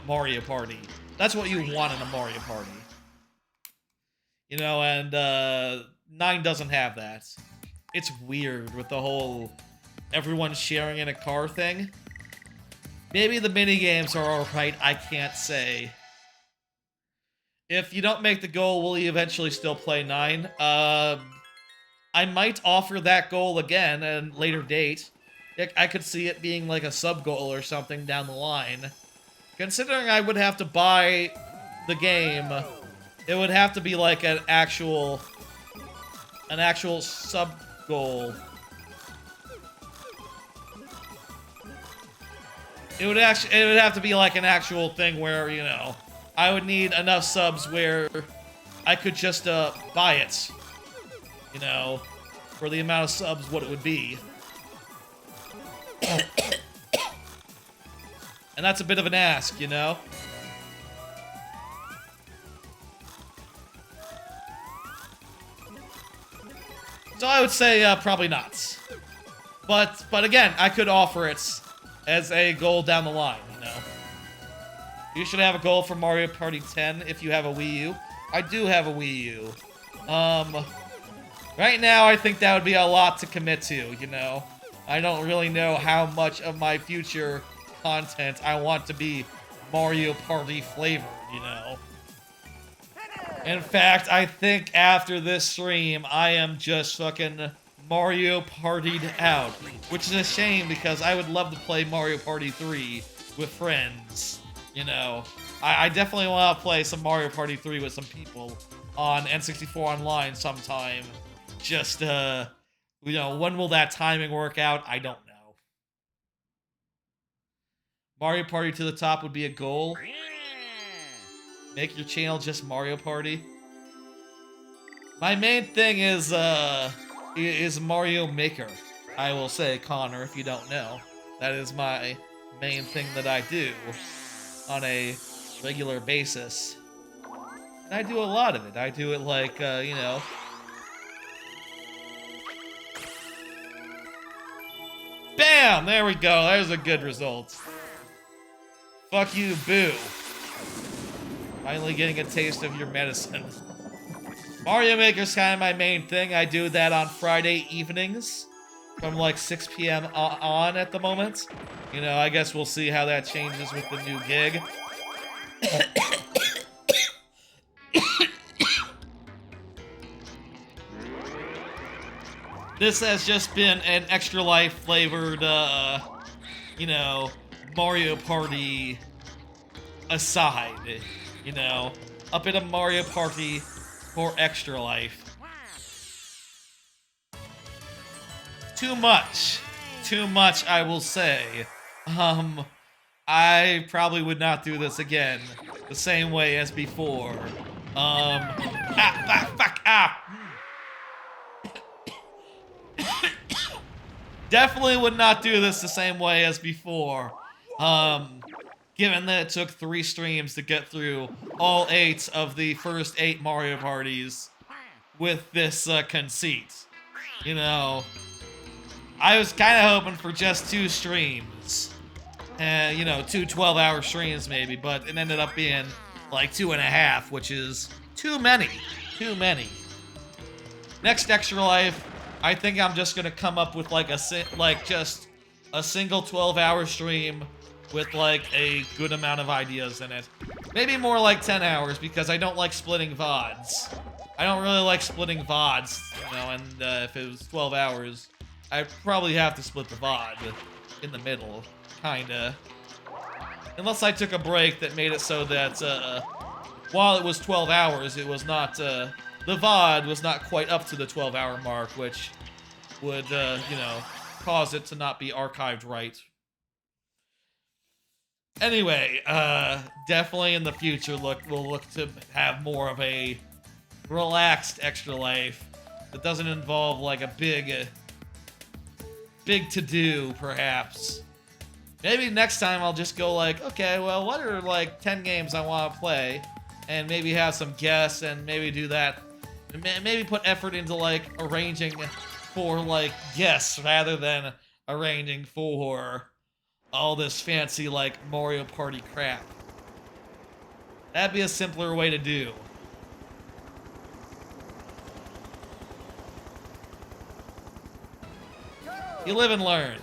S1: Mario Party. That's what you want in a Mario Party. And 9 doesn't have that. It's weird with the whole everyone sharing in a car thing. Maybe the minigames are alright, I can't say. If you don't make the goal, will you eventually still play 9? I might offer that goal again at a later date. I could see it being like a sub-goal or something down the line. Considering I would have to buy the game... It would have to be like an actual sub-goal. It would have to be like an actual thing where, I would need enough subs where I could just buy it. For the amount of subs what it would be. And that's a bit of an ask, So I would say probably not. But again, I could offer it as a goal down the line, you know. You should have a goal for Mario Party 10 if you have a Wii U. I do have a Wii U. Right now, I think that would be a lot to commit to, you know. I don't really know how much of my future content I want to be Mario Party flavored, you know. In fact, I think after this stream, I am just fucking Mario Partied out. Which is a shame because I would love to play Mario Party 3 with friends, you know. I definitely want to play some Mario Party 3 with some people on N64 Online sometime. Just, you know, when will that timing work out? I don't know. Mario Party to the top would be a goal. Make your channel just Mario Party. My main thing is Mario Maker. I will say, Connor, if you don't know. That is my main thing that I do on a regular basis. And I do a lot of it. I do it like, you know... Bam! There we go. There's a good result. Fuck you, boo. Finally getting a taste of your medicine. Mario Maker's kind of my main thing. I do that on Friday evenings from like 6 p.m. on at the moment. You know, I guess we'll see how that changes with the new gig. This has just been an Extra Life flavored, you know, Mario Party aside, you know, a bit of Mario Party for Extra Life. Too much, I will say. I probably would not do this again the same way as before. Definitely would not do this the same way as before. Given that it took 3 streams to get through all 8 of the first 8 Mario Parties with this conceit. You know, I was kind of hoping for just 2 streams. You know, 2 12-hour streams maybe, but it ended up being like 2.5, which is too many. Too many. Next Extra Life, I think I'm just gonna come up with like just a single 12-hour stream with like a good amount of ideas in it. Maybe more like 10 hours because I don't like splitting VODs. I don't really like splitting VODs, you know, and if it was 12 hours, I'd probably have to split the VOD in the middle, kinda. Unless I took a break that made it so that while it was 12 hours, it was not, the VOD was not quite up to the 12-hour mark, which would, you know, cause it to not be archived right. Anyway, definitely in the future, we'll look to have more of a relaxed Extra Life that doesn't involve like a big to-do, perhaps. Maybe next time I'll just go like, okay, well, what are like 10 games I want to play, and maybe have some guests, and maybe do that. Maybe put effort into like arranging for like guests rather than arranging for all this fancy like Mario Party crap. That'd be a simpler way to do. You live and learn.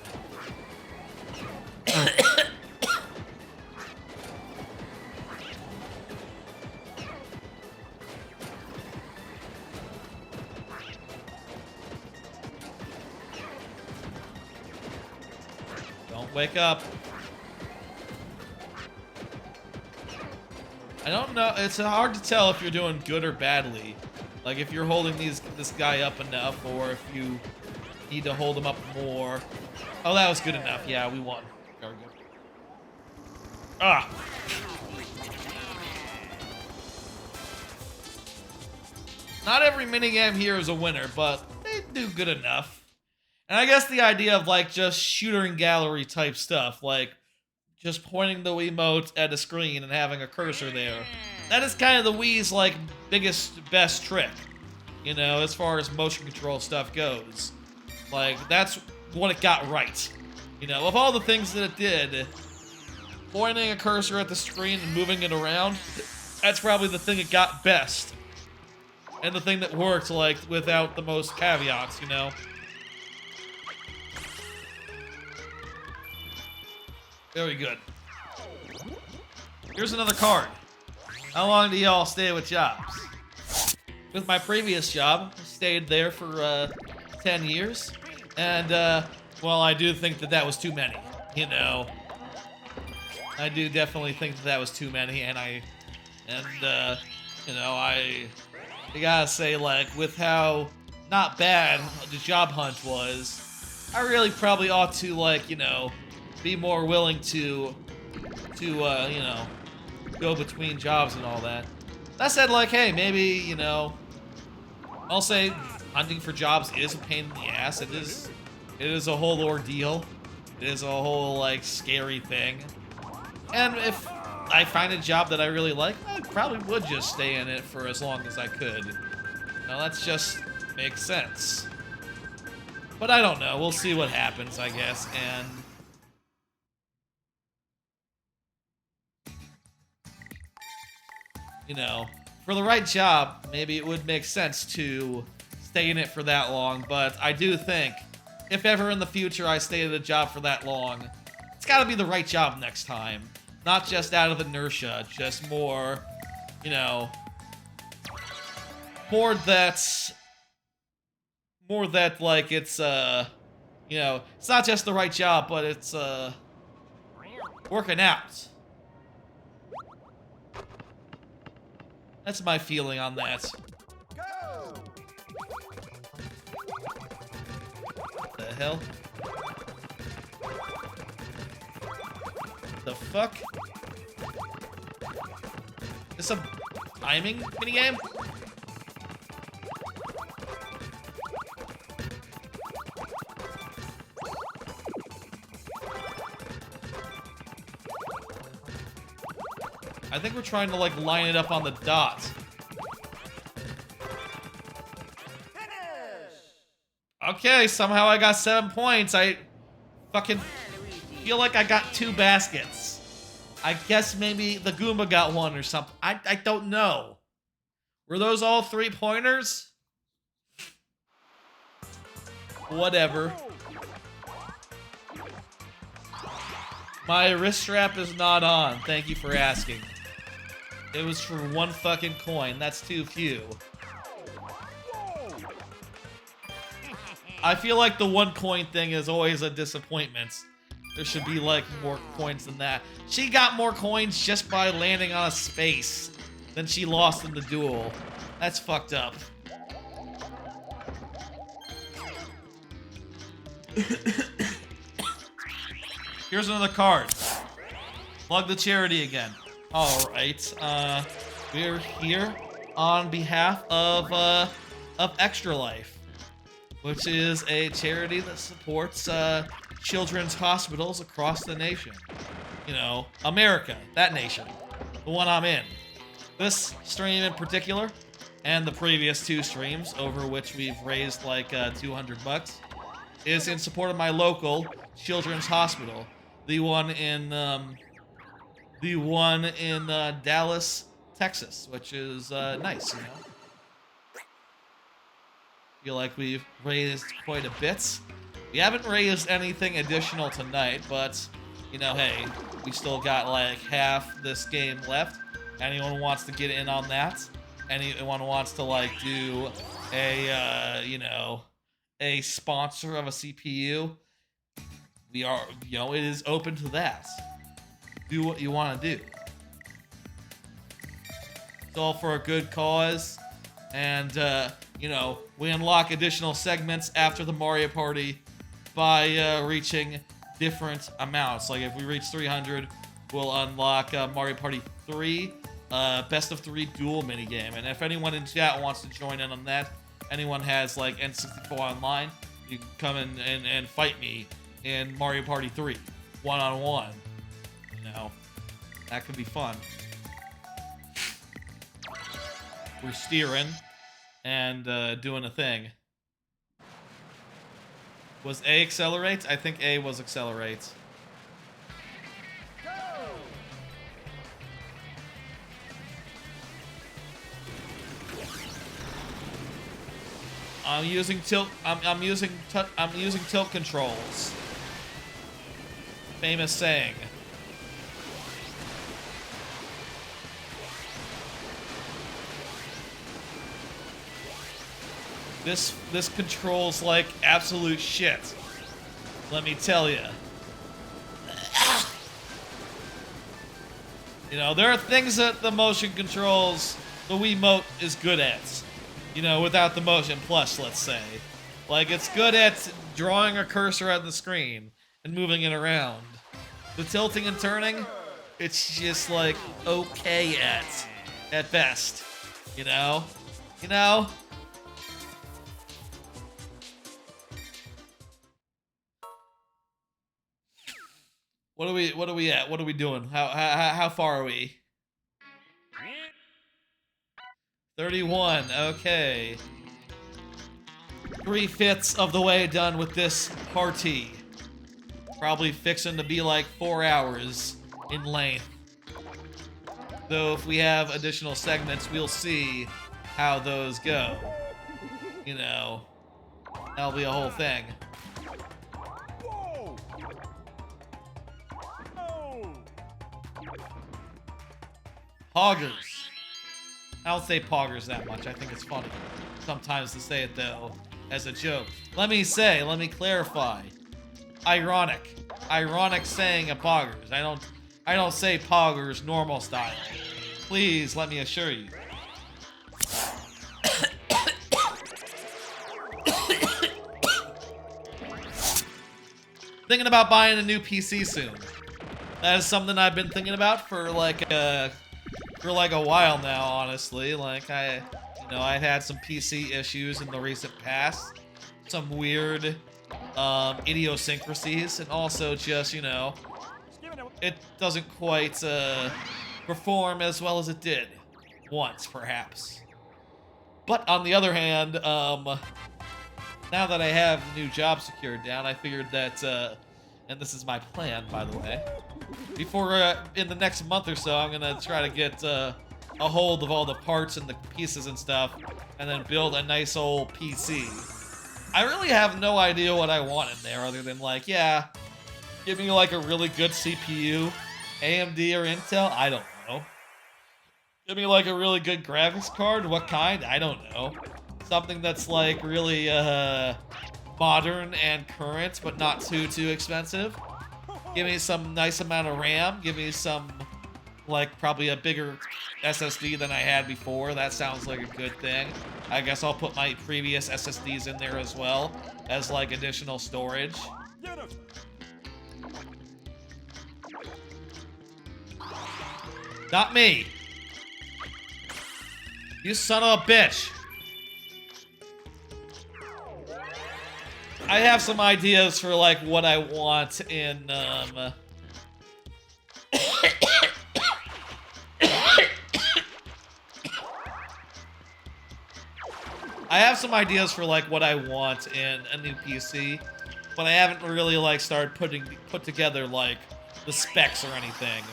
S1: Don't wake up. I don't know. It's hard to tell if you're doing good or badly. Like if you're holding this guy up enough, or if you need to hold him up more. Oh, that was good enough. Yeah, we won. Very good. Ah. Not every minigame here is a winner, but they do good enough. And I guess the idea of like just shooter and gallery type stuff, like just pointing the Wiimote at a screen and having a cursor there. That is kind of the Wii's like best trick. you know, as far as motion control stuff goes. Like, that's what it got right. You know, of all the things that it did, pointing a cursor at the screen and moving it around, that's probably the thing it got best. And the thing that worked, like, without the most caveats, you know? Very good. Here's another card. How long do y'all stay with jobs? With my previous job, I stayed there for 10 years. And, well, I do think that that was too many, you know? I do definitely think that that was too many, you know, I gotta say, like, with how not bad the job hunt was, I really probably ought to, like, you know, be more willing to you know, go between jobs and all that. That said, like, hey, maybe, you know, I'll say hunting for jobs is a pain in the ass. It is a whole ordeal. It is a whole, like, scary thing. And if I find a job that I really like, I probably would just stay in it for as long as I could. Now, that's just makes sense. But I don't know. We'll see what happens, I guess. And you know, for the right job, maybe it would make sense to stay in it for that long. But I do think, if ever in the future I stay at a job for that long, it's got to be the right job next time. Not just out of inertia, just more, you know, more that, like, it's, you know, it's not just the right job, but it's, working out. That's my feeling on that. What the hell? The fuck? Is this a timing minigame? I think we're trying to, like, line it up on the dot. Okay, somehow I got 7 points. I fucking feel like I got 2 baskets. I guess maybe the Goomba got 1 or something. I don't know. Were those all 3-pointers? Whatever. My wrist strap is not on. Thank you for asking. It was for 1 fucking coin. That's too few. I feel like the 1 coin thing is always a disappointment. There should be, like, more coins than that. She got more coins just by landing on a space than she lost in the duel. That's fucked up. Here's another card. Plug the charity again. Alright, we're here on behalf of Extra Life, which is a charity that supports, children's hospitals across the nation. You know, America, that nation. The one I'm in. This stream in particular, and the previous 2 streams, over which we've raised like $200, is in support of my local children's hospital. The one in Dallas, Texas, which is nice, you know. Feel like we've raised quite a bit. We haven't raised anything additional tonight, but, you know, hey, we still got like half this game left. Anyone wants to get in on that? Anyone wants to, like, do a, you know, a sponsor of a CPU? We are, you know, it is open to that. Do what you want to do. It's all for a good cause. And, you know, we unlock additional segments after the Mario Party by reaching different amounts. Like, if we reach 300, we'll unlock Mario Party 3, Best of 3 duel minigame. And if anyone in chat wants to join in on that, anyone has, like, N64 Online, you can come in and fight me in Mario Party 3, one-on-one. You know, that could be fun. We're steering. and doing a thing. Was A accelerate? I think A was accelerate. I'm using tilt. I'm using tilt controls. Famous saying. This controls like absolute shit. Let me tell you. You know, there are things that the motion controls, the Wiimote is good at. You know, without the motion plus, let's say. Like, it's good at drawing a cursor on the screen and moving it around. The tilting and turning, it's just like okay at best. You know? You know? What are we at? What are we doing? How far are we? 31, okay. 3/5 of the way done with this party. Probably fixing to be like 4 hours in length. Though if we have additional segments, we'll see how those go. You know, that'll be a whole thing. Poggers. I don't say poggers that much. I think it's funny sometimes to say it, though, as a joke. Let me clarify. Ironic. Ironic saying of poggers. I don't say poggers normal style. Please, let me assure you. Thinking about buying a new PC soon. That is something I've been thinking about for like a while now, honestly. Like I had some PC issues in the recent past, some weird idiosyncrasies, and also just, you know, it doesn't quite perform as well as it did once, perhaps. But on the other hand, now that I have a new job secured down, I figured that, and this is my plan, by the way, before in the next month or so, I'm gonna try to get a hold of all the parts and the pieces and stuff, and then build a nice old PC. I really have no idea what I want in there, other than like, yeah, give me like a really good CPU, AMD or Intel. I don't know. Give me like a really good graphics card. What kind? I don't know. Something that's like really modern and current, but not too expensive. Give me some nice amount of RAM. Give me some, like, probably a bigger SSD than I had before. That sounds like a good thing. I guess I'll put my previous SSDs in there as well as, like, additional storage. Not me. You son of a bitch. I have some ideas for, like, what I want in, I have some ideas for, like, what I want in a new PC, but I haven't really, like, started put together, like, the specs or anything.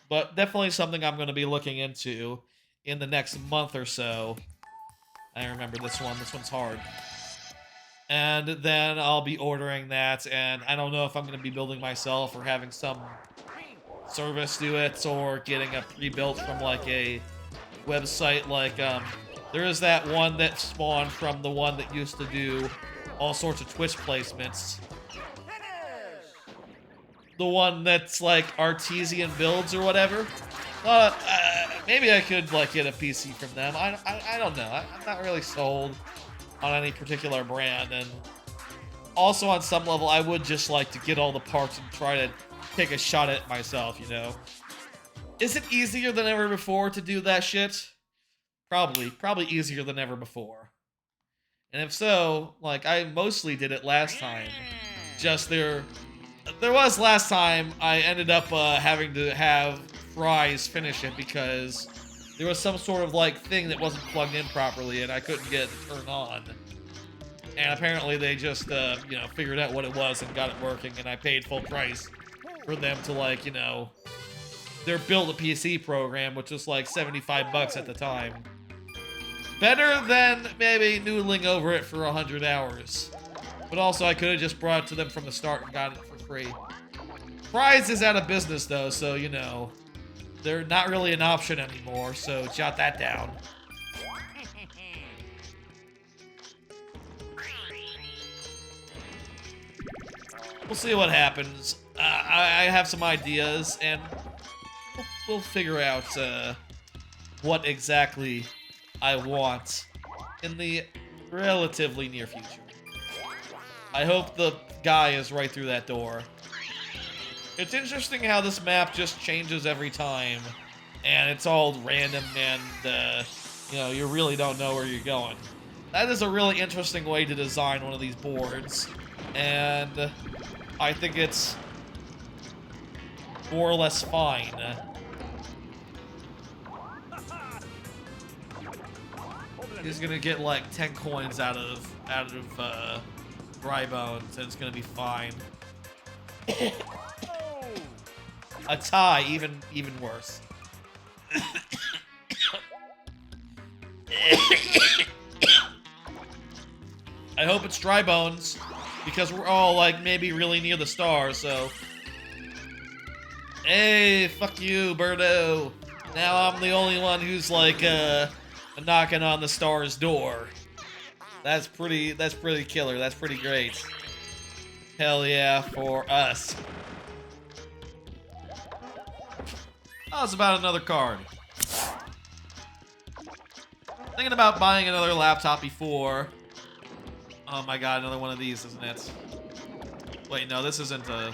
S1: But definitely something I'm going to be looking into in the next month or so. I remember this one. This one's hard. And then I'll be ordering that, and I don't know if I'm going to be building myself or having some service do it, or getting a pre-built from, like, a website. Like, there is that one that spawned from the one that used to do all sorts of Twitch placements. The one that's, like, artesian builds or whatever. Maybe I could, like, get a PC from them. I don't know. I'm not really sold on any particular brand, and also on some level I would just like to get all the parts and try to take a shot at it myself, you know. Is it easier than ever before to do that shit? Probably easier than ever before. And if so, like, I mostly did it last time. Just there was last time I ended up having to have Fries finish it because there was some sort of like thing that wasn't plugged in properly and I couldn't get it to turn on. And apparently they just, you know, figured out what it was and got it working, and I paid full price for them to, like, you know, their build a PC program, which was like 75 bucks at the time. Better than maybe noodling over it for 100 hours. But also I could have just brought it to them from the start and gotten it for free. Fry's is out of business though, so, you know, they're not really an option anymore, so jot that down. We'll see what happens. I have some ideas, and we'll figure out what exactly I want in the relatively near future. I hope the guy is right through that door. It's interesting how this map just changes every time, and it's all random, and you know, you really don't know where you're going. That is a really interesting way to design one of these boards, and I think it's more or less fine. He's gonna get like 10 coins out of dry bones, and it's gonna be fine. A tie, even worse. I hope it's dry bones, because we're all like maybe really near the star, so. Hey, fuck you, Birdo. Now I'm the only one who's like knocking on the star's door. That's pretty killer. That's pretty great. Hell yeah for us. Oh, it's about another card. Thinking about buying another laptop before. Oh my god, another one of these, isn't it? Wait, no, this isn't a...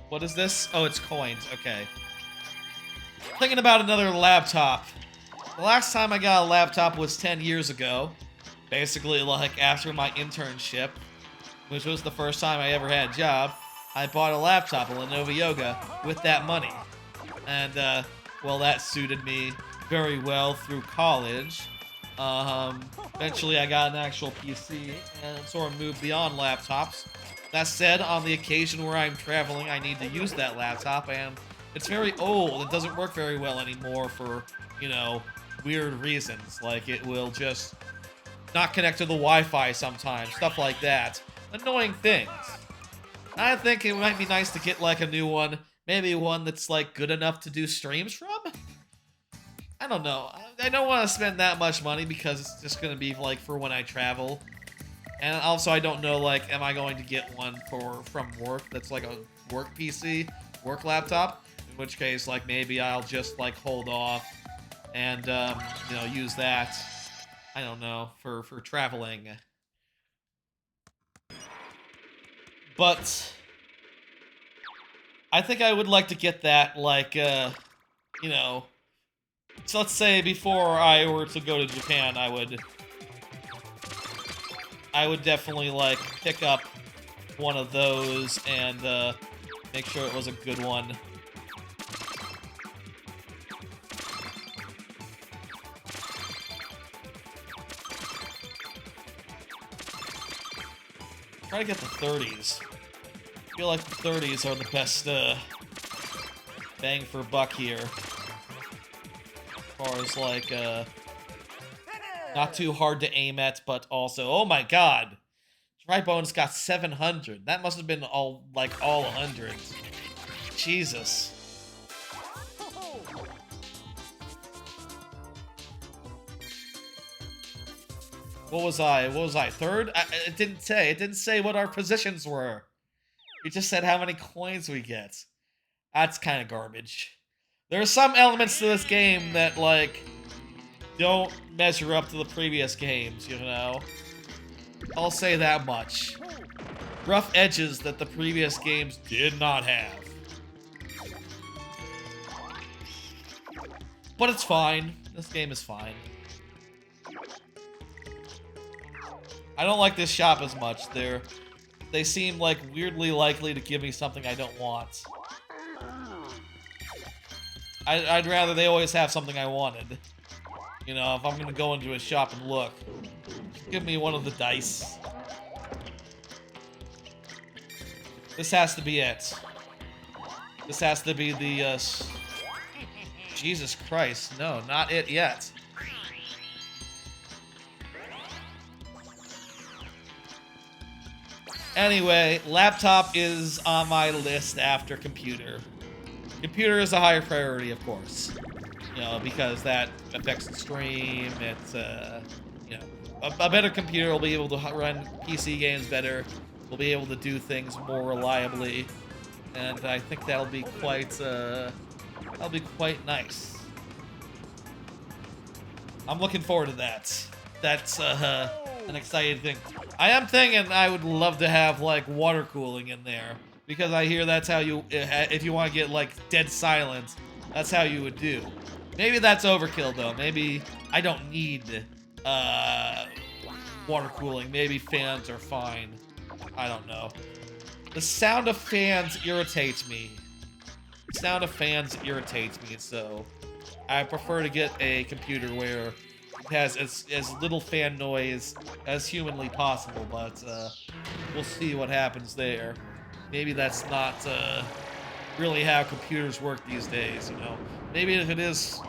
S1: What is this? Oh, it's coins. Okay. Thinking about another laptop. The last time I got a laptop was 10 years ago. Basically, like, after my internship, which was the first time I ever had a job, I bought a laptop, a Lenovo Yoga, with that money. And, well, that suited me very well through college. Eventually I got an actual PC and sort of moved beyond laptops. That said, on the occasion where I'm traveling, I need to use that laptop, and it's very old. It doesn't work very well anymore for, you know, weird reasons. Like, it will just not connect to the Wi-Fi sometimes, stuff like that. Annoying things. I think it might be nice to get, like, a new one. Maybe one that's, like, good enough to do streams from? I don't know. I don't want to spend that much money because it's just going to be, like, for when I travel. And also, I don't know, like, am I going to get one from work that's, like, a work PC, work laptop? In which case, like, maybe I'll just, like, hold off and, you know, use that, I don't know, for traveling. But I think I would like to get that, like, you know, so let's say before I were to go to Japan, I would definitely, like, pick up one of those and make sure it was a good one. Try to get the 30s. I feel like the 30s are the best bang for buck here. As far as, like, not too hard to aim at, but also, oh my god! Dry Bones got 700. That must have been all 100s. Jesus. What was I? Third? It didn't say. It didn't say what our positions were. It just said how many coins we get. That's kind of garbage. There are some elements to this game that, like, don't measure up to the previous games, you know? I'll say that much. Rough edges that the previous games did not have. But it's fine. This game is fine. I don't like this shop as much. They seem, like, weirdly likely to give me something I don't want. I'd rather they always have something I wanted. You know, if I'm gonna go into a shop and look, just give me one of the dice. This has to be it. This has to be the, Jesus Christ, no, not it yet. Anyway, laptop is on my list after computer. Computer is a higher priority, of course. You know, because that affects the stream. It's, you know, a better computer will be able to run PC games better. We'll be able to do things more reliably. And I think that'll be quite nice. I'm looking forward to that. That's, an exciting thing. I am thinking I would love to have, like, water cooling in there. Because I hear that's how you, if you want to get, like, dead silent, that's how you would do. Maybe that's overkill, though. Maybe I don't need, water cooling. Maybe fans are fine. I don't know. The sound of fans irritates me. The sound of fans irritates me, so I prefer to get a computer where it has as little fan noise as humanly possible, but we'll see what happens there. Maybe that's not really how computers work these days, you know? Maybe if it is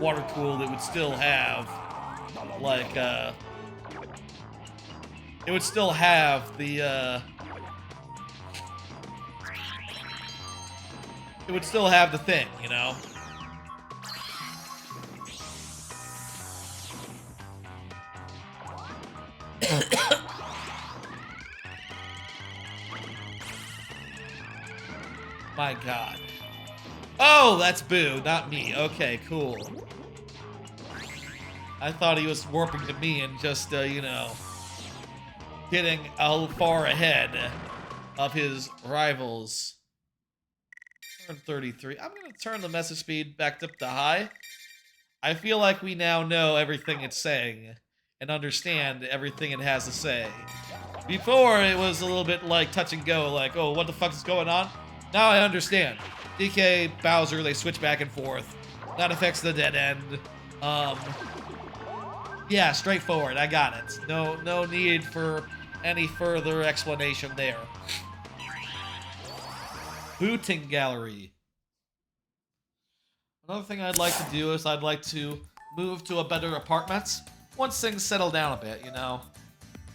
S1: water-cooled, it would still have, like, it would still have the, it would still have the thing, you know? My God. Oh, that's Boo, not me. Okay, cool. I thought he was warping to me and just, you know, getting far ahead of his rivals. Turn 33. I'm gonna turn the message speed back up to high. I feel like we now know everything it's saying and understand everything it has to say. Before, it was a little bit like touch and go, like, oh, what the fuck is going on? Now I understand. DK, Bowser, they switch back and forth. That affects the dead end. Yeah, straightforward. I got it. No need for any further explanation there. Booting gallery. Another thing I'd like to do is I'd like to move to a better apartment once things settle down a bit, you know.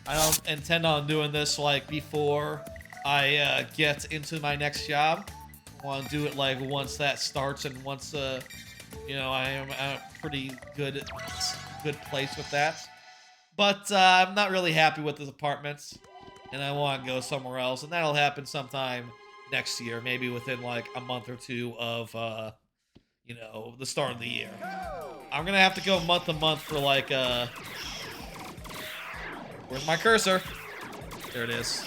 S1: I don't intend on doing this like before I get into my next job. I want to do it like once that starts and once you know, I am at a pretty good place with that. But I'm not really happy with this apartment, and I want to go somewhere else, and that'll happen sometime next year, maybe within like a month or two of you know, the start of the year. I'm gonna have to go month to month for like where's my cursor? There it is.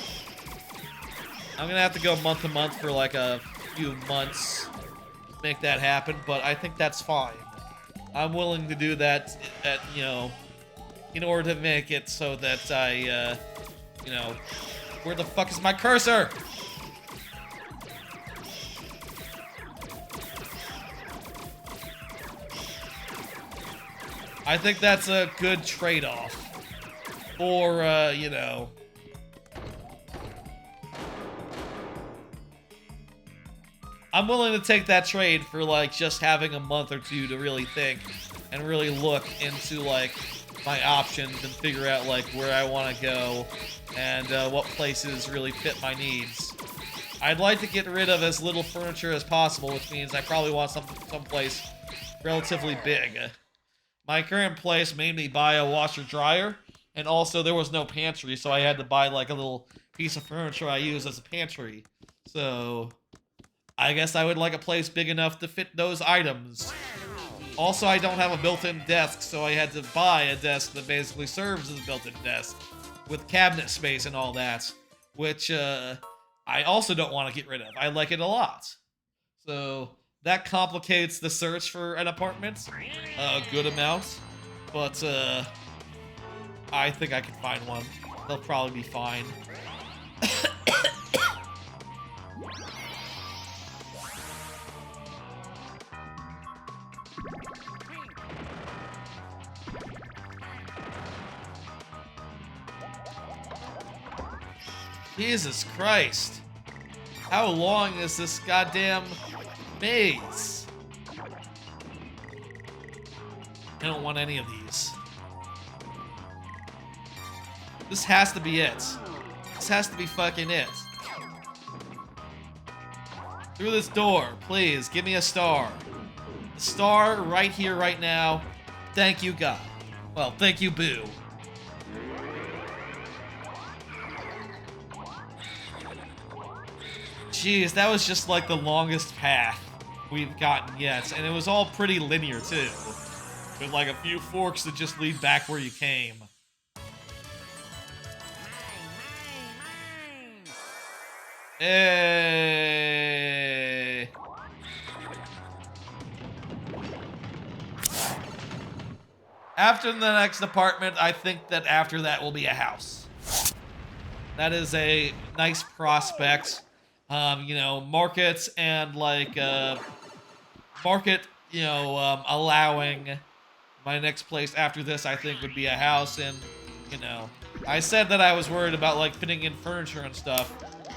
S1: I'm gonna have to go month to month for like a few months to make that happen, but I think that's fine. I'm willing to do that, you know, in order to make it so that I, you know, where the fuck is my cursor? I think that's a good trade-off for, you know, I'm willing to take that trade for, like, just having a month or two to really think and really look into, like, my options and figure out, like, where I want to go and what places really fit my needs. I'd like to get rid of as little furniture as possible, which means I probably want someplace relatively big. My current place made me buy a washer-dryer, and also there was no pantry, so I had to buy, like, a little piece of furniture I use as a pantry. So I guess I would like a place big enough to fit those items. Also, I don't have a built-in desk, so I had to buy a desk that basically serves as a built-in desk with cabinet space and all that, which I also don't want to get rid of. I like it a lot. So that complicates the search for an apartment a good amount, but I think I can find one. They'll probably be fine. Jesus Christ. How long is this goddamn maze? I don't want any of these. This has to be it. This has to be fucking it. Through this door, please, give me a star. A star right here, right now. Thank you, God. Well, thank you, Boo. Jeez, that was just like the longest path we've gotten yet, and it was all pretty linear, too. With like a few forks that just lead back where you came. Hey. After the next apartment, I think that after that will be a house. That is a nice prospect. You know, markets and like, market, you know, allowing my next place after this, I think, would be a house. And, you know, I said that I was worried about like fitting in furniture and stuff.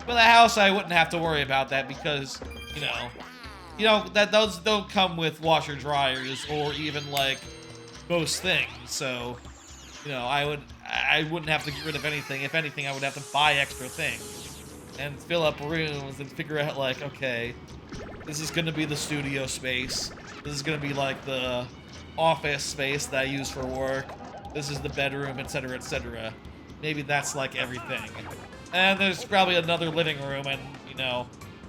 S1: But a house, I wouldn't have to worry about that because, you know, that those don't come with washer dryers or even like most things. So, you know, I wouldn't have to get rid of anything. If anything, I would have to buy extra things and fill up rooms and figure out like, okay, this is gonna be the studio space. This is gonna be like the office space that I use for work. This is the bedroom, etc., etc. Maybe that's like everything. And there's probably another living room, and, you know,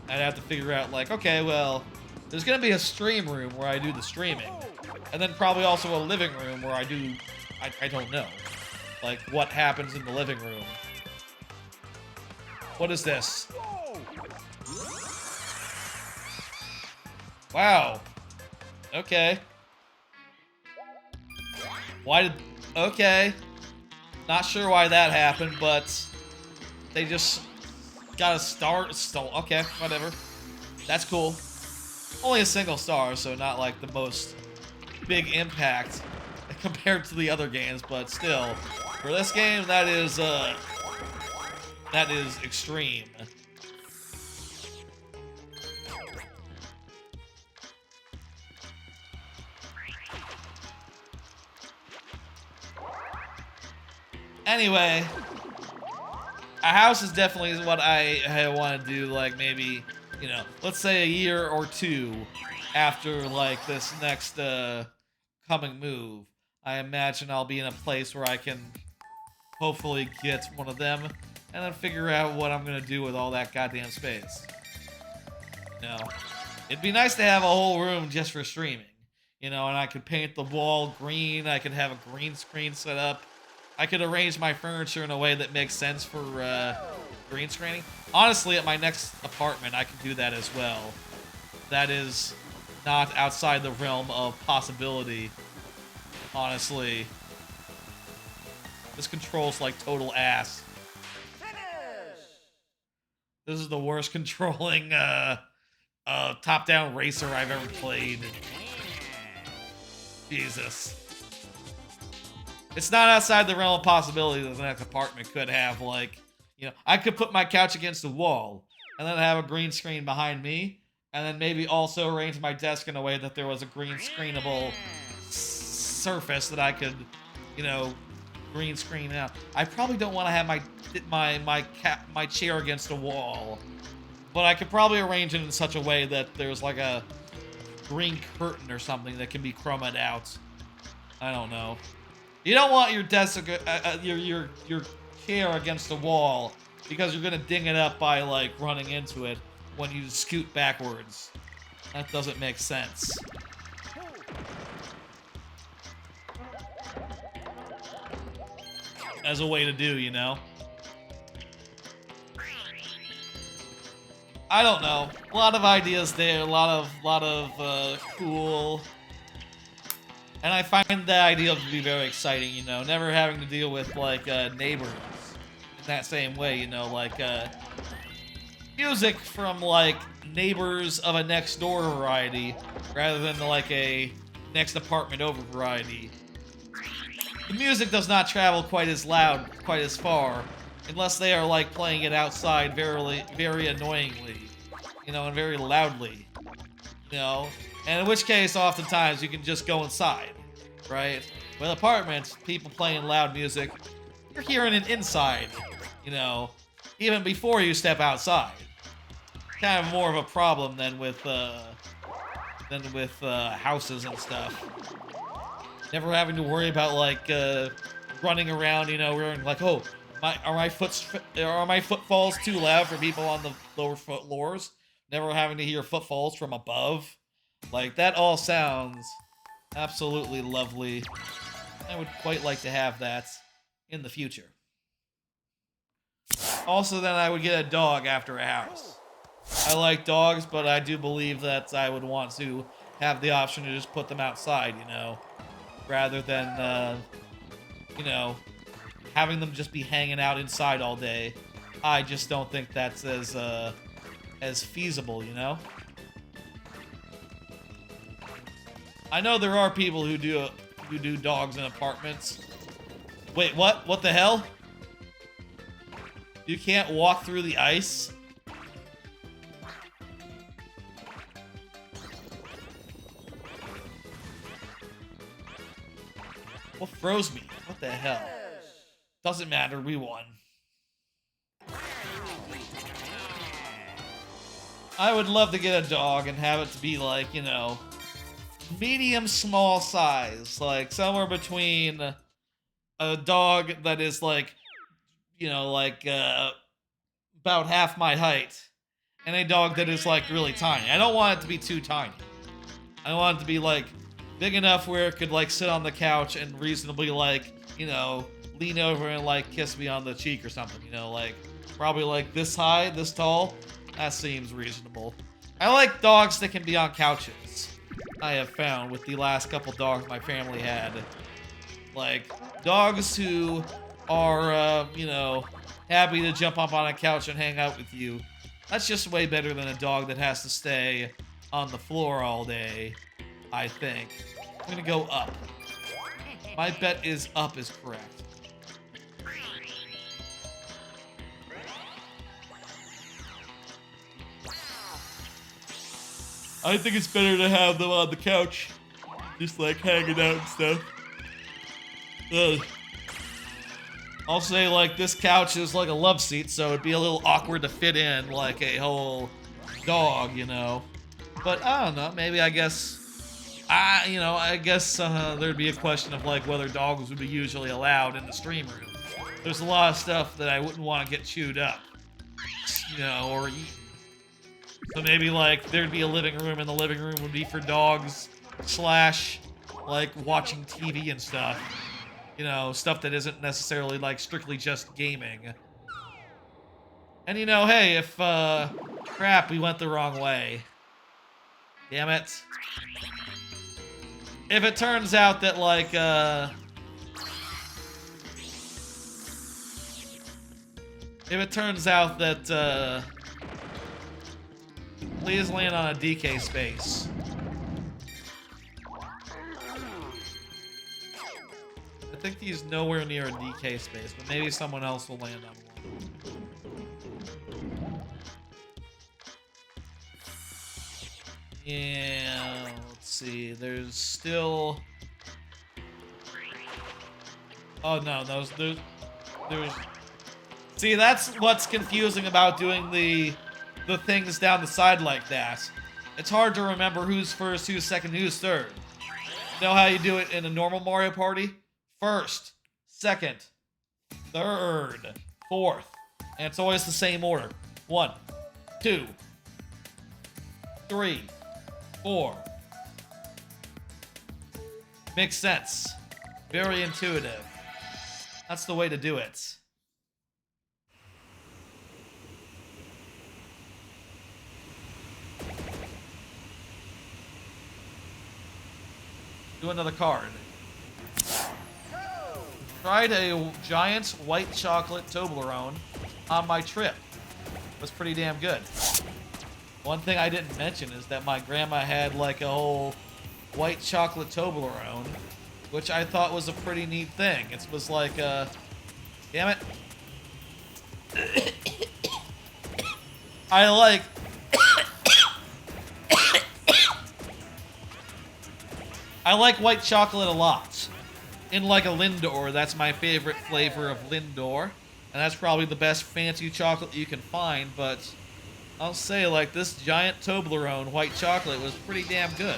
S1: I'd have to figure out, like, okay, well, there's gonna be a stream room where I do the streaming. And then probably also a living room where I do, I don't know. Like, what happens in the living room. What is this? Wow. Okay. Why did, okay. Not sure why that happened, but they just got a star. Okay, whatever. That's cool. Only a single star, so not like the most big impact compared to the other games, but still, for this game, that is extreme. Anyway, a house is definitely what I want to do, like, maybe, you know, let's say a year or two after, like, this next, coming move. I imagine I'll be in a place where I can hopefully get one of them, and then figure out what I'm gonna do with all that goddamn space. You know, it'd be nice to have a whole room just for streaming, you know, and I could paint the wall green, I could have a green screen set up, I could arrange my furniture in a way that makes sense for green screening. Honestly, at my next apartment, I could do that as well. That is not outside the realm of possibility, honestly. This control's like total ass. This is the worst controlling top-down racer I've ever played. Jesus. It's not outside the realm of possibility that the next apartment could have, like, you know, I could put my couch against the wall, and then have a green screen behind me, and then maybe also arrange my desk in a way that there was a green screenable surface that I could, you know, green screen out. I probably don't want to have my chair against a wall, but I could probably arrange it in such a way that there's like a green curtain or something that can be chromed out. I don't know. You don't want your desk, your chair against the wall because you're gonna ding it up by like running into it when you scoot backwards. That doesn't make sense. As a way to do, you know? I don't know. A lot of ideas there, a lot of cool. And I find the idea to be very exciting, you know, never having to deal with, like, neighbors in that same way, you know, like, music from, like, neighbors of a next-door variety, rather than, like, a next apartment over variety. The music does not travel quite as loud, quite as far, Unless they are like playing it outside very annoyingly, you know, and very loudly, you know. And in which case, oftentimes you can just go inside, right? With apartments, people playing loud music, you're hearing it inside, you know, even before you step outside. Kind of more of a problem than with houses and stuff. Never having to worry about like running around, you know, wearing like, oh, are my footfalls too loud for people on the lower floors? Never having to hear footfalls from above. Like, that all sounds absolutely lovely. I would quite like to have that in the future. Also, then I would get a dog after a house. I like dogs, but I do believe that I would want to have the option to just put them outside, you know, rather than, you know, having them just be hanging out inside all day. I just don't think that's as feasible, you know? I know there are people who do dogs in apartments. Wait, what? What the hell? You can't walk through the ice? What froze me? What the hell? Doesn't matter, we won. I would love to get a dog and have it to be like, you know, medium small size. Like somewhere between a dog that is like, you know, like about half my height and a dog that is like really tiny. I don't want it to be too tiny. I want it to be like big enough where it could like sit on the couch and reasonably like, you know, lean over and like kiss me on the cheek or something, you know, like probably like this high, this tall. That seems reasonable. I like dogs that can be on couches. I have found with the last couple dogs my family had. Like dogs who are, you know, happy to jump up on a couch and hang out with you. That's just way better than a dog that has to stay on the floor all day, I think. I'm gonna go up. My bet is up is correct. I think it's better to have them on the couch. Just like hanging out and stuff. I'll say like this couch is like a love seat, so it'd be a little awkward to fit in like a whole dog, you know. But I don't know, maybe I guess, I guess there'd be a question of like whether dogs would be usually allowed in the stream room. There's a lot of stuff that I wouldn't want to get chewed up, you know, or eaten. So maybe like there'd be a living room and the living room would be for dogs / like watching TV and stuff. You know, stuff that isn't necessarily like strictly just gaming. And you know, hey, if crap, we went the wrong way. Damn it. If it turns out that like please land on a DK space. I think he's nowhere near a DK space, but maybe someone else will land on one. Yeah, let's see. There's still... Oh no, there's... See, that's what's confusing about doing the things down the side like that. It's hard to remember who's first, who's second, who's third. You know how you do it in a normal Mario Party? First, second, third, fourth. And it's always the same order. 1, 2, 3, 4. Makes sense. Very intuitive. That's the way to do it. Do another card. Tried a giant white chocolate Toblerone on my trip. It was pretty damn good. One thing I didn't mention is that my grandma had like a whole white chocolate Toblerone, which I thought was a pretty neat thing. It was like, damn it. I like... I like white chocolate a lot. In like a Lindor, that's my favorite flavor of Lindor. And that's probably the best fancy chocolate you can find, but I'll say like this giant Toblerone white chocolate was pretty damn good.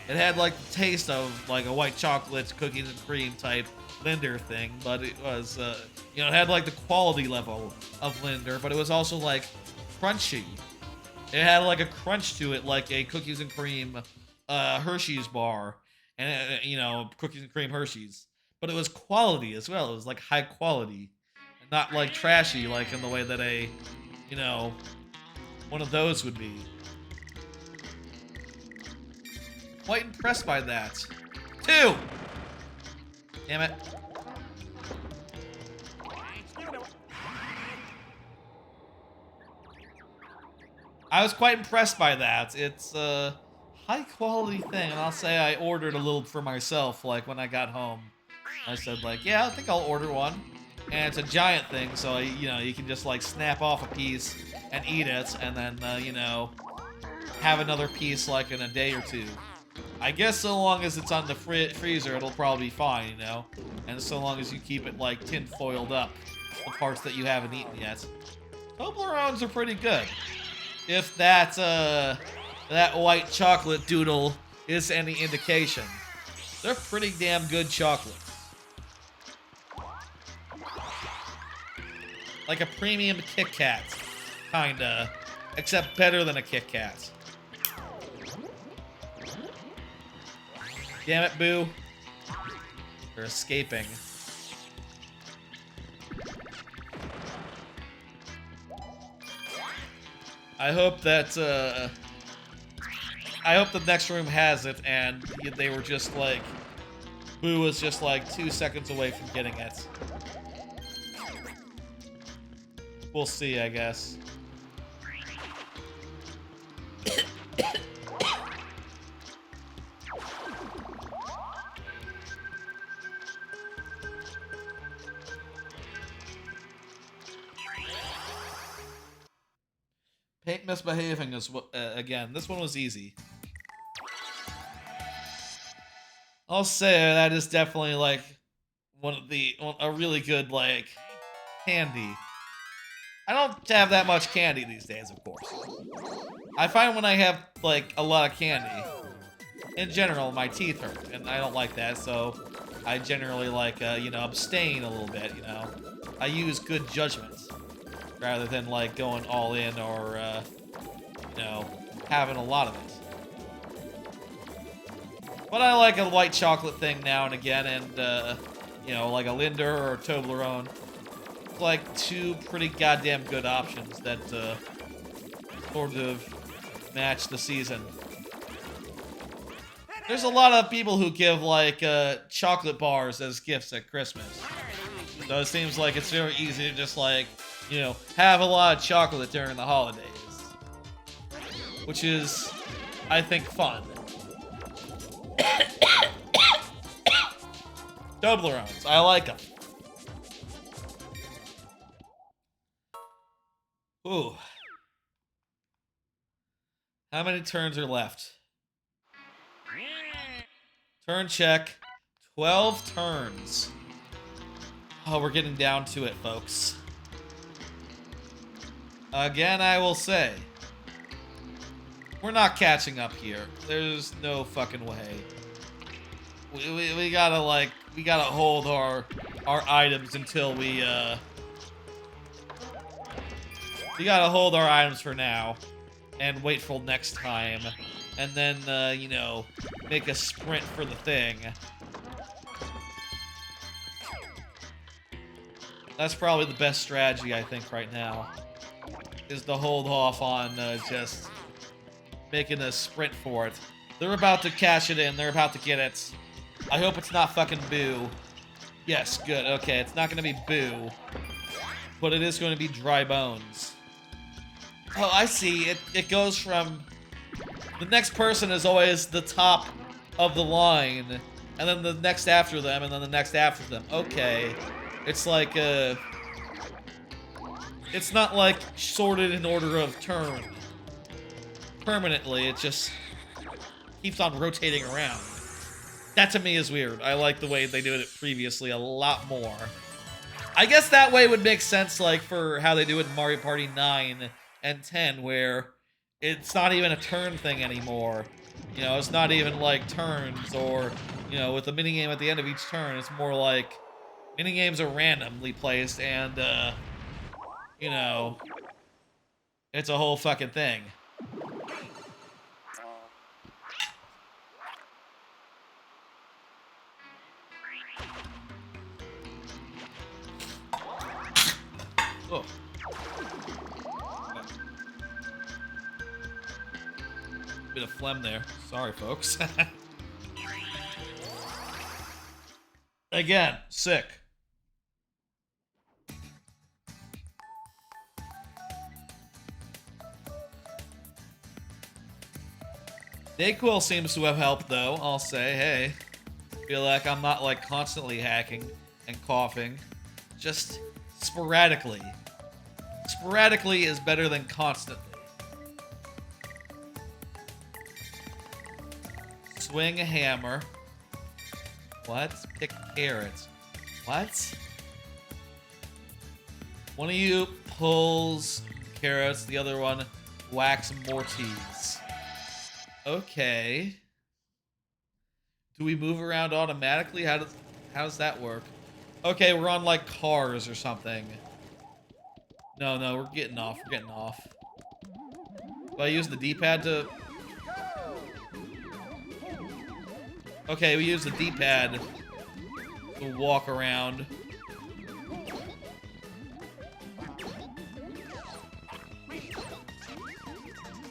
S1: It had like the taste of like a white chocolate cookies and cream type Linder thing, but it was, you know, it had like the quality level of Linder, but it was also like crunchy. It had like a crunch to it, like a cookies and cream Hershey's bar, and you know, cookies and cream Hershey's. But it was quality as well. It was like high quality, and not like trashy, like in the way that a, you know, one of those would be. Quite impressed by that. 2! Damn it. I was quite impressed by that. It's a high quality thing, and I'll say I ordered a little for myself, like when I got home. I said like, yeah, I think I'll order one. And it's a giant thing, so you know, you can just like snap off a piece and eat it, and then, you know, have another piece like in a day or two. I guess so long as it's on the freezer, it'll probably be fine, you know? And so long as you keep it, like, tin-foiled up, the parts that you haven't eaten yet. Toblerones are pretty good. If that, that white chocolate doodle is any indication. They're pretty damn good chocolates. Like a premium Kit Kat, kinda. Except better than a Kit Kat. Damn it, Boo. They're escaping. I hope that, I hope the next room has it, and they were just like... Boo was just like 2 seconds away from getting it. We'll see, I guess. Paint misbehaving is again. This one was easy. I'll say that is definitely like a really good like candy. I don't have that much candy these days, of course. I find when I have like a lot of candy, in general, my teeth hurt, and I don't like that. So I generally like you know, abstain a little bit. You know, I use good judgment. Rather than like going all in or, you know, having a lot of it. But I like a white chocolate thing now and again, and, you know, like a Linder or a Toblerone. It's like 2 pretty goddamn good options that, sort of match the season. There's a lot of people who give, like, chocolate bars as gifts at Christmas. So it seems like it's very easy to just, like, you know, have a lot of chocolate during the holidays. Which is, I think, fun. Toblerones, I like them. Ooh. How many turns are left? Turn check. 12 turns. Oh, we're getting down to it, folks. Again, I will say, we're not catching up here. There's no fucking way. We gotta, like, we gotta hold our items until we gotta hold our items for now and wait for next time. And then, you know, make a sprint for the thing. That's probably the best strategy, I think, right now. Is to hold off on just making a sprint for it. They're about to cash it in. They're about to get it. I hope it's not fucking Boo. Yes, good. Okay, it's not going to be Boo. But it is going to be Dry Bones. Oh, I see. It goes from... The next person is always the top of the line. And then the next after them, and then the next after them. Okay. It's like, It's not like sorted in order of turn permanently. It just keeps on rotating around. That to me is weird. I like the way they did it previously a lot more. I guess that way would make sense, like, for how they do it in Mario Party 9 and 10, where it's not even a turn thing anymore. You know, it's not even, like, turns, or, you know, with the minigame at the end of each turn, it's more like minigames are randomly placed, and, you know, it's a whole fucking thing. Oh. Bit of phlegm there. Sorry, folks. Again, sick. Dayquil seems to have helped, though. I'll say, hey, feel like I'm not like constantly hacking and coughing, just sporadically. Sporadically is better than constantly. Swing a hammer. What? Pick carrots. What? One of you pulls carrots, the other one whacks Morties. Okay. Do we move around automatically? How does that work? Okay, we're on like cars or something. No, we're getting off. We're getting off. Do I use the D-pad to... Okay, we use the D-pad to walk around.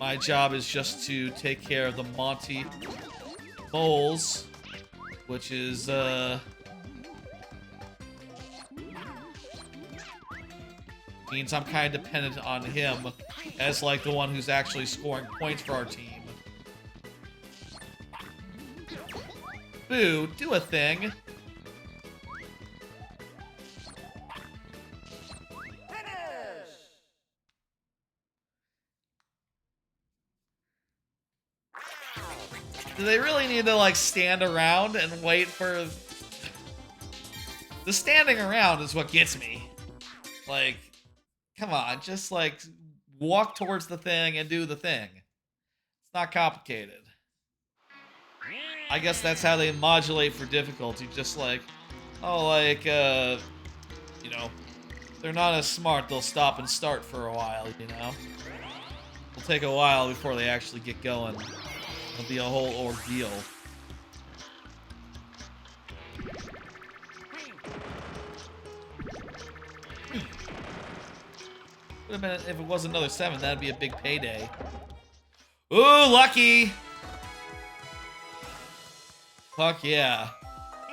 S1: My job is just to take care of the Monty moles, which is, means I'm kind of dependent on him as, like, the one who's actually scoring points for our team. Boo, do a thing. Do they really need to, like, stand around and wait for... The standing around is what gets me. Like, come on, just, like, walk towards the thing and do the thing. It's not complicated. I guess that's how they modulate for difficulty. Just like, oh, like, you know, they're not as smart. They'll stop and start for a while, you know? It'll take a while before they actually get going. It'll be a whole ordeal. Would have been, if it was another 7, that'd be a big payday. Ooh, lucky! Fuck yeah.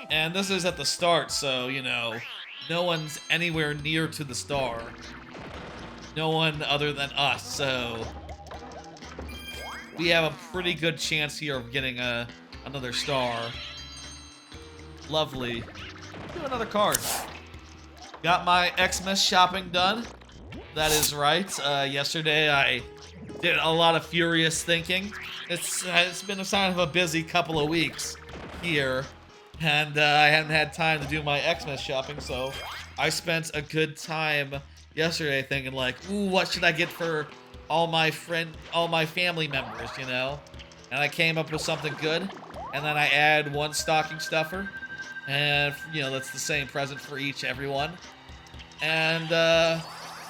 S1: And this is at the start, so, you know, no one's anywhere near to the star. No one other than us, so... We have a pretty good chance here of getting another star. Lovely. Do another card. Got my Xmas shopping done. That is right. Yesterday I did a lot of furious thinking. It's been a sign of a busy couple of weeks here, and I hadn't had time to do my Xmas shopping, so I spent a good time yesterday thinking like, ooh, what should I get for all my family members, you know? And I came up with something good, and then I add one stocking stuffer, and, you know, that's the same present for everyone. And,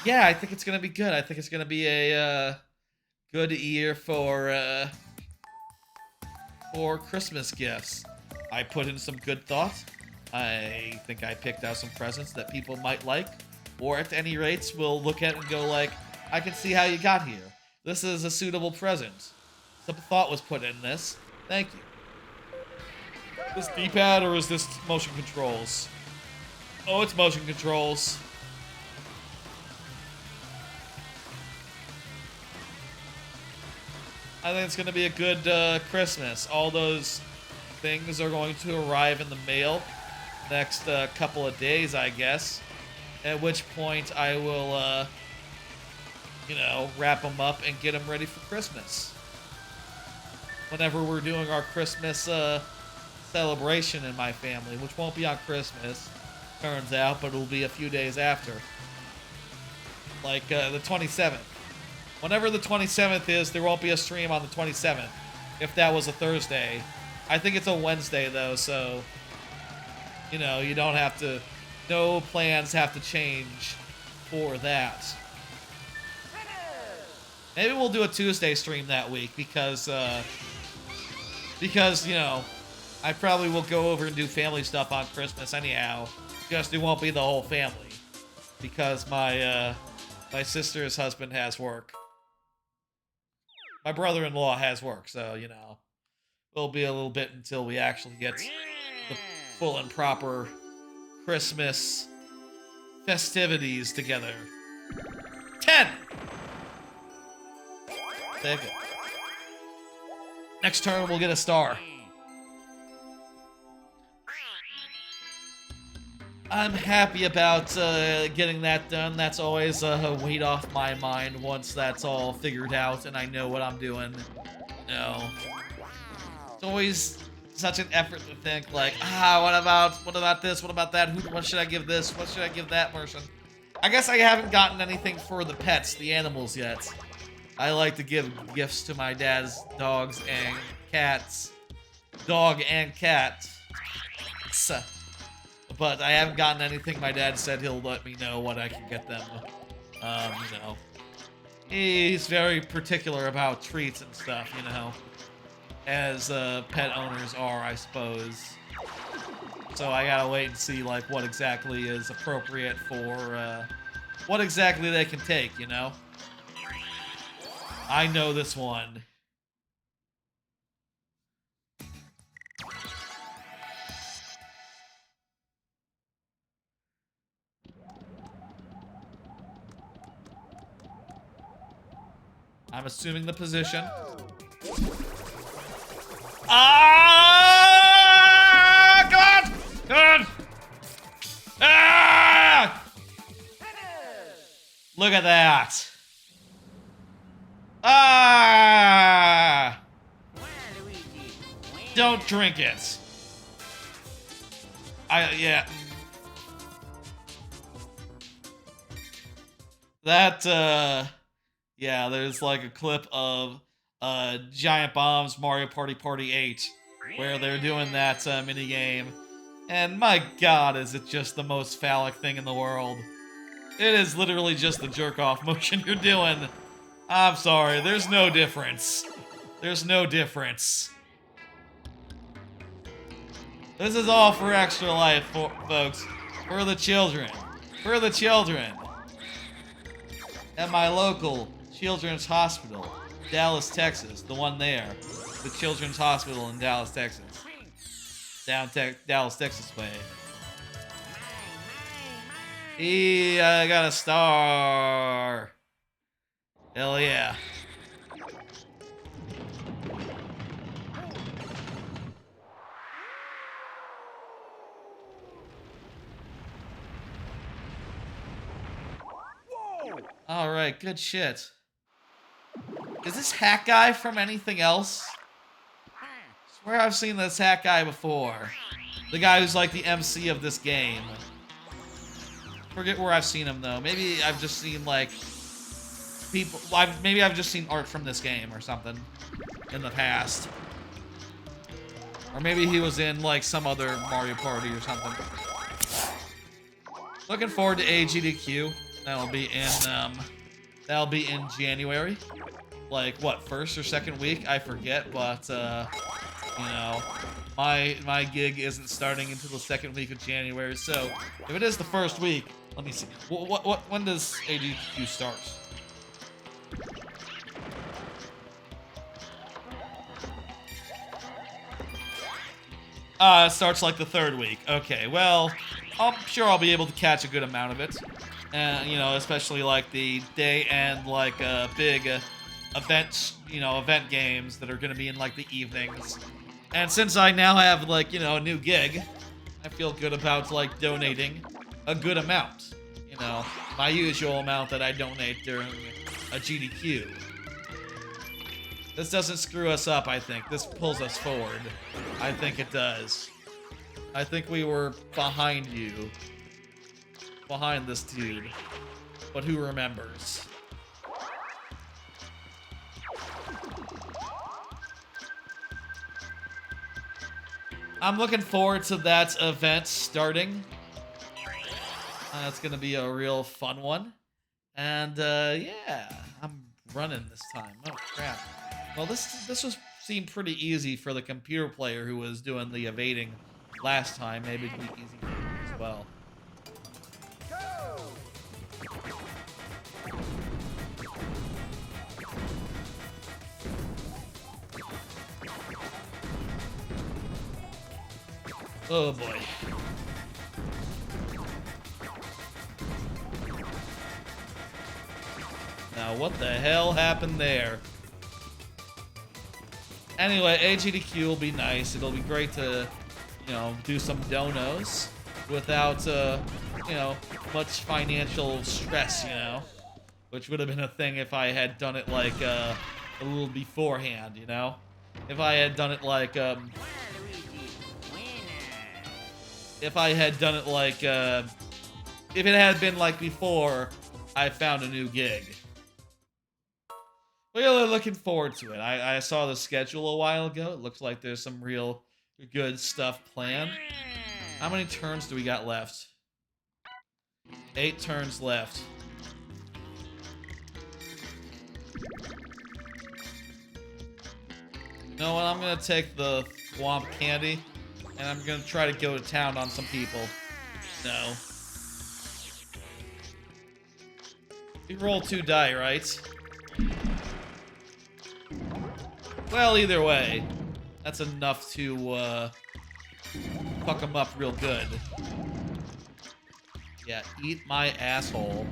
S1: yeah, I think it's gonna be good. I think it's gonna be a, good year for Christmas gifts. I put in some good thought. I think I picked out some presents that people might like, or at any rates will look at it and go like, I can see how you got here. This is a suitable present. Some thought was put in this. Thank you. Is this D-pad or is this motion controls? Oh, it's motion controls. I think it's going to be a good Christmas. All those things are going to arrive in the mail next couple of days, I guess. At which point I will you know, wrap them up and get them ready for Christmas. Whenever we're doing our Christmas celebration in my family, which won't be on Christmas, turns out, but it'll be a few days after. Like the 27th. Whenever the 27th is, there won't be a stream on the 27th. If that was a Thursday. I think it's a Wednesday, though, so, you know, you don't have to, no plans have to change for that. Maybe we'll do a Tuesday stream that week because, you know, I probably will go over and do family stuff on Christmas anyhow. Just it won't be the whole family because my sister's husband has work. My brother-in-law has work, so, you know, it'll be a little bit until we actually get the full and proper Christmas festivities together. 10! Take it. Next turn, we'll get a star. I'm happy about getting that done. That's always a weight off my mind once that's all figured out and I know what I'm doing. No. It's always such an effort to think like, what about this? What about that? What should I give this? What should I give that person? I guess I haven't gotten anything for the pets, the animals yet. I like to give gifts to my dad's dogs and cats. Dog and cat. But I haven't gotten anything. My dad said he'll let me know what I can get them. You know. He's very particular about treats and stuff, you know. As pet owners are, I suppose. So I gotta wait and see, like, what exactly is appropriate for, what exactly they can take, you know? I know this one. I'm assuming the position. Ah! Come on! Come on! Ah! Look at that. Ah! Don't drink it. Yeah. That, yeah, there's like a clip of Giant Bomb's Mario Party 8 where they're doing that minigame. And my god, is it just the most phallic thing in the world. It is literally just the jerk-off motion you're doing. I'm sorry, there's no difference. There's no difference. This is all for Extra Life, folks. For the children. For the children. At my local Children's Hospital, Dallas, Texas. The one there. The Children's Hospital in Dallas, Texas. Dallas, Texas way. I got a star. Hell yeah. Alright, good shit. Is this hack guy from anything else? I swear I've seen this hack guy before. The guy who's like the MC of this game. Forget where I've seen him though. Maybe I've just seen like people. Maybe I've just seen art from this game or something in the past. Or maybe he was in like some other Mario Party or something. Looking forward to AGDQ. That'll be in January. Like what, first or second week? I forget, but you know, my gig isn't starting until the second week of January. So if it is the first week, let me see. When does AGDQ start? It starts like the third week. Okay, well, I'm sure I'll be able to catch a good amount of it. You know, especially like the day and like big events, you know, event games that are going to be in like the evenings. And since I now have like, you know, a new gig, I feel good about like donating a good amount. You know, my usual amount that I donate during a GDQ. This doesn't screw us up, I think. This pulls us forward. I think it does. I think we were behind you. Behind this dude. But who remembers? I'm looking forward to that event starting. It's gonna be a real fun one. And yeah, I'm running this time. Oh crap. Well, this seemed pretty easy for the computer player who was doing the evading last time. Maybe it'd be easy for me as well. Oh boy. Now what the hell happened there? Anyway, AGDQ will be nice. It'll be great to, you know, do some donos without, you know, much financial stress, you know? Which would have been a thing if I had done it, like, a little beforehand, you know? If I had done it like, if I had done it like, if it had been like before I found a new gig. Really looking forward to it. I saw the schedule a while ago. It looks like there's some real good stuff planned. How many turns do we got left? 8 turns left. You know what? I'm gonna take the Thwomp Candy, and I'm gonna try to go to town on some people. No. We roll 2 die, right? Well, either way, that's enough to fuck them up real good. Yeah, eat my asshole.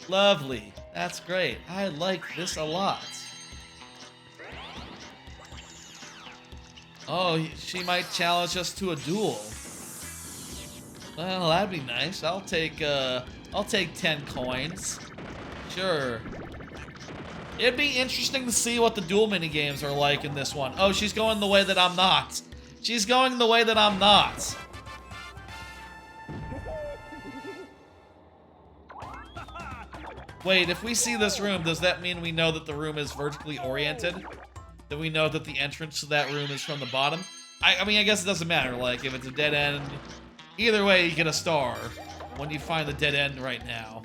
S1: Lovely. That's great. I like this a lot. Oh, she might challenge us to a duel. Well, that'd be nice. I'll take 10 coins. Sure. It'd be interesting to see what the duel minigames are like in this one. Oh, she's going the way that I'm not. She's going the way that I'm not. Wait, if we see this room, does that mean we know that the room is vertically oriented? That we know that the entrance to that room is from the bottom? I mean, I guess it doesn't matter. Like, if it's a dead end, either way, you get a star when you find the dead end right now.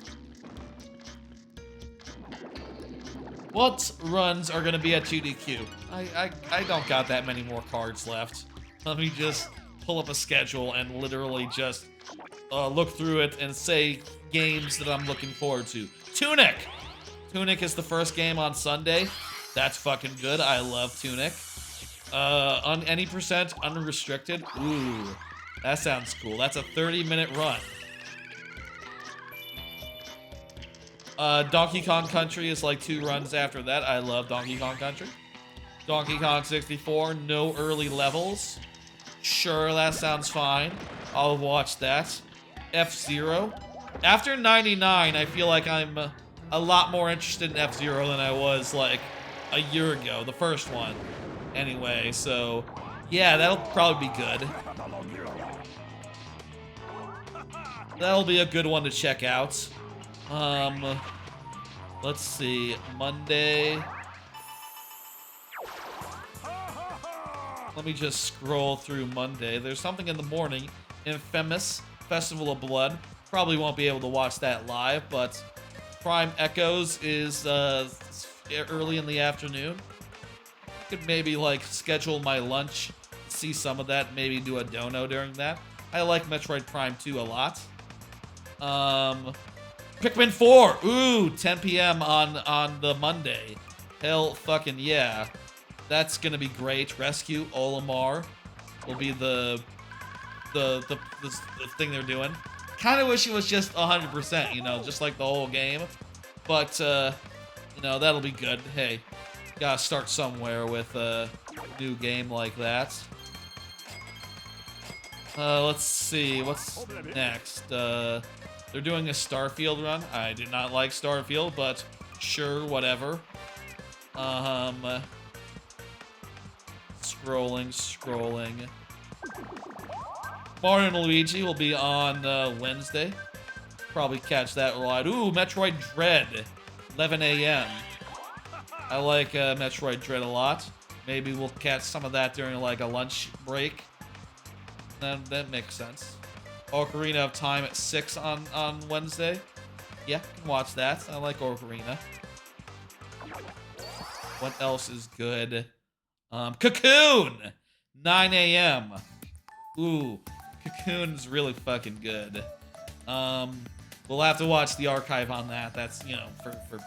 S1: What runs are going to be at GDQ? I don't got that many more cards left. Let me just pull up a schedule and literally just look through it and say games that I'm looking forward to. Tunic! Tunic is the first game on Sunday. That's fucking good. I love Tunic. On any percent unrestricted. Ooh, that sounds cool. That's a 30-minute run. Donkey Kong Country is like 2 runs after that. I love Donkey Kong Country. Donkey Kong 64, no early levels. Sure, that sounds fine. I'll watch that. F-Zero. After 99, I feel like I'm a lot more interested in F-Zero than I was like a year ago, the first one. Anyway, so yeah, that'll probably be good. That'll be a good one to check out. Let's see, Monday. Let me just scroll through Monday. There's something in the morning. Infamous, Festival of Blood. Probably won't be able to watch that live, but Prime Echoes is early in the afternoon. Could maybe like schedule my lunch, see some of that, maybe do a dono during that. I like Metroid Prime 2 a lot. Pikmin 4! Ooh, 10 p.m. on the Monday. Hell fucking yeah. That's gonna be great. Rescue Olimar will be the thing they're doing. Kinda wish it was just 100%, you know, just like the whole game. But, you know, that'll be good. Hey, gotta start somewhere with a new game like that. Let's see, what's next? They're doing a Starfield run. I did not like Starfield, but sure, whatever. Scrolling. Mario and Luigi will be on Wednesday. Probably catch that live. Ooh, Metroid Dread, 11 a.m. I like Metroid Dread a lot. Maybe we'll catch some of that during like a lunch break. That makes sense. Ocarina of Time at 6 on Wednesday. Yeah, can watch that. I like Ocarina. What else is good? Cocoon! 9 a.m. Ooh, Cocoon's really fucking good. We'll have to watch the archive on that. That's, you know, for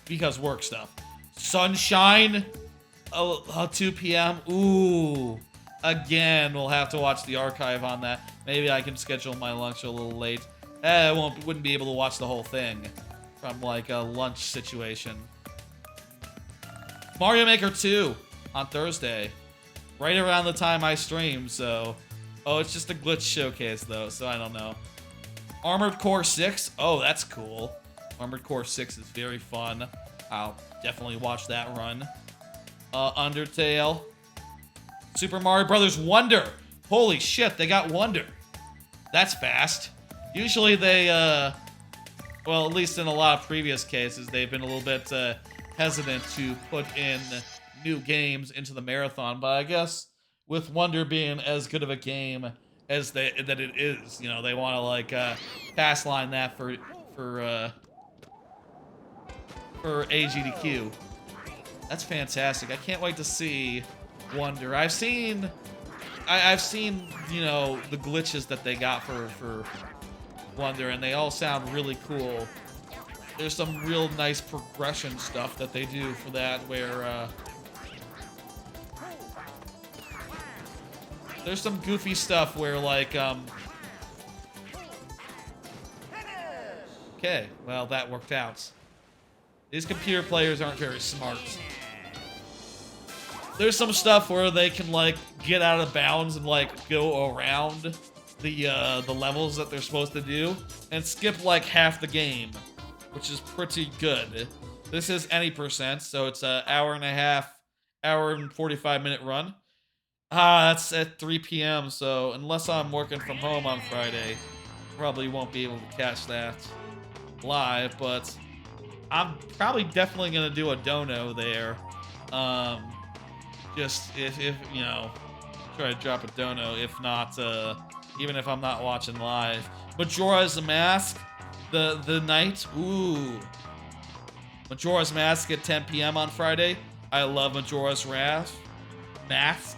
S1: because work stuff. Sunshine, 2 p.m. Ooh, again, we'll have to watch the archive on that. Maybe I can schedule my lunch a little late. I wouldn't be able to watch the whole thing from like a lunch situation. Mario Maker 2 on Thursday, right around the time I stream, so... Oh, it's just a glitch showcase, though, so I don't know. Armored Core 6? Oh, that's cool. Armored Core 6 is very fun. I'll definitely watch that run. Undertale. Super Mario Brothers Wonder! Holy shit, they got Wonder. That's fast. Usually they, well, at least in a lot of previous cases, they've been a little bit, hesitant to put in new games into the marathon, but I guess with Wonder being as good of a game as that it is, you know, they want to like pass line that for AGDQ. That's fantastic. I can't wait to see Wonder. I've seen you know the glitches that they got for Wonder, and they all sound really cool. There's some real nice progression stuff that they do for that, where there's some goofy stuff where like okay, well that worked out. These computer players aren't very smart. There's some stuff where they can like get out of bounds and like go around the levels that they're supposed to do and skip like half the game, which is pretty good. This is any percent, so it's an hour and a half, hour and 45-minute run. That's at 3 p.m., so unless I'm working from home on Friday, probably won't be able to catch that live, but I'm probably definitely going to do a dono there. Just if you know, try to drop a dono, if not, even if I'm not watching live. Majora's Mask, the night, ooh. Majora's Mask at 10 p.m. on Friday. I love Majora's Mask.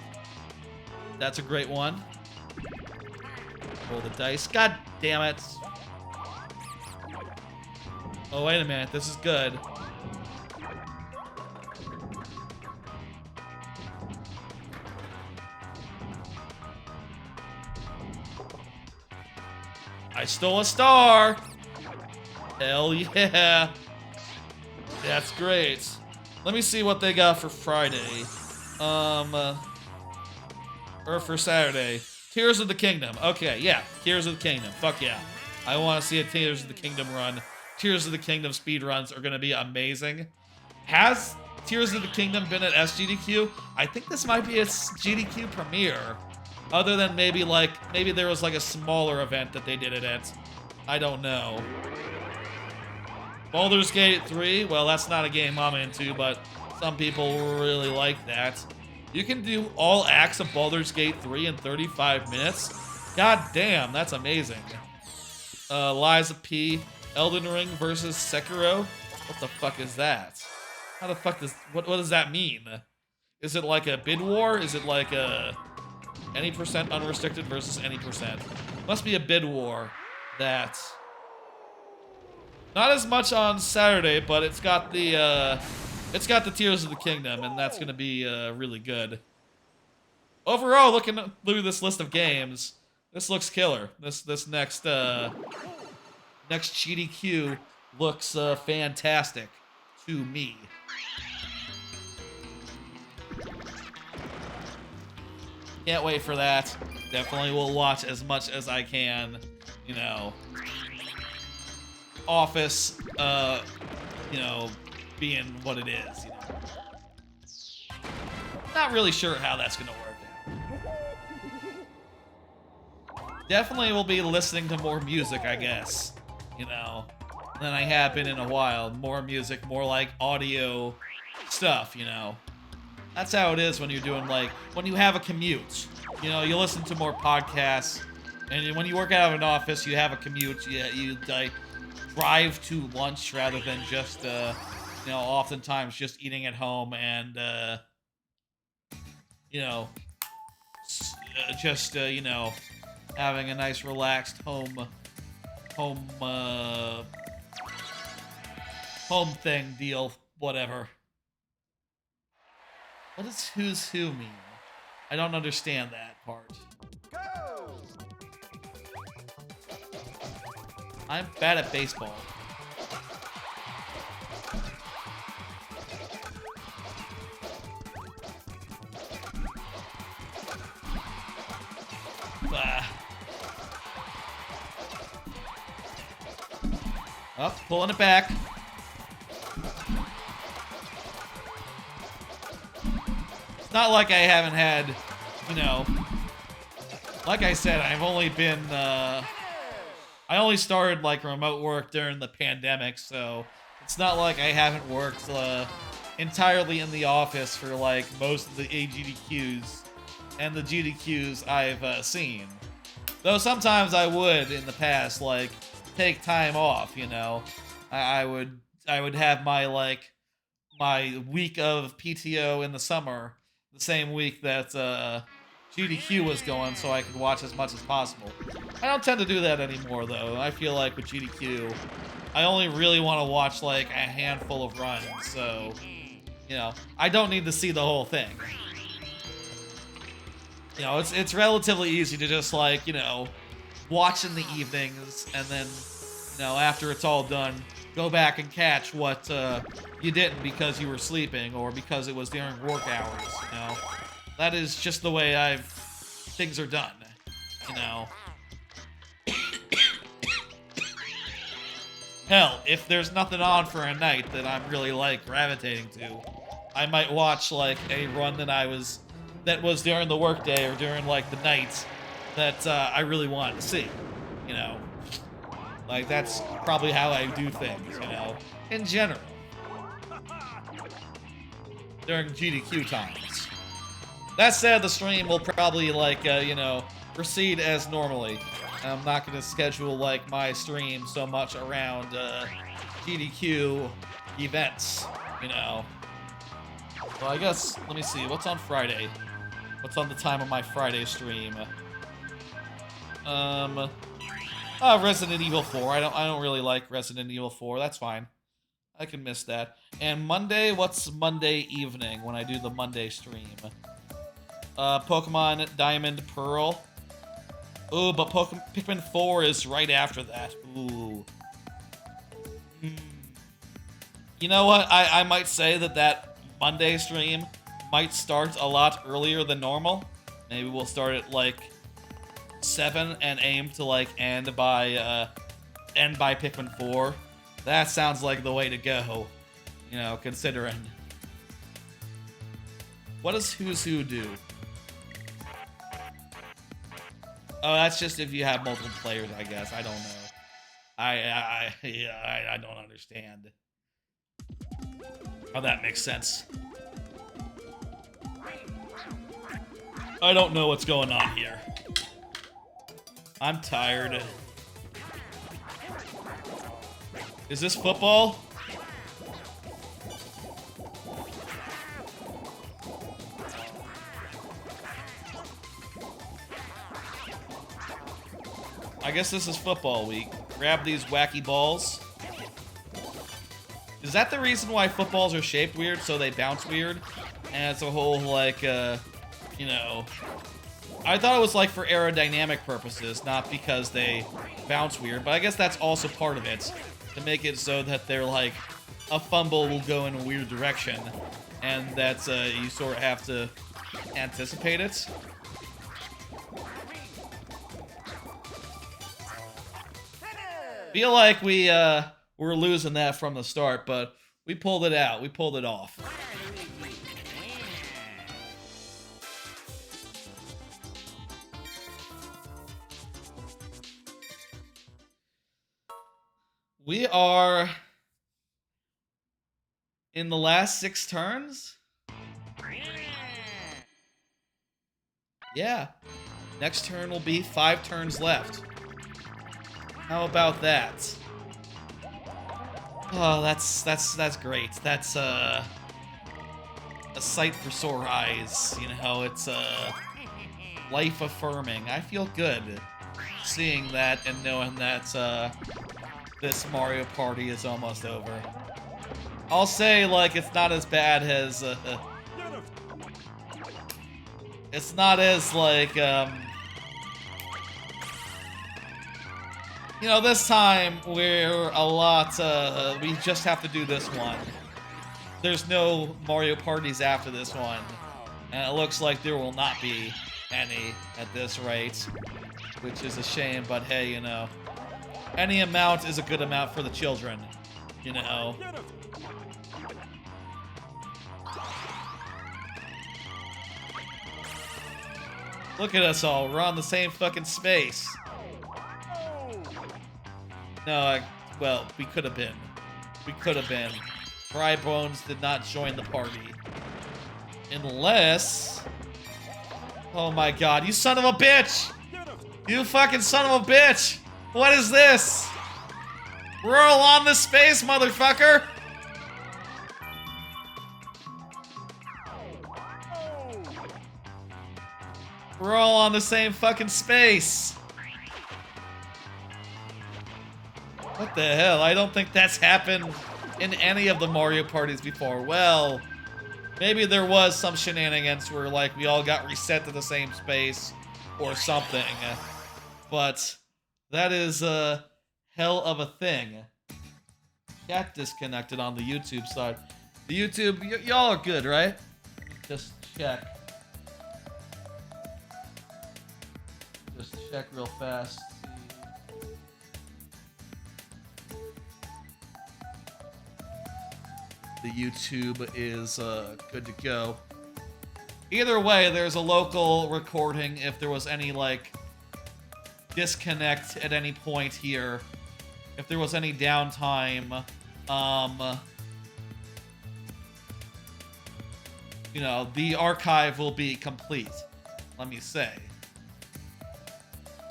S1: That's a great one. Roll the dice. God damn it. Oh, wait a minute. This is good. I stole a star. Hell yeah. That's great. Let me see what they got for Friday. Or for Saturday. Tears of the Kingdom. Okay, yeah. Tears of the Kingdom. Fuck yeah. I want to see a Tears of the Kingdom run. Tears of the Kingdom speedruns are going to be amazing. Has Tears of the Kingdom been at SGDQ? I think this might be its GDQ premiere. Other than maybe there was like a smaller event that they did it at. I don't know. Baldur's Gate 3, well, that's not a game I'm into, but some people really like that. You can do all acts of Baldur's Gate 3 in 35 minutes? God damn, that's amazing. Liza P. Elden Ring versus Sekiro? What the fuck is that? How the fuck what does that mean? Is it like a bid war? Is it like a any percent unrestricted versus any percent? Must be a bid war that... Not as much on Saturday, but it's got the Tears of the Kingdom, and that's gonna be really good. Overall, looking through this list of games, this looks killer. This next GDQ looks fantastic to me. Can't wait for that. Definitely will watch as much as I can, you know. Office, you know, being what it is, you know. Not really sure how that's gonna work out. Definitely will be listening to more music, I guess, you know, than I have been in a while. More music, more like audio stuff, you know. That's how it is when you're doing, like, when you have a commute. You know, you listen to more podcasts, and when you work out of an office, you have a commute. You like, drive to lunch rather than just, you know, oftentimes just eating at home and, you know, just, you know, having a nice relaxed home thing deal, whatever. What does who's who mean? I don't understand that part. Go! I'm bad at baseball. Oh, pulling it back. It's not like I haven't had, you know, like I said, I've only been, I only started, like, remote work during the pandemic, so it's not like I haven't worked, entirely in the office for, like, most of the AGDQs and the GDQs I've, seen. Though sometimes I would, in the past, like, take time off, you know. I would have my, like, my week of PTO in the summer, the same week that GDQ was going, so I could watch as much as possible. I don't tend to do that anymore, though. I feel like with GDQ, I only really want to watch, like, a handful of runs, so, you know, I don't need to see the whole thing. You know, it's relatively easy to just, like, you know, watch in the evenings, and then, you know, after it's all done, go back and catch what you didn't because you were sleeping or because it was during work hours, you know. That is just the way things are done, you know. Hell, if there's nothing on for a night that I'm really, like, gravitating to, I might watch, like, a run that was during the workday or during, like, the night that I really wanted to see, you know. Like, that's probably how I do things, you know, in general. During GDQ times. That said, the stream will probably, like, you know, proceed as normally. I'm not going to schedule, like, my stream so much around GDQ events, you know. Well, I guess, let me see, what's on Friday? What's on the time of my Friday stream? Resident Evil 4. I don't really like Resident Evil 4. That's fine. I can miss that. And Monday, what's Monday evening when I do the Monday stream? Pokemon Diamond Pearl. Ooh, but Pikmin 4 is right after that. Ooh. You know what? I might say that Monday stream might start a lot earlier than normal. Maybe we'll start at, like, 7 and aim to, like, end by Pikmin 4. That sounds like the way to go, you know, considering. What does Who's Who do? Oh, that's just if you have multiple players, I guess. I don't know. I don't understand how that makes sense. I don't know what's going on here. I'm tired. Is this football? I guess this is football week. Grab these wacky balls. Is that the reason why footballs are shaped weird, so they bounce weird? And it's a whole, like, you know... I thought it was, like, for aerodynamic purposes, not because they bounce weird, but I guess that's also part of it. To make it so that they're, like, a fumble will go in a weird direction, and that's, you sort of have to anticipate it. Feel like we were losing that from the start, but we pulled it out. We pulled it off. We are in the last 6 turns. Yeah. Next turn will be 5 turns left. How about that? Oh, that's great. That's a sight for sore eyes. You know, it's life affirming. I feel good seeing that and knowing that this Mario Party is almost over. I'll say, like, it's not as bad as it's not as, like, you know, this time we're a lot, we just have to do this one. There's no Mario Parties after this one, and it looks like there will not be any at this rate, which is a shame, but hey, you know, any amount is a good amount for the children, you know. Look at us all, we're on the same fucking space. No, well, we could have been. We could have been. Fry Bones did not join the party. Unless... Oh my god, you son of a bitch! You fucking son of a bitch! What is this? We're all on this space, motherfucker! We're all on the same fucking space. What the hell? I don't think that's happened in any of the Mario parties before. Well, maybe there was some shenanigans where, like, we all got reset to the same space or something. But that is a hell of a thing. Got disconnected on the YouTube side. The YouTube, y'all are good, right? Just check. Just check real fast. The YouTube is good to go. Either way, there's a local recording if there was any, like, disconnect at any point here. If there was any downtime, you know, the archive will be complete, let me say.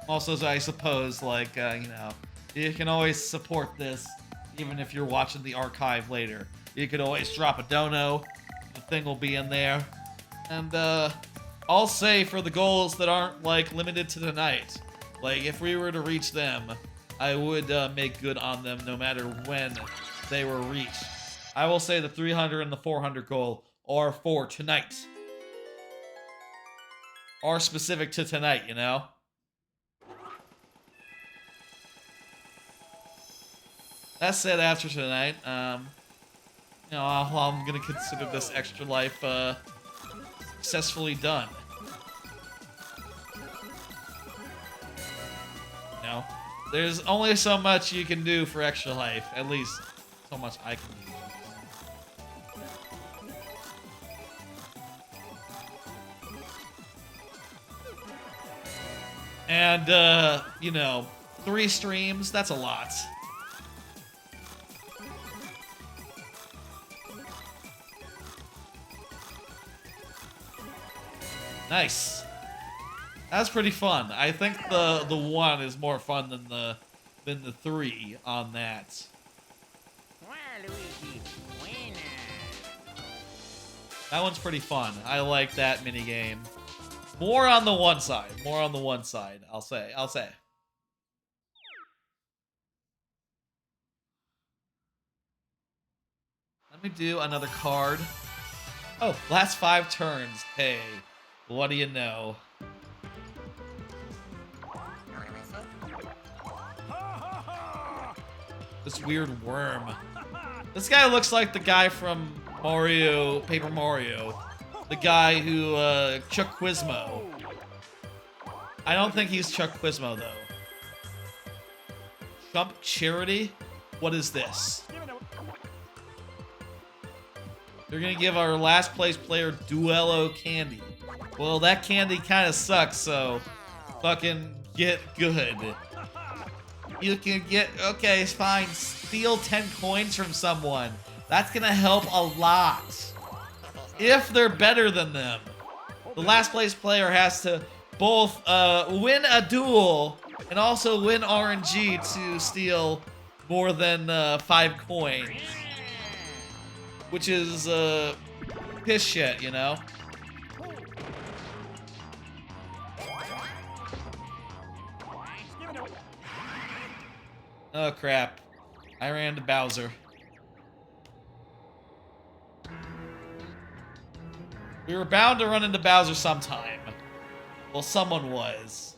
S1: Also, I suppose, like, you know, you can always support this even if you're watching the archive later. You could always drop a dono. The thing will be in there. And, I'll say for the goals that aren't, like, limited to tonight, like, if we were to reach them, I would make good on them no matter when they were reached. I will say the 300 and the 400 goal are for tonight. Are specific to tonight, you know? That said, after tonight, you know, I'm gonna consider this extra life, successfully done. You know, there's only so much you can do for extra life, at least so much I can do. And, you know, 3 streams, that's a lot. Nice. That's pretty fun. I think the 1 is more fun than the 3 on that. That one's pretty fun. I like that mini game. More on the 1 side. More on the 1 side. I'll say. Let me do another card. Oh, last 5 turns. Hey. What do you know? This weird worm. This guy looks like the guy from Mario, Paper Mario. The guy who, Chuck Quizmo. I don't think he's Chuck Quizmo, though. Jump charity? What is this? They're gonna give our last place player Duello candy. Well, that candy kind of sucks, so fucking get good. You can get, okay, it's fine. Steal 10 coins from someone. That's gonna help a lot. If they're better than them. The last place player has to both win a duel and also win RNG to steal more than 5 coins. Which is piss shit, you know? Oh crap. I ran to Bowser. We were bound to run into Bowser sometime. Well, someone was.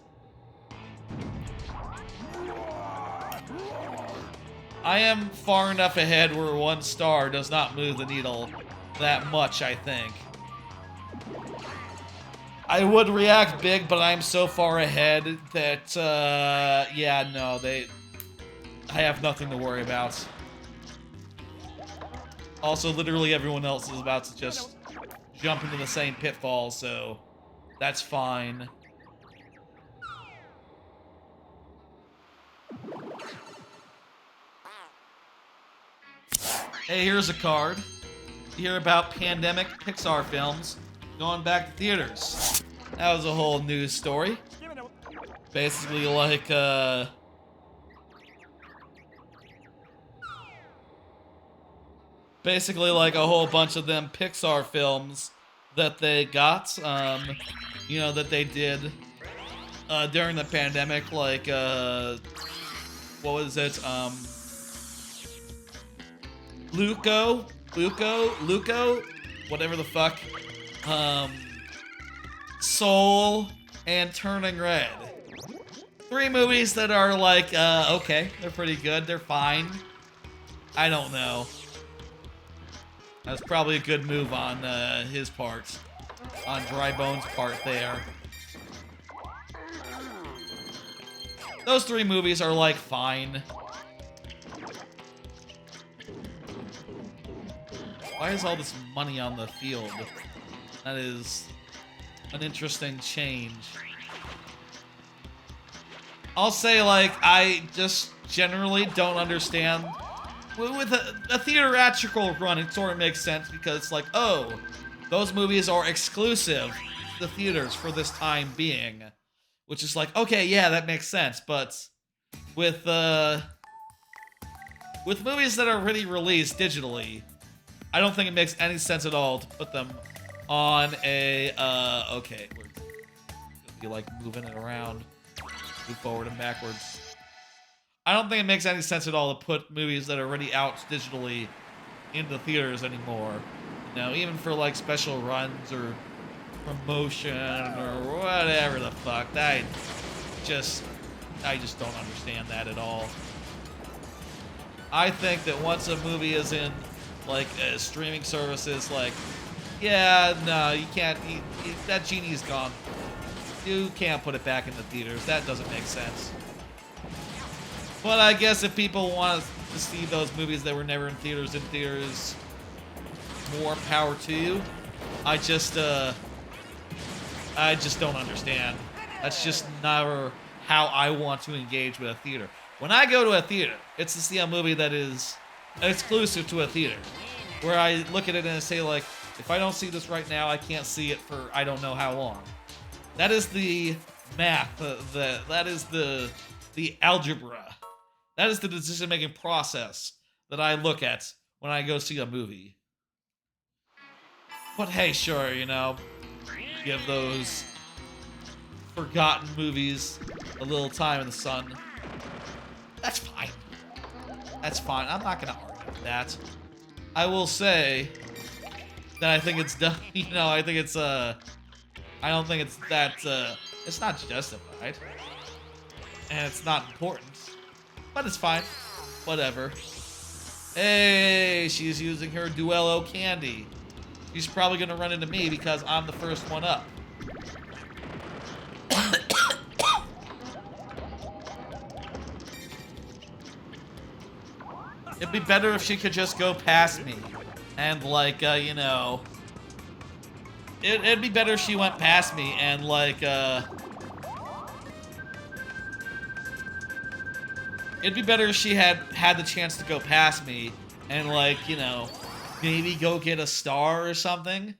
S1: I am far enough ahead where 1 star does not move the needle that much, I think. I would react big, but I'm so far ahead that, yeah, no, I have nothing to worry about. Also, literally everyone else is about to just jump into the same pitfall, so that's fine. Hey, here's a card. You hear about pandemic Pixar films going back to theaters. That was a whole news story. Basically like, basically like a whole bunch of them Pixar films that they got, you know, that they did during the pandemic, like, what was it, Luco, whatever the fuck, Soul, and Turning Red. 3 movies that are like, okay, they're pretty good, they're fine. I don't know. That's probably a good move on his part. On Dry Bones' part there. Those 3 movies are like fine. Why is all this money on the field? That is an interesting change. I'll say, like, I just generally don't understand. With a theatrical run, it sort of makes sense because it's like, oh, those movies are exclusive to the theaters for this time being. Which is like, okay, yeah, that makes sense. But with movies that are already released digitally, I don't think it makes any sense at all to put them on a, okay, we're gonna be like moving it around, move forward and backwards. I don't think it makes any sense at all to put movies that are already out digitally into theaters anymore. You know, even for like special runs or promotion or whatever the fuck. I just don't understand that at all. I think that once a movie is in like streaming services, like, yeah, no, you can't, that genie's gone. You can't put it back in the theaters. That doesn't make sense. But I guess if people want to see those movies that were never in theaters, more power to you. I just don't understand. That's just never how I want to engage with a theater. When I go to a theater, it's to see a movie that is exclusive to a theater. Where I look at it and say, like, if I don't see this right now, I can't see it for I don't know how long. That is the math. That is the algebra. That is the decision-making process that I look at when I go see a movie. But hey, sure, you know, give those forgotten movies a little time in the sun. That's fine. That's fine. I'm not gonna argue with that. I will say that I think it's done. You know, I think it's I don't think it's that. It's not justified, and it's not important. But it's fine. Whatever. Hey, she's using her Duello candy. She's probably gonna run into me because I'm the first one up. It'd be better if she could just go past me. And, like, you know... It'd be better if she went past me and, like, It'd be better if she had the chance to go past me and, like, you know, maybe go get a star or something.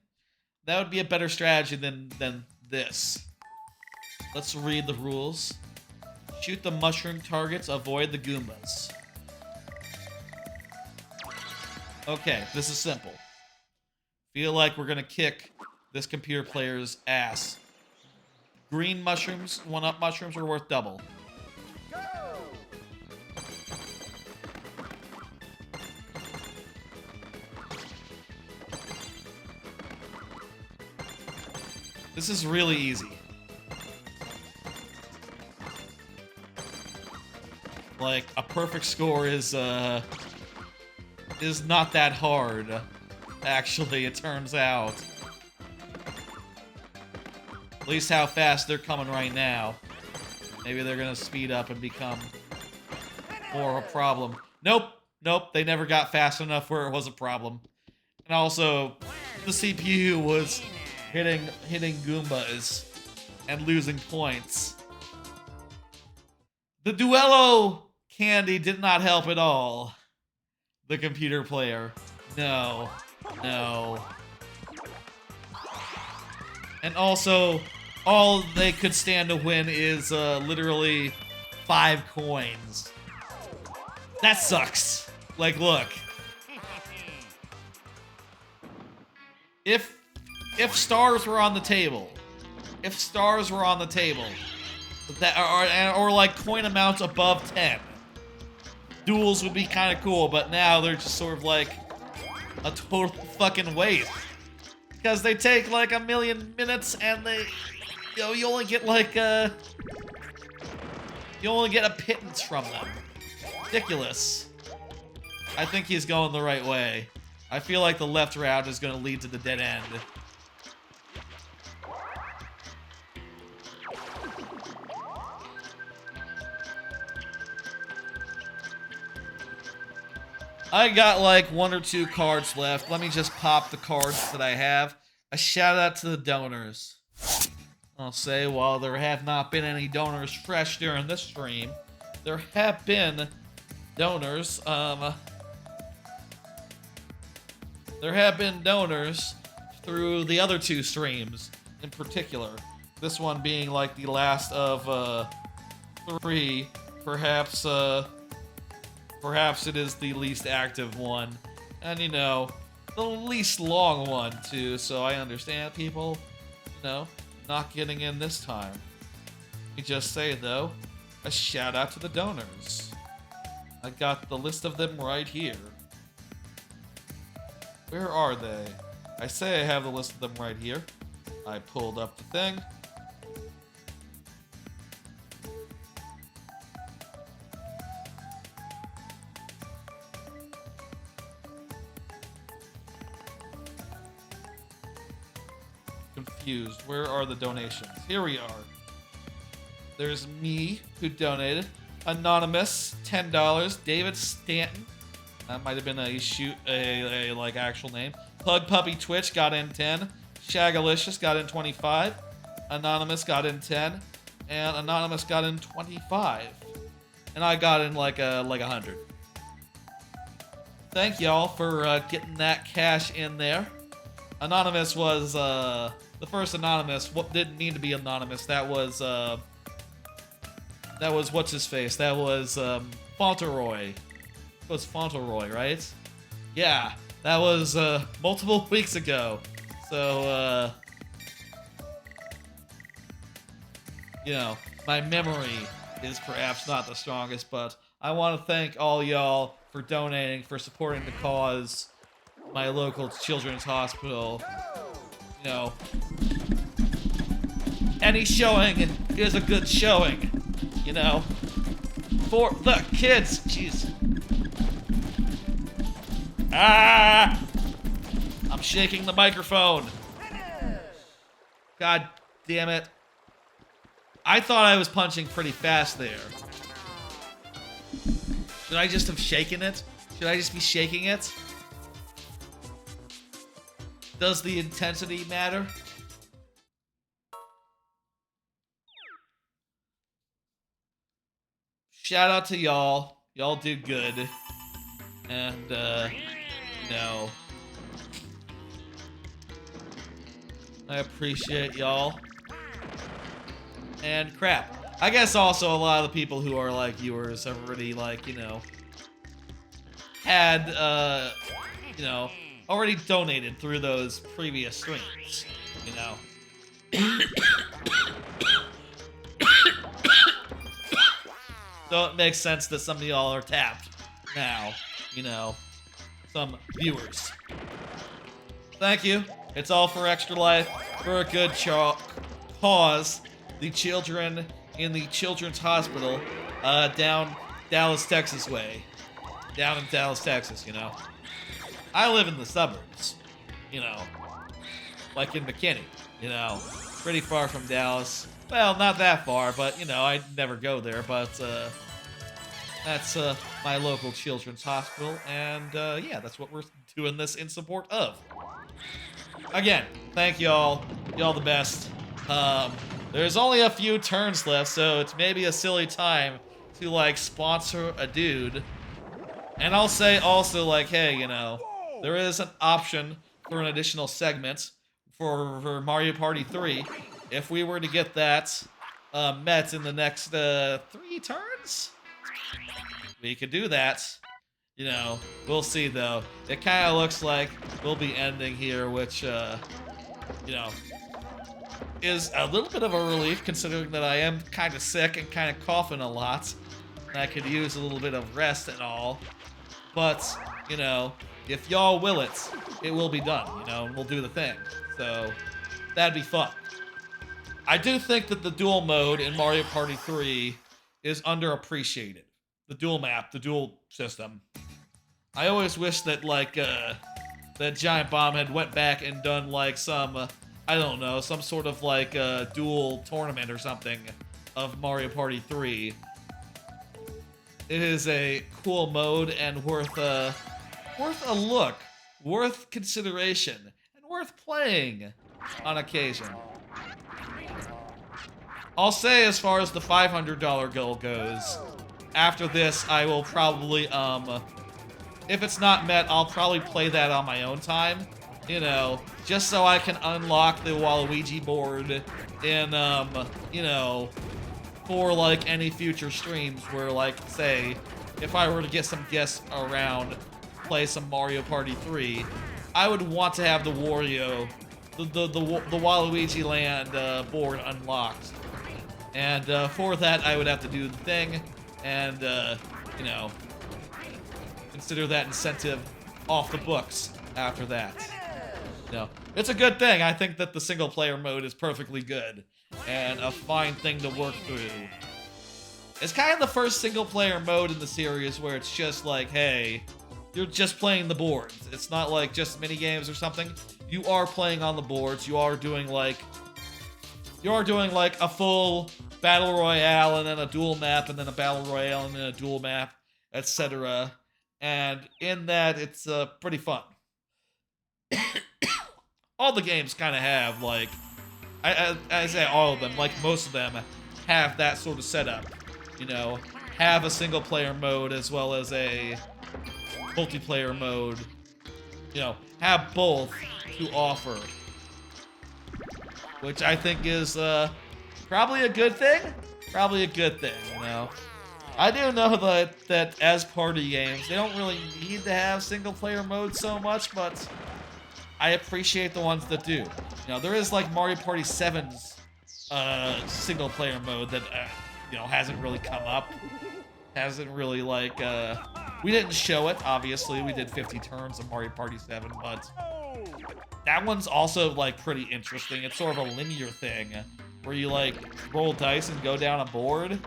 S1: That would be a better strategy than this. Let's read the rules. Shoot the mushroom targets, avoid the Goombas. Okay, this is simple. Feel like we're gonna kick this computer player's ass. Green mushrooms, 1-up mushrooms are worth double. This is really easy. Like, a perfect score is not that hard. Actually, it turns out. At least how fast they're coming right now. Maybe they're gonna speed up and become more of a problem. Nope, nope, they never got fast enough where it was a problem. And also, the CPU was hitting Goombas and losing points. The Duello candy did not help at all. The computer player. No. No. And also, all they could stand to win is literally 5 coins. That sucks. Like, look. If stars were on the table, that or like coin amounts above 10, duels would be kind of cool. But now they're just sort of like a total fucking waste because they take like 1,000,000 minutes, and you only get like you only get a pittance from them. Ridiculous. I think he's going the right way. I feel like the left route is going to lead to the dead end. I got like 1 or 2 cards left. Let me just pop the cards that I have. A shout out to the donors. I'll say, while there have not been any donors fresh during this stream, there have been donors, there have been donors through the other 2 streams in particular. This one being like the last of 3, perhaps it is the least active one. And you know, the least long one too, so I understand people, you know, not getting in this time. Let me just say though, a shout out to the donors. I got the list of them right here. Where are they? I say I have the list of them right here. I pulled up the thing. Confused. Where are the donations? Here we are. There's me, who donated. Anonymous, $10. David Stanton. That might have been a like actual name. Plug Puppy Twitch got in 10. Shagalicious got in 25. Anonymous got in 10. And Anonymous got in 25. And I got in like 100. Thank y'all for getting that cash in there. Anonymous was the first Anonymous. What didn't need to be anonymous. That was what's his face. That was Fauntleroy. It was Fauntleroy, right? Yeah, that was multiple weeks ago. So you know, my memory is perhaps not the strongest, but I want to thank all y'all for donating, for supporting the cause, my local children's hospital. You know, any showing is a good showing, you know, for the kids. Jeez. Ah! I'm shaking the microphone. God damn it. I thought I was punching pretty fast there. Should I just have shaken it? Should I just be shaking it? Does the intensity matter? Shout out to y'all. Y'all do good. And, no. I appreciate y'all. And crap. I guess also a lot of the people who are, like, viewers have already, like, you know, had, you know, already donated through those previous streams, you know. So it makes sense that some of y'all are tapped now, you know, some viewers. Thank you. It's all for Extra Life, for a good cause. The children in the Children's Hospital, down Dallas, Texas way. Down in Dallas, Texas, you know. I live in the suburbs, you know, like in McKinney, you know, pretty far from Dallas. Well, not that far, but, you know, I never go there, but, that's, my local children's hospital, and, yeah, that's what we're doing this in support of. Again, thank y'all. Y'all the best. There's only a few turns left, so it's maybe a silly time to, like, sponsor a dude. And I'll say also, like, hey, you know, there is an option for an additional segment for Mario Party 3. If we were to get that met in the next 3 turns, we could do that. You know, we'll see, though. It kind of looks like we'll be ending here, which, you know, is a little bit of a relief, considering that I am kind of sick and kind of coughing a lot. And I could use a little bit of rest and all. But, you know, if y'all will it, it will be done, you know, and we'll do the thing. So, that'd be fun. I do think that the dual mode in Mario Party 3 is underappreciated. The dual map, the dual system. I always wish that, like, that Giant Bomb had went back and done, like, some, I don't know, some sort of, like, dual tournament or something of Mario Party 3. It is a cool mode and worth a look, worth consideration, and worth playing on occasion. I'll say, as far as the $500 goal goes, after this, I will probably, if it's not met, I'll probably play that on my own time, you know, just so I can unlock the Waluigi board in, you know, for, like, any future streams where, like, say, if I were to get some guests around, play some Mario Party 3, I would want to have the Wario, the Waluigi Land board unlocked. And for that, I would have to do the thing, and, you know, consider that incentive off the books after that. You know, it's a good thing. I think that the single-player mode is perfectly good, and a fine thing to work through. It's kind of the first single-player mode in the series where it's just like, hey, you're just playing the boards. It's not like just mini-games or something. You are playing on the boards. You are doing like a full battle royale, and then a dual map, and then a battle royale, and then a dual map, etc. And in that, it's pretty fun. All the games kind of have, like, I say all of them, like most of them, have that sort of setup. You know, have a single-player mode as well as a multiplayer mode. You know, have both to offer. Which I think is probably a good thing. Probably a good thing, you know. I do know that as party games, they don't really need to have single-player mode so much, but I appreciate the ones that do. You know, there is like Mario Party 7's single-player mode that, you know, hasn't really come up. Hasn't really, like, we didn't show it, obviously. We did 50 turns of Mario Party 7, but that one's also, like, pretty interesting. It's sort of a linear thing where you, like, roll dice and go down a board,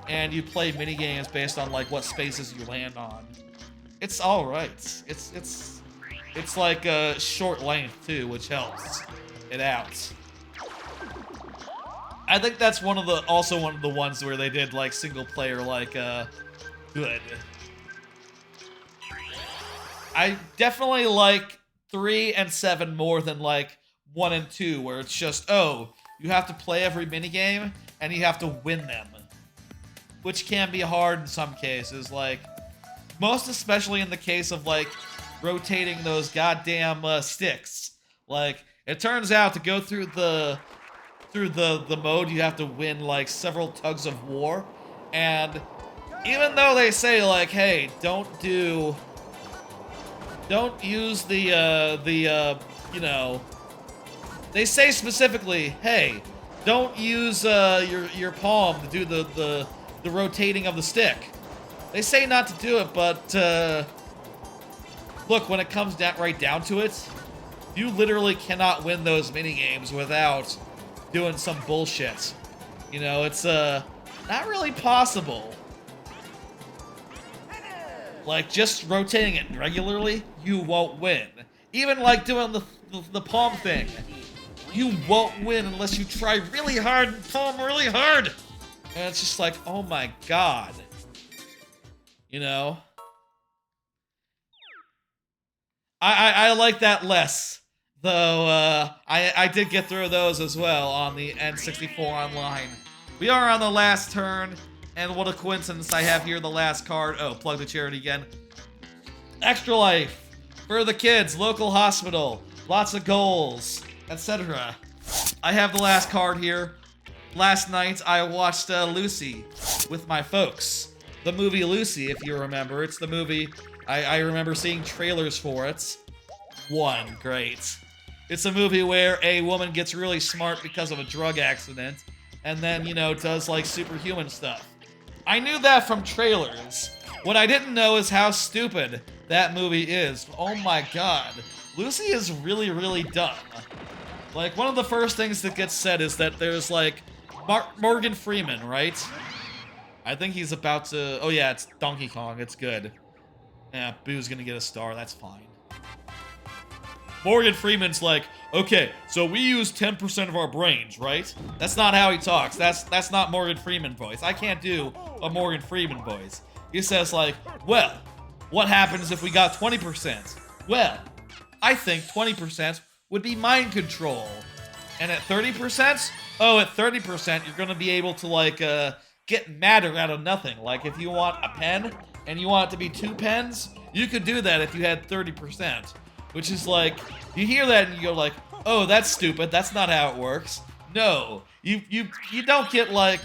S1: and you play minigames based on, like, what spaces you land on. It's alright. It's like a short length, too, which helps it out. I think that's also one of the ones where they did, like, single player, like, good. I definitely like 3 and 7 more than like 1 and 2, where it's just, oh, you have to play every minigame and you have to win them. Which can be hard in some cases, like, most especially in the case of like rotating those goddamn sticks. Like, it turns out to go through the mode, you have to win like several tugs of war, and even though they say like, hey, don't use the you know, they say specifically, hey, don't use your palm to do the rotating of the stick. They say not to do it, but look, when it comes right down to it, you literally cannot win those minigames without doing some bullshit. You know, it's not really possible. Like, just rotating it regularly, you won't win. Even like doing the palm thing, you won't win unless you try really hard and palm really hard. And it's just like, oh my god. You know? I like that less. Though, I did get through those as well on the N64 Online. We are on the last turn, and what a coincidence I have here the last card. Oh, plug the charity again. Extra Life, for the kids, local hospital, lots of goals, etc. I have the last card here. Last night, I watched Lucy with my folks. The movie Lucy, if you remember. It's the movie, I remember seeing trailers for it. Great. It's a movie where a woman gets really smart because of a drug accident, and then, you know, does, like, superhuman stuff. I knew that from trailers. What I didn't know is how stupid that movie is. Oh my god. Lucy is really, really dumb. Like, one of the first things that gets said is that there's, like, Morgan Freeman, right? I think he's about to... Oh yeah, it's Donkey Kong. It's good. Yeah, Boo's gonna get a star. That's fine. Morgan Freeman's like, okay, so we use 10% of our brains, right? That's not how he talks. That's not Morgan Freeman voice. I can't do a Morgan Freeman voice. He says like, well, what happens if we got 20%? Well, I think 20% would be mind control. And at 30%? Oh, at 30%, you're gonna be able to like, get matter out of nothing. Like if you want a pen and you want it to be 2 pens, you could do that if you had 30%. Which is like, you hear that and you go like, oh, that's stupid, that's not how it works. No, you don't get like...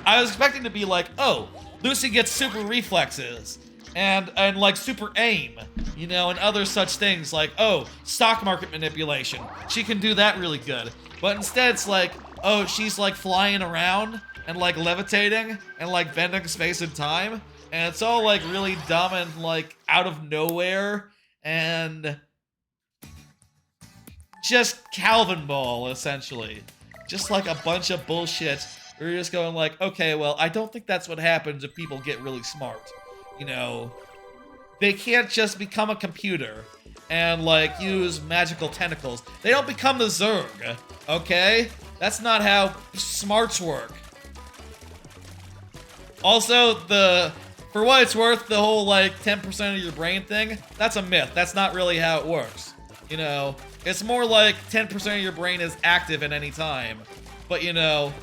S1: I was expecting to be like, oh, Lucy gets super reflexes and like super aim, you know, and other such things like, oh, stock market manipulation. She can do that really good. But instead it's like, oh, she's like flying around and like levitating and like bending space and time. And it's all like really dumb and like out of nowhere and just Calvin Ball, essentially. Just like a bunch of bullshit where you're just going like, okay, well, I don't think that's what happens if people get really smart. You know, they can't just become a computer and like use magical tentacles. They don't become the Zerg, okay? That's not how smarts work. Also, for what it's worth, the whole, like, 10% of your brain thing, that's a myth. That's not really how it works. You know, it's more like 10% of your brain is active at any time. But, you know,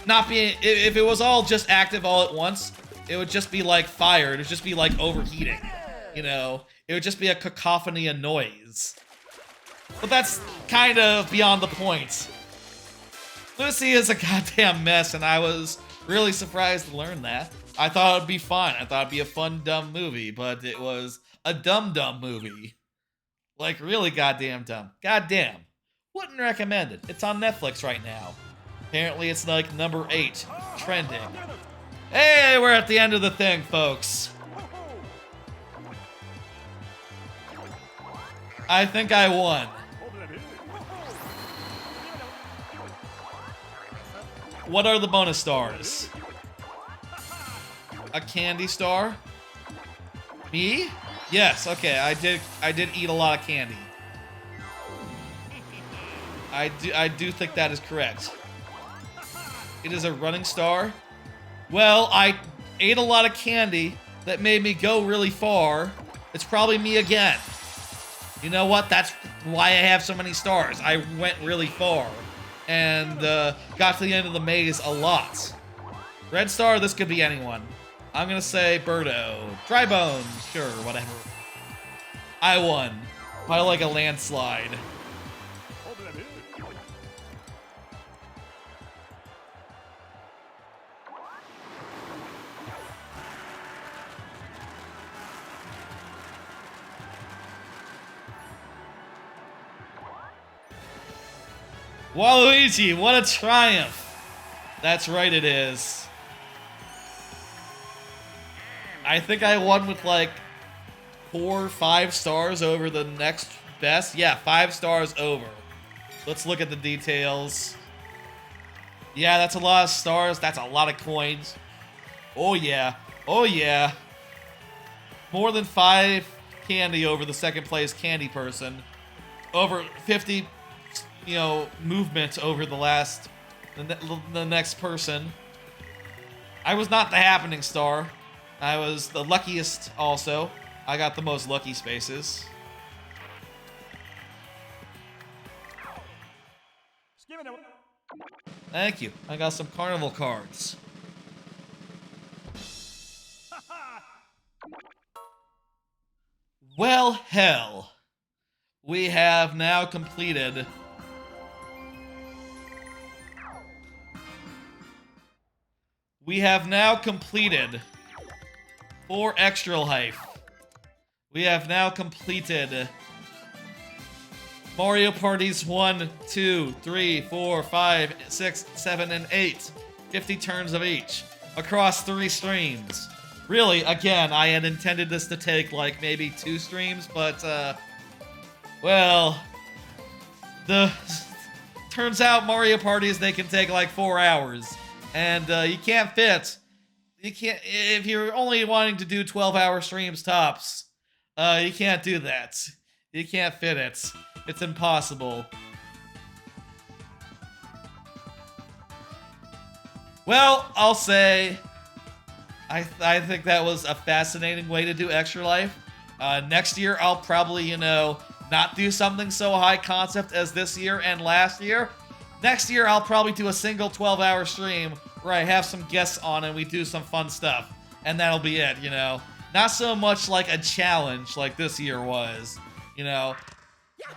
S1: not being... If it was all just active all at once, it would just be, like, fire. It would just be, like, overheating. You know? It would just be a cacophony of noise. But that's kind of beyond the point. Lucy is a goddamn mess, and I was really surprised to learn that. I thought it'd be fun. I thought it'd be a fun, dumb movie, but it was a dumb movie. Like, really goddamn dumb. Goddamn. Wouldn't recommend it. It's on Netflix right now. Apparently it's like number 8, trending. Hey, we're at the end of the thing, folks. I think I won. What are the bonus stars? A candy star? Me? Yes, okay, I did eat a lot of candy. I do think that is correct. It is a running star. Well, I ate a lot of candy, that made me go really far, it's probably me again. You know what? That's why I have so many stars. I went really far and got to the end of the maze a lot. Red star, this could be anyone. I'm gonna say Birdo. Dry bones, sure, whatever. I won by like a landslide. Waluigi, what a triumph! That's right, it is. I think I won with like 4 or 5 stars over the next best. Yeah, 5 stars over. Let's look at the details. Yeah, that's a lot of stars. That's a lot of coins. Oh yeah. Oh yeah. More than 5 candy over the second place candy person. Over 50, you know, movement over the next person. I was not the happening star. I was the luckiest also. I got the most lucky spaces. Thank you. I got some carnival cards. Well, hell. We have now completed for extra life. We have now completed Mario Parties 1, 2, 3, 4, 5, 6, 7, and 8. 50 turns of each across 3 streams. Really, again, I had intended this to take like maybe 2 streams, but well, turns out Mario Parties, they can take like 4 hours, and you can't fit. You can't, if you're only wanting to do 12-hour streams tops, you can't do that. You can't fit it. It's impossible. Well, I'll say I think that was a fascinating way to do Extra Life. Next year, I'll probably, you know, not do something so high concept as this year and last year. Next year, I'll probably do a single 12-hour stream where I have some guests on and we do some fun stuff. And that'll be it, you know. Not so much like a challenge like this year was, you know.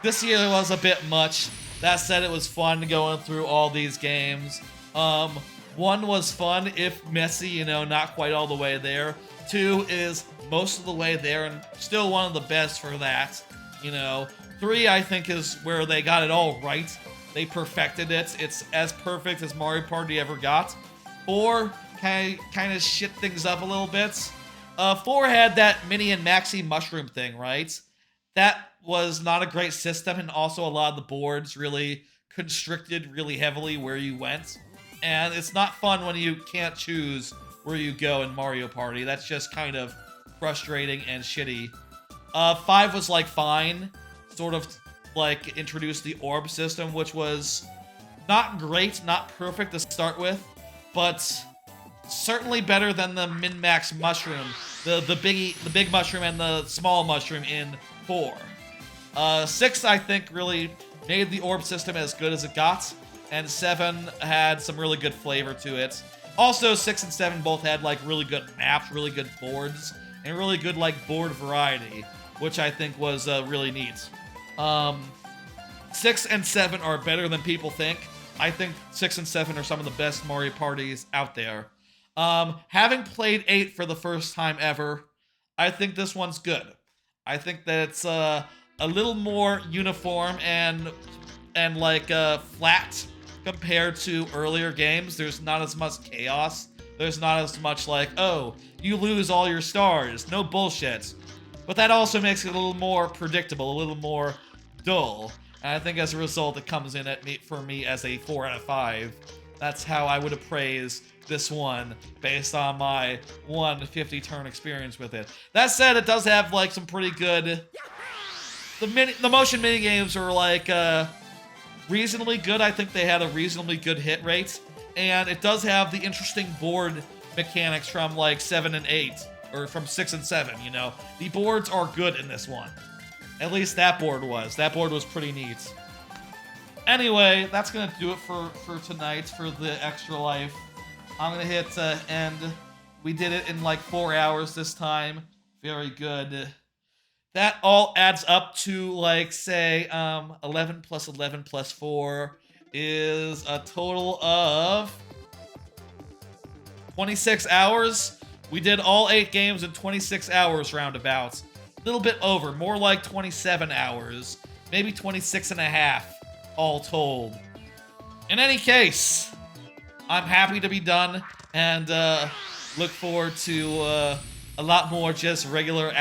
S1: This year was a bit much. That said, it was fun going through all these games. 1 was fun, if messy, you know, not quite all the way there. 2 is most of the way there and still one of the best for that, you know. 3, I think, is where they got it all right. They perfected it. It's as perfect as Mario Party ever got. 4 kind of shit things up a little bit. 4 had that mini and maxi mushroom thing, right? That was not a great system, and also a lot of the boards really constricted really heavily where you went. And it's not fun when you can't choose where you go in Mario Party. That's just kind of frustrating and shitty. 5 was like fine. Sort of like introduced the orb system, which was not great, not perfect to start with, but certainly better than the min-max mushroom, the big mushroom and the small mushroom in 4. 6, I think, really made the orb system as good as it got, and 7 had some really good flavor to it. Also, 6 and 7 both had like really good maps, really good boards, and really good like board variety, which I think was really neat. 6 and 7 are better than people think. I think 6 and 7 are some of the best Mario Parties out there. Having played 8 for the first time ever, I think this one's good. I think that it's a little more uniform and like flat compared to earlier games. There's not as much chaos. There's not as much like, oh, you lose all your stars. No bullshit. But that also makes it a little more predictable, a little more dull. And I think as a result, it comes in for me as a 4 out of 5. That's how I would appraise this one based on my 150 turn experience with it. That said, it does have like some pretty good. The motion mini games are like reasonably good. I think they had a reasonably good hit rate, and it does have the interesting board mechanics from like 7 and 8 or from 6 and 7, you know. The boards are good in this one. At least that board was. That board was pretty neat. Anyway, that's gonna do it for tonight, for the Extra Life. I'm gonna hit end. We did it in like 4 hours this time. Very good. That all adds up to, like, say, 11 plus 11 plus 4 is a total of 26 hours. We did all 8 games in 26 hours roundabouts. A little bit over, more like 27 hours. Maybe 26 and a half, all told. In any case, I'm happy to be done, and look forward to a lot more just regular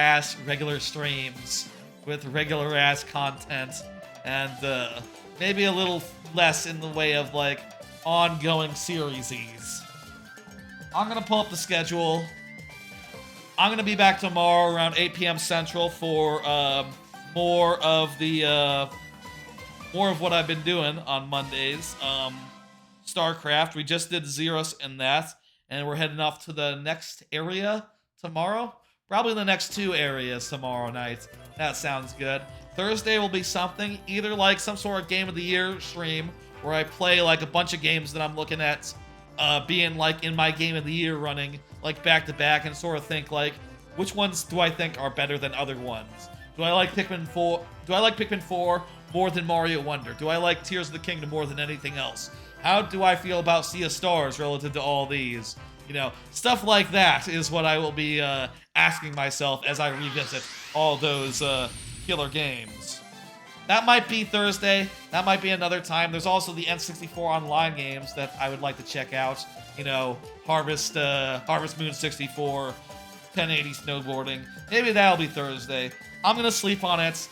S1: streams with regular ass content, and maybe a little less in the way of like ongoing series-ies. I'm gonna pull up the schedule. I'm gonna be back tomorrow around 8 p.m. Central for more of what I've been doing on Mondays. StarCraft. We just did Zeros in that, and we're heading off to the next area tomorrow. Probably the next 2 areas tomorrow night. That sounds good. Thursday will be something, either like some sort of Game of the Year stream where I play like a bunch of games that I'm looking at being like in my Game of the Year running like back to back, and sort of think like, which ones do I think are better than other ones? Do I like Pikmin 4? Do I like Pikmin 4 more than Mario Wonder? Do I like Tears of the Kingdom more than anything else? How do I feel about Sea of Stars relative to all these? You know, stuff like that is what I will be asking myself as I revisit all those killer games. That might be Thursday. That might be another time. There's also the N64 online games that I would like to check out. You know, Harvest Moon 64, 1080 snowboarding. Maybe that'll be Thursday. I'm gonna sleep on it.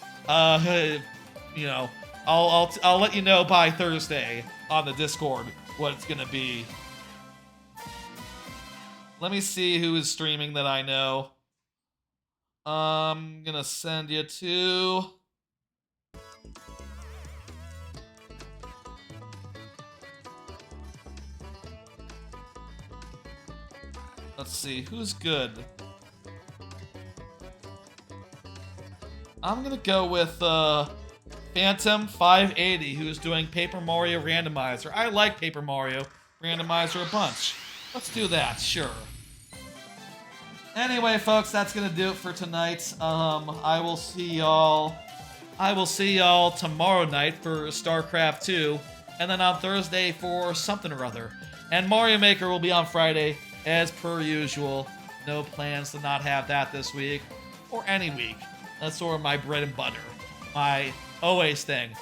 S1: You know, I'll let you know by Thursday on the Discord what it's gonna be. Let me see who is streaming that I know. I'm gonna send you to... Let's see, who's good? I'm gonna go with Phantom 580, who's doing Paper Mario Randomizer. I like Paper Mario Randomizer a bunch. Let's do that, sure. Anyway, folks, that's gonna do it for tonight. I will see y'all tomorrow night for StarCraft 2, and then on Thursday for something or other. And Mario Maker will be on Friday, as per usual. No plans to not have that this week, or any week. That's sort of my bread and butter. My always thing.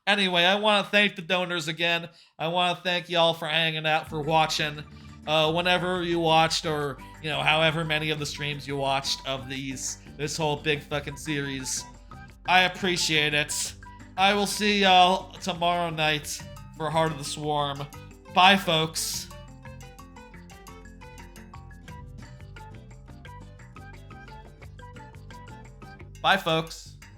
S1: Anyway, I want to thank the donors again. I want to thank y'all for hanging out, for watching. Whenever you watched, or, you know, however many of the streams you watched of this whole big fucking series. I appreciate it. I will see y'all tomorrow night for Heart of the Swarm. Bye, folks. Bye, folks.